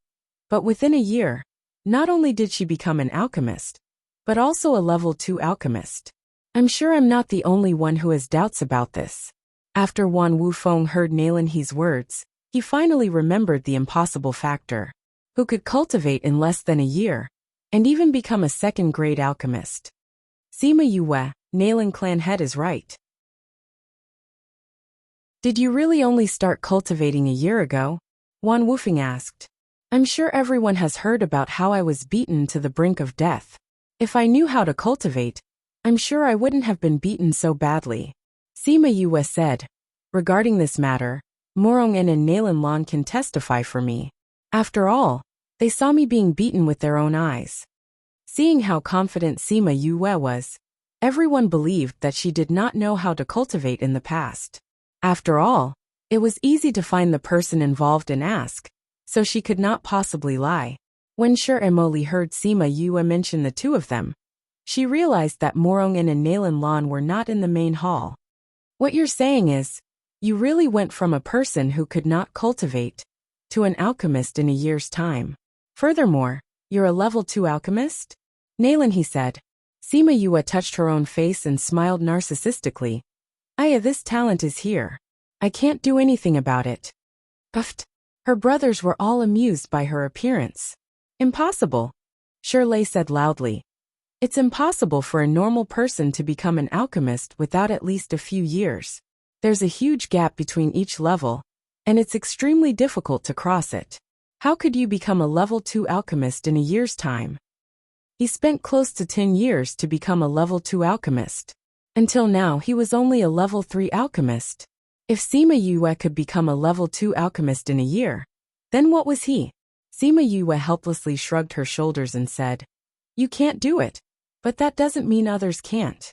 Speaker 1: but within a year, not only did she become an alchemist, but also a level 2 alchemist. I'm sure I'm not the only one who has doubts about this. After Wan Wufeng heard Nalan He's words, he finally remembered the impossible factor. Who could cultivate in less than a year, and even become a second-grade alchemist? Sima Yue, Nalan clan head is right. Did you really only start cultivating a year ago? Wan Wufeng asked. I'm sure everyone has heard about how I was beaten to the brink of death. If I knew how to cultivate, I'm sure I wouldn't have been beaten so badly. Sima Yue said. Regarding this matter, Morong'en and Nalan Lan can testify for me. After all, they saw me being beaten with their own eyes. Seeing how confident Sima Yue was, everyone believed that she did not know how to cultivate in the past. After all, it was easy to find the person involved and ask, so she could not possibly lie. When Shi Emoli heard Sima Yue mention the two of them, she realized that Morong'en and Nalan Lan were not in the main hall. What you're saying is, you really went from a person who could not cultivate to an alchemist in a year's time. Furthermore, you're a level 2 alchemist? Nalan He said. Sima Yue touched her own face and smiled narcissistically. This talent is here. I can't do anything about it. Puffed. Her brothers were all amused by her appearance. Impossible, Shirley said loudly. It's impossible for a normal person to become an alchemist without at least a few years. There's a huge gap between each level, and it's extremely difficult to cross it. How could you become a level 2 alchemist in a year's time? He spent close to 10 years to become a level 2 alchemist. Until now he was only a level 3 alchemist. If Sima Yue could become a level 2 alchemist in a year, then what was he? Sima Yue helplessly shrugged her shoulders and said, You can't do it, but that doesn't mean others can't.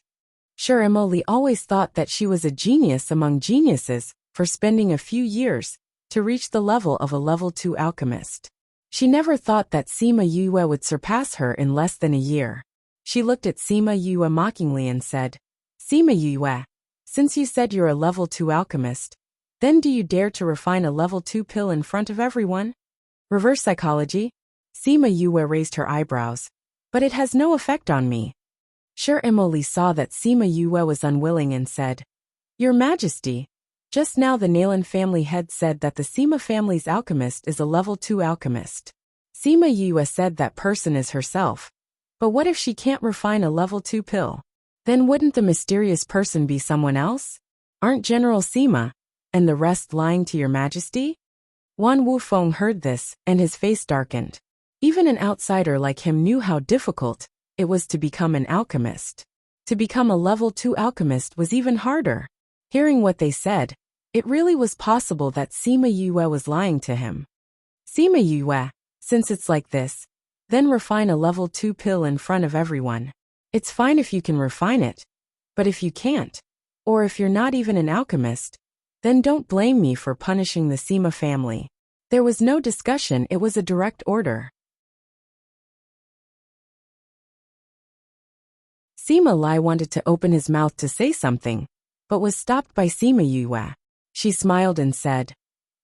Speaker 1: Shi Emoli always thought that she was a genius among geniuses for spending a few years to reach the level of a level 2 alchemist. She never thought that Sima Yue would surpass her in less than a year. She looked at Sima Yue mockingly and said, Sima Yue, since you said you're a level 2 alchemist, then do you dare to refine a level 2 pill in front of everyone? Reverse psychology? Sima Yue raised her eyebrows. But it has no effect on me. Shi Emoli saw that Sima Yue was unwilling and said, Your Majesty, just now the Nalan family head said that the Sima family's alchemist is a level 2 alchemist. Sima Yue said that person is herself. But what if she can't refine a level 2 pill? Then wouldn't the mysterious person be someone else? Aren't General Sima and the rest lying to your Majesty? Wan Wufeng heard this, and his face darkened. Even an outsider like him knew how difficult it was to become an alchemist. To become a level 2 alchemist was even harder. Hearing what they said, it really was possible that Sima Yue was lying to him. Sima Yue, since it's like this, then refine a level 2 pill in front of everyone. It's fine if you can refine it, but if you can't, or if you're not even an alchemist, then don't blame me for punishing the Sima family. There was no discussion, it was a direct order. Sima Lai wanted to open his mouth to say something, but was stopped by Sima Yue. She smiled and said,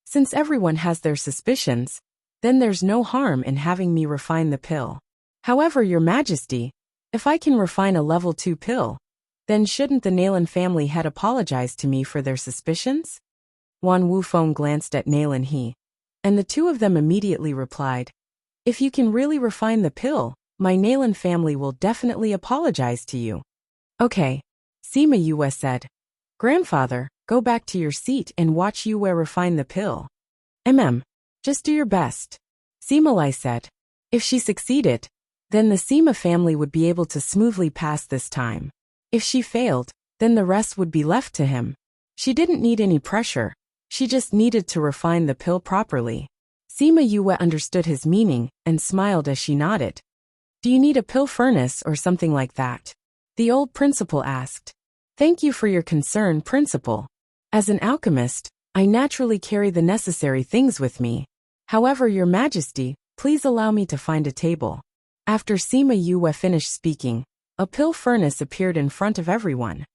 Speaker 1: "Since everyone has their suspicions, then there's no harm in having me refine the pill. However, Your Majesty, if I can refine a level 2 pill, then shouldn't the Nalan family head apologize to me for their suspicions?" Wan Wufeng glanced at Nalan He, and the two of them immediately replied, "If you can really refine the pill, my Nalan family will definitely apologize to you." "Okay," Sima Yue said. "Grandfather, go back to your seat and watch Yue refine the pill." Just do your best," Sima Lai said. If she succeeded, then the Sima family would be able to smoothly pass this time. If she failed, then the rest would be left to him. She didn't need any pressure, she just needed to refine the pill properly. Sima Yue understood his meaning and smiled as she nodded. "Do you need a pill furnace or something like that?" the old principal asked. "Thank you for your concern, Principal. As an alchemist, I naturally carry the necessary things with me. However, Your Majesty, please allow me to find a table." After Sima Yue finished speaking, a pill furnace appeared in front of everyone.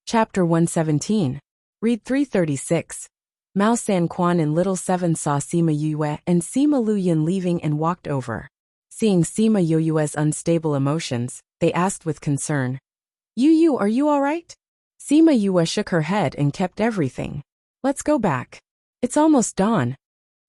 Speaker 1: Chapter 117. Read 336. Mao San Quan and Little Seven saw Sima Yue and Sima Luyan leaving and walked over. Seeing Sima Yue's unstable emotions, they asked with concern, Yu, are you all right?" Sima Yue shook her head and kept everything. "Let's go back. It's almost dawn."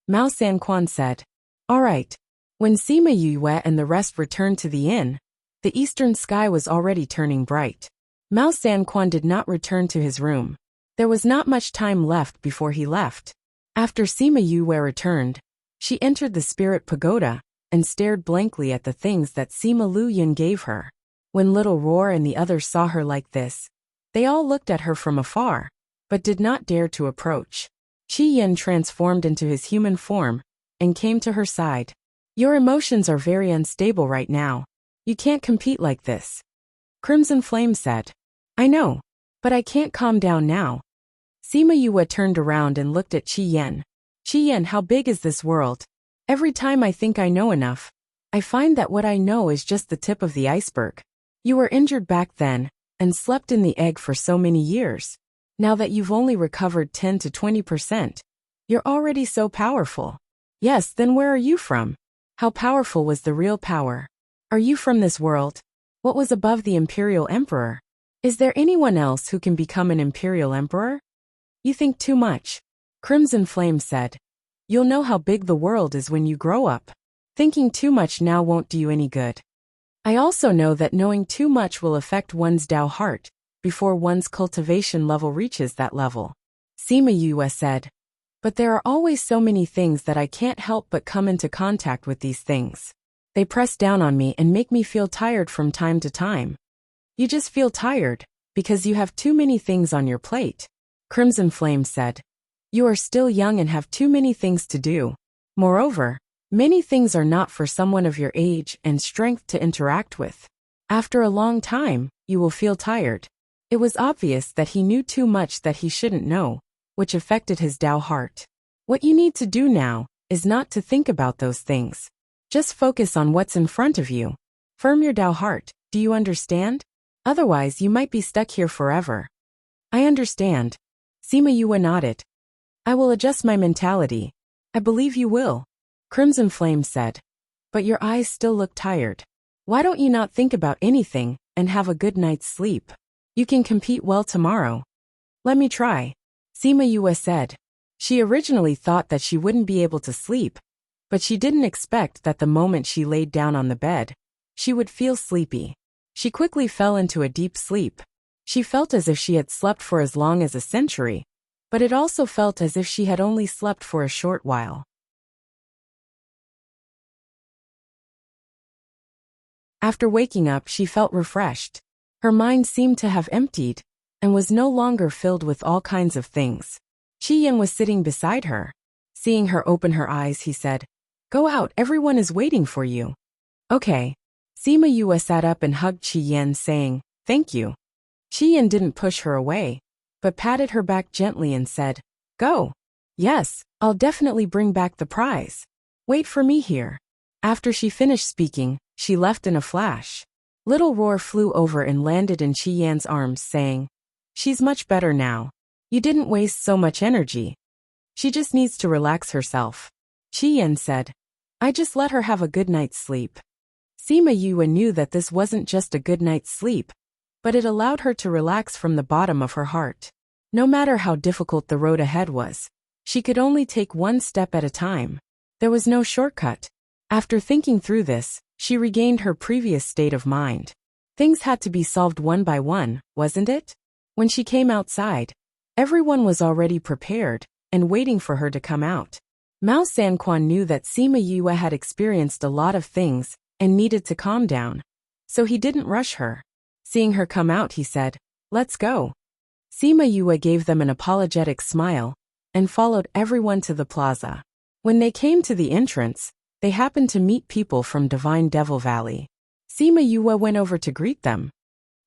Speaker 1: Mao San Quan said, "All right." When Sima Yue and the rest returned to the inn, the eastern sky was already turning bright. Mao San Quan did not return to his room. There was not much time left before he left. After Sima Yue returned, she entered the spirit pagoda and stared blankly at the things that Sima Luyan gave her. When Little Roar and the others saw her like this, they all looked at her from afar, but did not dare to approach. Qi Yin transformed into his human form and came to her side. "Your emotions are very unstable right now. You can't compete like this," Crimson Flame said. "I know, but I can't calm down now." Sima Yue turned around and looked at Qi Yin. "Qi Yin, how big is this world? Every time I think I know enough, I find that what I know is just the tip of the iceberg. You were injured back then and slept in the egg for so many years. Now that you've only recovered 10 to 20%, you're already so powerful." "Yes, then where are you from? How powerful was the real power? Are you from this world? What was above the Imperial Emperor? Is there anyone else who can become an Imperial Emperor?" "You think too much," Crimson Flame said. "You'll know how big the world is when you grow up. Thinking too much now won't do you any good. I also know that knowing too much will affect one's Dao heart before one's cultivation level reaches that level." Sima Yue said, "But there are always so many things that I can't help but come into contact with these things. They press down on me and make me feel tired from time to time." "You just feel tired because you have too many things on your plate," Crimson Flame said. "You are still young and have too many things to do. Moreover, many things are not for someone of your age and strength to interact with. After a long time, you will feel tired." It was obvious that he knew too much that he shouldn't know, which affected his Dao heart. What you need to do now is not to think about those things. Just focus on what's in front of you. Firm your Dao heart, do you understand? Otherwise you might be stuck here forever. "I understand." Sima Yue nodded. "I will adjust my mentality." "I believe you will," Crimson Flame said. "But your eyes still look tired. Why don't you not think about anything and have a good night's sleep? You can compete well tomorrow." "Let me try," Sima Yue said. She originally thought that she wouldn't be able to sleep, but she didn't expect that the moment she laid down on the bed, she would feel sleepy. She quickly fell into a deep sleep. She felt as if she had slept for as long as a century, but it also felt as if she had only slept for a short while. After waking up, she felt refreshed. Her mind seemed to have emptied and was no longer filled with all kinds of things. Qi Yin was sitting beside her. Seeing her open her eyes, he said, "Go out, everyone is waiting for you." "Okay." Sima Yue sat up and hugged Qi Yin, saying, "Thank you." Qi Yin didn't push her away, but patted her back gently and said, "Go." Yes, I'll definitely bring back the prize. Wait for me here. After she finished speaking, she left in a flash. Little Roar flew over and landed in Qi Yan's arms, saying, "She's much better now. You didn't waste so much energy. She just needs to relax herself." Qi Yan said, "I just let her have a good night's sleep." Sima Yue knew that this wasn't just a good night's sleep, but it allowed her to relax from the bottom of her heart. No matter how difficult the road ahead was, she could only take one step at a time. There was no shortcut. After thinking through this, she regained her previous state of mind. Things had to be solved one by one, wasn't it? When she came outside, everyone was already prepared and waiting for her to come out. Mao Sanquan knew that Sima Yue had experienced a lot of things and needed to calm down, so he didn't rush her. Seeing her come out, he said, "Let's go." Sima Yue gave them an apologetic smile and followed everyone to the plaza. When they came to the entrance, they happened to meet people from Divine Devil Valley. Sima Yue went over to greet them.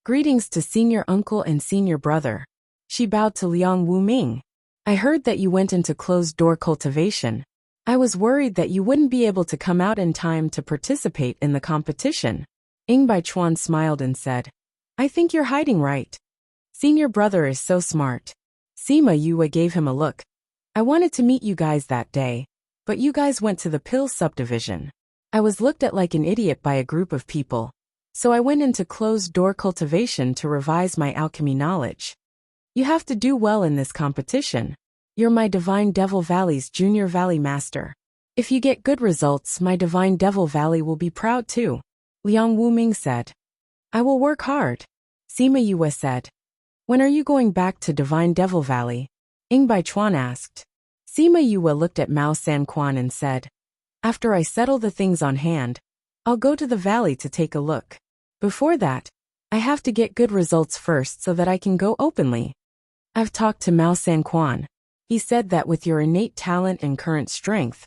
Speaker 1: "Greetings to senior uncle and senior brother." She bowed to Liang Wuming. "I heard that you went into closed-door cultivation. I was worried that you wouldn't be able to come out in time to participate in the competition." Ing Baichuan smiled and said, "I think you're hiding right. Senior brother is so smart." Sima Yue gave him a look. "I wanted to meet you guys that day, but you guys went to the pill subdivision. I was looked at like an idiot by a group of people, so I went into closed-door cultivation to revise my alchemy knowledge. You have to do well in this competition. You're my Divine Devil Valley's Junior Valley Master. If you get good results, my Divine Devil Valley will be proud too." Liang Wuming said. "I will work hard." Sima Yue said. "When are you going back to Divine Devil Valley?" Ing Baichuan asked. Sima Yue looked at Mao Sanquan and said, "After I settle the things on hand, I'll go to the valley to take a look. Before that, I have to get good results first so that I can go openly." I've talked to Mao Sanquan. He said that with your innate talent and current strength,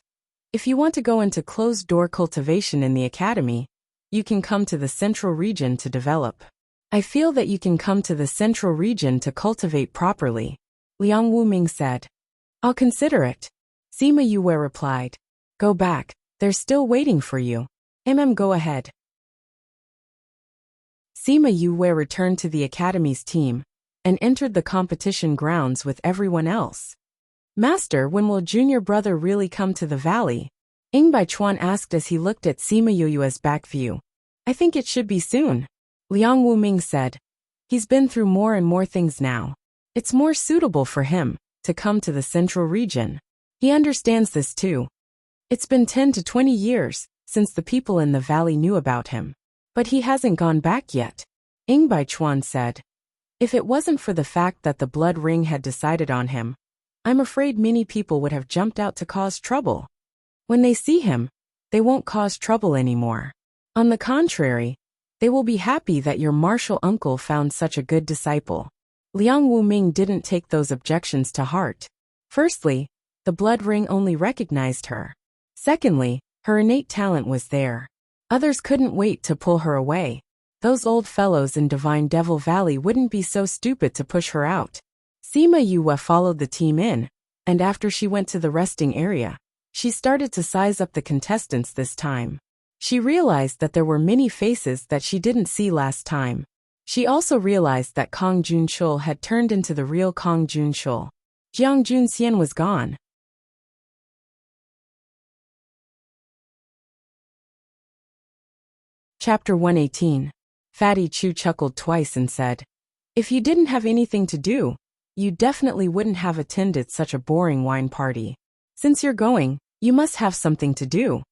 Speaker 1: if you want to go into closed-door cultivation in the academy, you can come to the central region to develop. I feel that you can come to the central region to cultivate properly," Liang Wuming said. "I'll consider it." Sima Yue replied. "Go back, they're still waiting for you. Go ahead." Sima Yue returned to the academy's team and entered the competition grounds with everyone else. "Master, when will junior brother really come to the valley?" Ing Baichuan asked as he looked at Sima Yue's back view. "I think it should be soon," Liang Wuming said. "He's been through more and more things now. It's more suitable for him to come to the central region. He understands this too. It's been 10 to 20 years since the people in the valley knew about him, but he hasn't gone back yet," Ing Baichuan said. "If it wasn't for the fact that the blood ring had decided on him, I'm afraid many people would have jumped out to cause trouble. When they see him, they won't cause trouble anymore. On the contrary, they will be happy that your martial uncle found such a good disciple." Liang Wuming didn't take those objections to heart. Firstly, the blood ring only recognized her. Secondly, her innate talent was there. Others couldn't wait to pull her away. Those old fellows in Divine Devil Valley wouldn't be so stupid to push her out. Sima Yue followed the team in, and after she went to the resting area, she started to size up the contestants this time. She realized that there were many faces that she didn't see last time. She also realized that Kong Junshul had turned into the real Kong Junshul. Jiang Junxian was gone. Chapter 118. Fatty Chu chuckled twice and said, "If you didn't have anything to do, you definitely wouldn't have attended such a boring wine party. Since you're going, you must have something to do."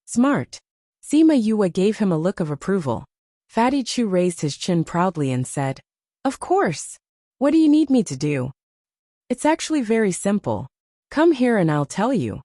Speaker 1: "Smart." Sima Yue gave him a look of approval. Fatty Chu raised his chin proudly and said, "Of course. What do you need me to do?" "It's actually very simple. Come here and I'll tell you."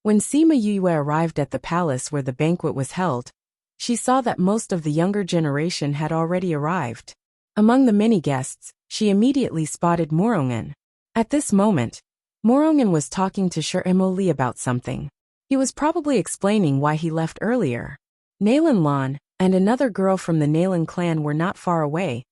Speaker 1: When Sima Yue arrived at the palace where the banquet was held, she saw that most of the younger generation had already arrived. Among the many guests, she immediately spotted Morongen. At this moment, Morongen was talking to Shiremoli about something. He was probably explaining why he left earlier. Nalan Lan and another girl from the Nalan clan were not far away,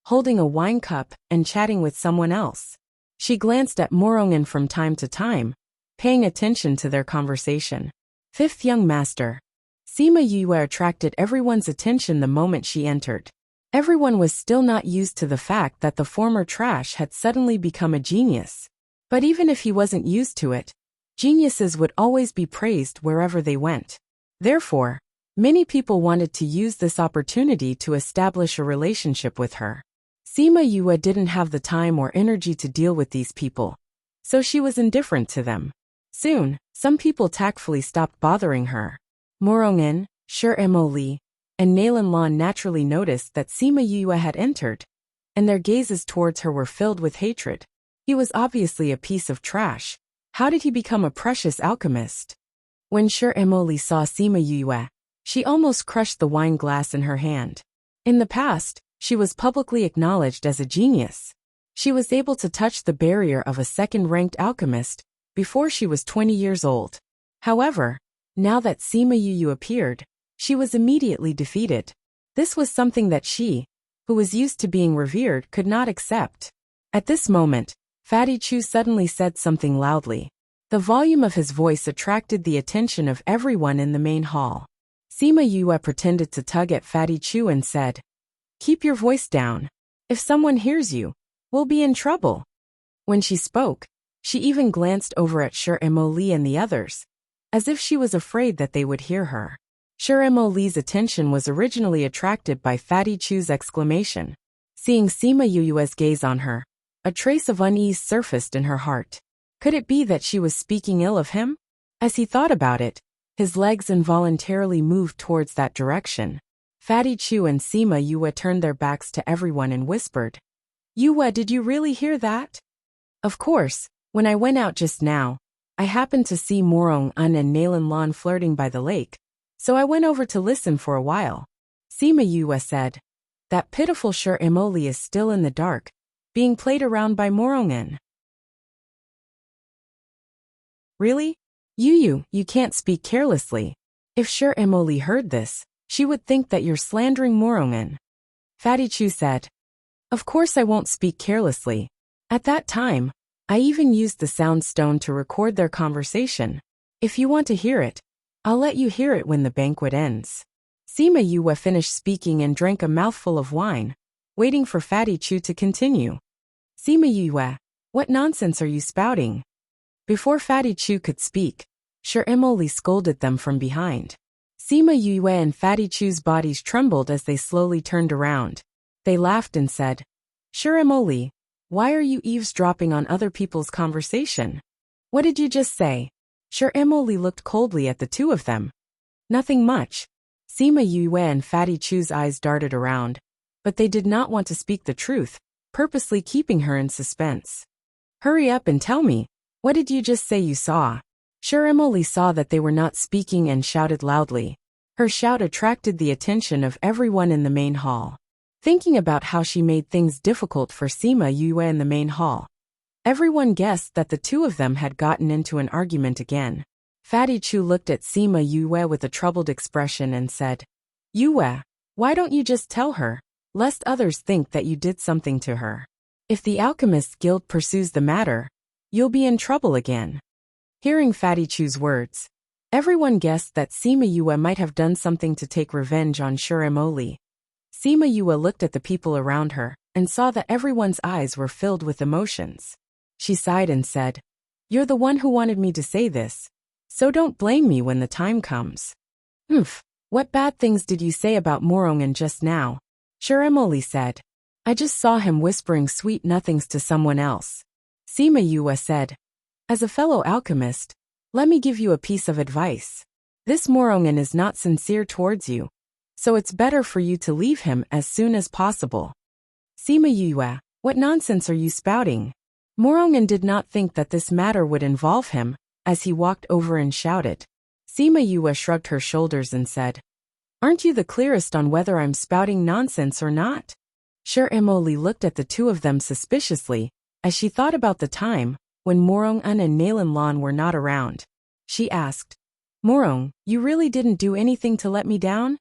Speaker 1: holding a wine cup and chatting with someone else. She glanced at Morongen from time to time, paying attention to their conversation. Fifth young master. Sima Yue attracted everyone's attention the moment she entered. Everyone was still not used to the fact that the former trash had suddenly become a genius. But even if he wasn't used to it, geniuses would always be praised wherever they went. Therefore, many people wanted to use this opportunity to establish a relationship with her. Sima Yue didn't have the time or energy to deal with these people, so she was indifferent to them. Soon, some people tactfully stopped bothering her. Morongin, Mo Li, and Nalan Lan naturally noticed that Sima Yue had entered, and their gazes towards her were filled with hatred. He was obviously a piece of trash. How did he become a precious alchemist? When Mo Li saw Sima Yue, she almost crushed the wine glass in her hand. In the past, she was publicly acknowledged as a genius. She was able to touch the barrier of a second-ranked alchemist before she was 20 years old. However, now that Sima Yue appeared, she was immediately defeated. This was something that she, who was used to being revered, could not accept. At this moment, Fatty Chu suddenly said something loudly. The volume of his voice attracted the attention of everyone in the main hall. Sima Yue pretended to tug at Fatty Chu and said, "Keep your voice down. If someone hears you, we'll be in trouble." When she spoke, she even glanced over at Mo Li and the others, as if she was afraid that they would hear her. Mo Li's attention was originally attracted by Fatty Chu's exclamation. Seeing Sima Yue's gaze on her, a trace of unease surfaced in her heart. Could it be that she was speaking ill of him? As he thought about it, his legs involuntarily moved towards that direction. Fatty Chu and Sima Yue turned their backs to everyone and whispered, "Yue, did you really hear that?" Of course, when I went out just now, I happened to see Morong Un and Nalan Lan flirting by the lake, so I went over to listen for a while. Sima Yue said, "That pitiful Mo Li is still in the dark, being played around by Morong Un." Really? You can't speak carelessly. If Mo Li heard this, she would think that you're slandering Morong Un. Fatty Chu said, "Of course I won't speak carelessly. At that time, I even used the sound stone to record their conversation. If you want to hear it, I'll let you hear it when the banquet ends." Sima Yue finished speaking and drank a mouthful of wine, waiting for Fatty Chu to continue. "Sima Yue, what nonsense are you spouting?" Before Fatty Chu could speak, Mo Li scolded them from behind. Sima Yue and Fatty Chu's bodies trembled as they slowly turned around. They laughed and said, Mo Li, why are you eavesdropping on other people's conversation? What did you just say?" Mo Li looked coldly at the two of them. "Nothing much." Sima Yue and Fatty Chu's eyes darted around, but they did not want to speak the truth, purposely keeping her in suspense. "Hurry up and tell me, what did you just say you saw?" Mo Li saw that they were not speaking and shouted loudly. Her shout attracted the attention of everyone in the main hall. Thinking about how she made things difficult for Sima Yue in the main hall, everyone guessed that the two of them had gotten into an argument again. Fatty Chu looked at Sima Yue with a troubled expression and said, "Yue, why don't you just tell her, lest others think that you did something to her? If the Alchemists Guild pursues the matter, you'll be in trouble again." Hearing Fatty Chu's words, everyone guessed that Sima Yue might have done something to take revenge on Mo Li. Sima Yue looked at the people around her and saw that everyone's eyes were filled with emotions. She sighed and said, "You're the one who wanted me to say this, so don't blame me when the time comes." What bad things did you say about Morong Un just now?" Mo Li said. "I just saw him whispering sweet nothings to someone else." Sima Yue said, "As a fellow alchemist, let me give you a piece of advice. This Morong Un is not sincere towards you, so it's better for you to leave him as soon as possible." "Sima Yue, what nonsense are you spouting?" Morong Un did not think that this matter would involve him, as he walked over and shouted. Sima Yue shrugged her shoulders and said, "Aren't you the clearest on whether I'm spouting nonsense or not?" Mo Li looked at the two of them suspiciously, as she thought about the time when Morong Un and Nalan Lan were not around. She asked, "Morong, you really didn't do anything to let me down?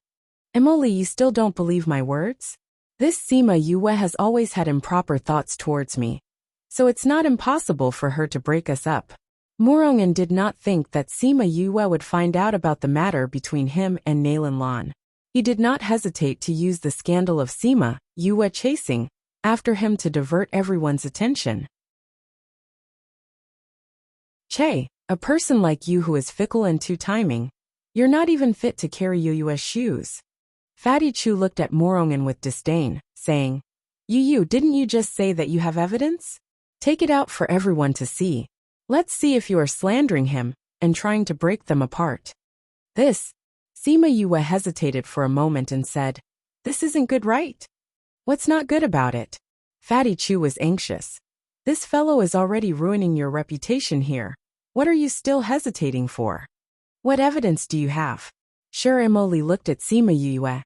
Speaker 1: Mo Li, you still don't believe my words? This Sima Yue has always had improper thoughts towards me, so it's not impossible for her to break us up." Morongin did not think that Sima Yue would find out about the matter between him and Nalan Lan. He did not hesitate to use the scandal of Sima Yue chasing after him to divert everyone's attention. Che, a person like you who is fickle and two-timing, you're not even fit to carry Yue's shoes. Fatty Chu looked at Morongin with disdain, saying, Yu, didn't you just say that you have evidence? Take it out for everyone to see. Let's see if you are slandering him and trying to break them apart. This, Sima Yue hesitated for a moment and said, This isn't good, right? What's not good about it? Fatty Chu was anxious. This fellow is already ruining your reputation here. What are you still hesitating for? What evidence do you have? Sure Emoli looked at Sima Yue.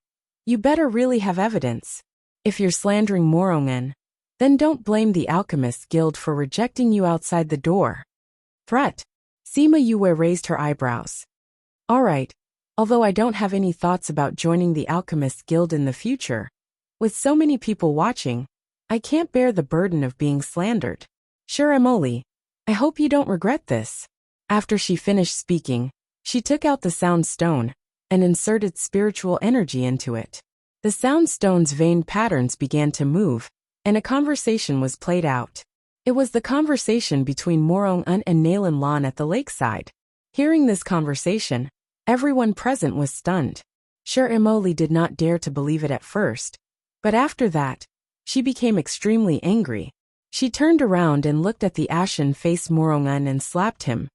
Speaker 1: You better really have evidence. If you're slandering Morongin, then don't blame the Alchemist Guild for rejecting you outside the door. Threat. Sima Yue raised her eyebrows. Alright, although I don't have any thoughts about joining the Alchemist Guild in the future, with so many people watching, I can't bear the burden of being slandered. Sure Emoli, I hope you don't regret this. After she finished speaking, she took out the sound stone and inserted spiritual energy into it. The sound stone's vein patterns began to move, and a conversation was played out. It was the conversation between Morongin and Nalan Lan at the lakeside. Hearing this conversation, everyone present was stunned. Sure Emoli did not dare to believe it at first, but after that, she became extremely angry. She turned around and looked at the ashen-faced Morongin and slapped him.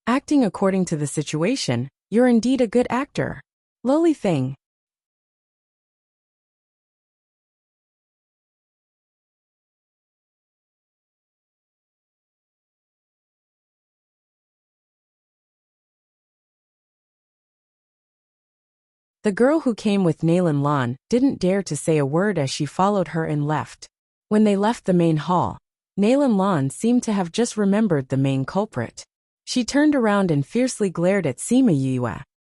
Speaker 1: Acting according to the situation, you're indeed a good actor. Lowly thing. The girl who came with Nalan Lan didn't dare to say a word as she followed her and left. When they left the main hall, Nalan Lan seemed to have just remembered the main culprit. She turned around and fiercely glared at Sima Yue.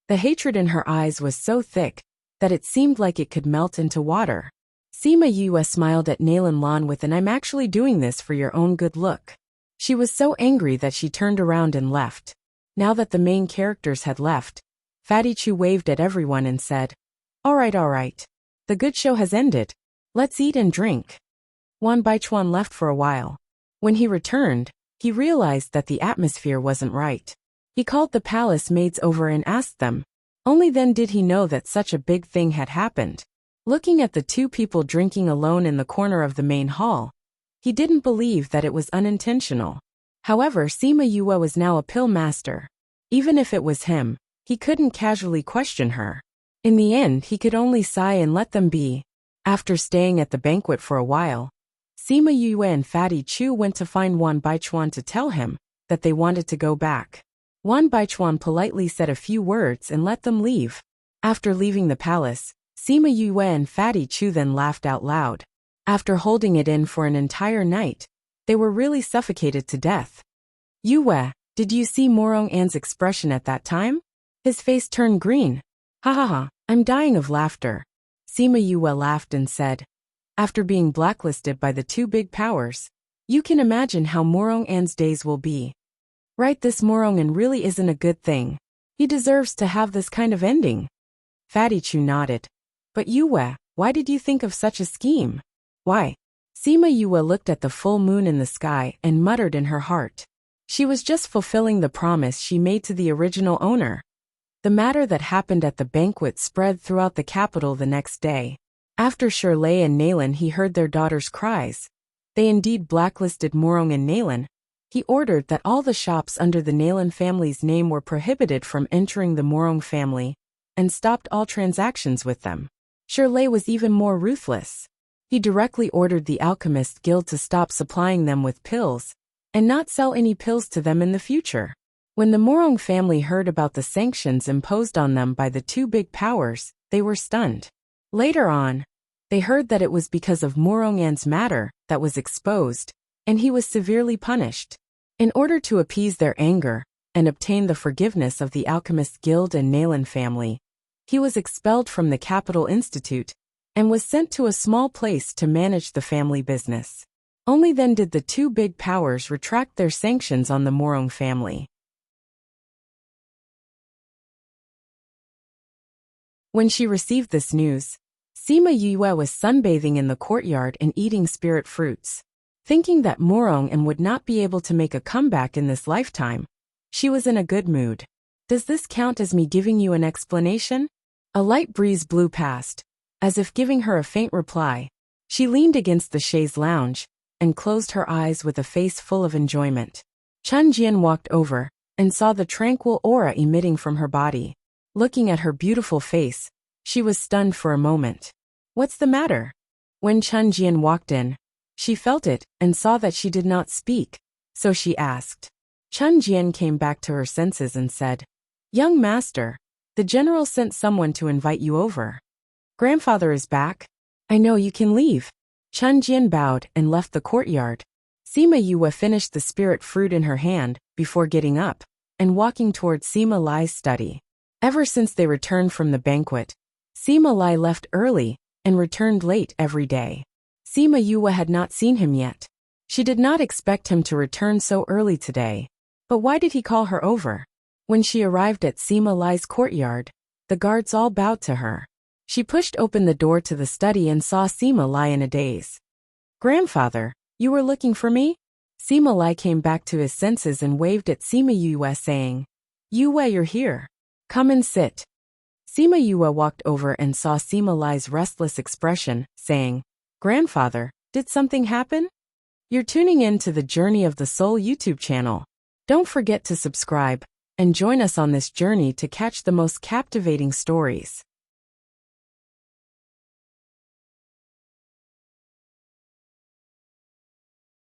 Speaker 1: The hatred in her eyes was so thick that it seemed like it could melt into water. Sima Yue smiled at Nalan Lan with an "I'm actually doing this for your own good" look. She was so angry that she turned around and left. Now that the main characters had left, Fatty Chu waved at everyone and said, all right. The good show has ended. Let's eat and drink. Wan Baichuan left for a while. When he returned, he realized that the atmosphere wasn't right. He called the palace maids over and asked them. Only then did he know that such a big thing had happened. Looking at the two people drinking alone in the corner of the main hall, he didn't believe that it was unintentional. However, Sima Yue was now a pill master. Even if it was him, he couldn't casually question her. In the end, he could only sigh and let them be. After staying at the banquet for a while, Sima Yue and Fatty Chu went to find Wan Baichuan to tell him that they wanted to go back. Wan Baichuan politely said a few words and let them leave. After leaving the palace, Sima Yue and Fatty Chu then laughed out loud. After holding it in for an entire night, they were really suffocated to death. Yue, did you see Morong's expression at that time? His face turned green. Ha, I'm dying of laughter. Sima Yue laughed and said, after being blacklisted by the two big powers, you can imagine how Morong's days will be. Right, this Morongin really isn't a good thing. He deserves to have this kind of ending. Fatty Chu nodded. But Yue, why did you think of such a scheme? Why? Sima Yue looked at the full moon in the sky and muttered in her heart. She was just fulfilling the promise she made to the original owner. The matter that happened at the banquet spread throughout the capital the next day. After Shirley and Nalan he heard their daughter's cries. They indeed blacklisted Morong and Nalan. He ordered that all the shops under the Nalan family's name were prohibited from entering the Morong family, and stopped all transactions with them. Shirley was even more ruthless. He directly ordered the Alchemist Guild to stop supplying them with pills, and not sell any pills to them in the future. When the Morong family heard about the sanctions imposed on them by the two big powers, they were stunned. Later on, they heard that it was because of Morong's matter that was exposed, and he was severely punished. In order to appease their anger and obtain the forgiveness of the Alchemist Guild and Nalan family, he was expelled from the Capital Institute and was sent to a small place to manage the family business. Only then did the two big powers retract their sanctions on the Morong family. When she received this news, Sima Yue was sunbathing in the courtyard and eating spirit fruits. Thinking that Morong would not be able to make a comeback in this lifetime, she was in a good mood. Does this count as me giving you an explanation? A light breeze blew past. As if giving her a faint reply, she leaned against the chaise lounge and closed her eyes with a face full of enjoyment. Chun Jian walked over and saw the tranquil aura emitting from her body. Looking at her beautiful face, she was stunned for a moment. What's the matter? When Chun Jian walked in, she felt it and saw that she did not speak, so she asked. Chun Jian came back to her senses and said, "Young master, the general sent someone to invite you over. Grandfather is back. I know you can leave." Chun Jian bowed and left the courtyard. Sima Yue finished the spirit fruit in her hand before getting up and walking toward Sima Lai's study. Ever since they returned from the banquet, Sima Lai left early and returned late every day. Sima Yue had not seen him yet. She did not expect him to return so early today. But why did he call her over? When she arrived at Sima Lai's courtyard, the guards all bowed to her. She pushed open the door to the study and saw Sima Lai in a daze. "Grandfather, you were looking for me?" Sima Lai came back to his senses and waved at Sima Yue saying, "Yue, you're here. Come and sit." Sima Yue walked over and saw Sima Lai's restless expression, saying, "Grandfather, did something happen?" You're tuning in to the Journey of the Soul YouTube channel. Don't forget to subscribe and join us on this journey to catch the most captivating stories.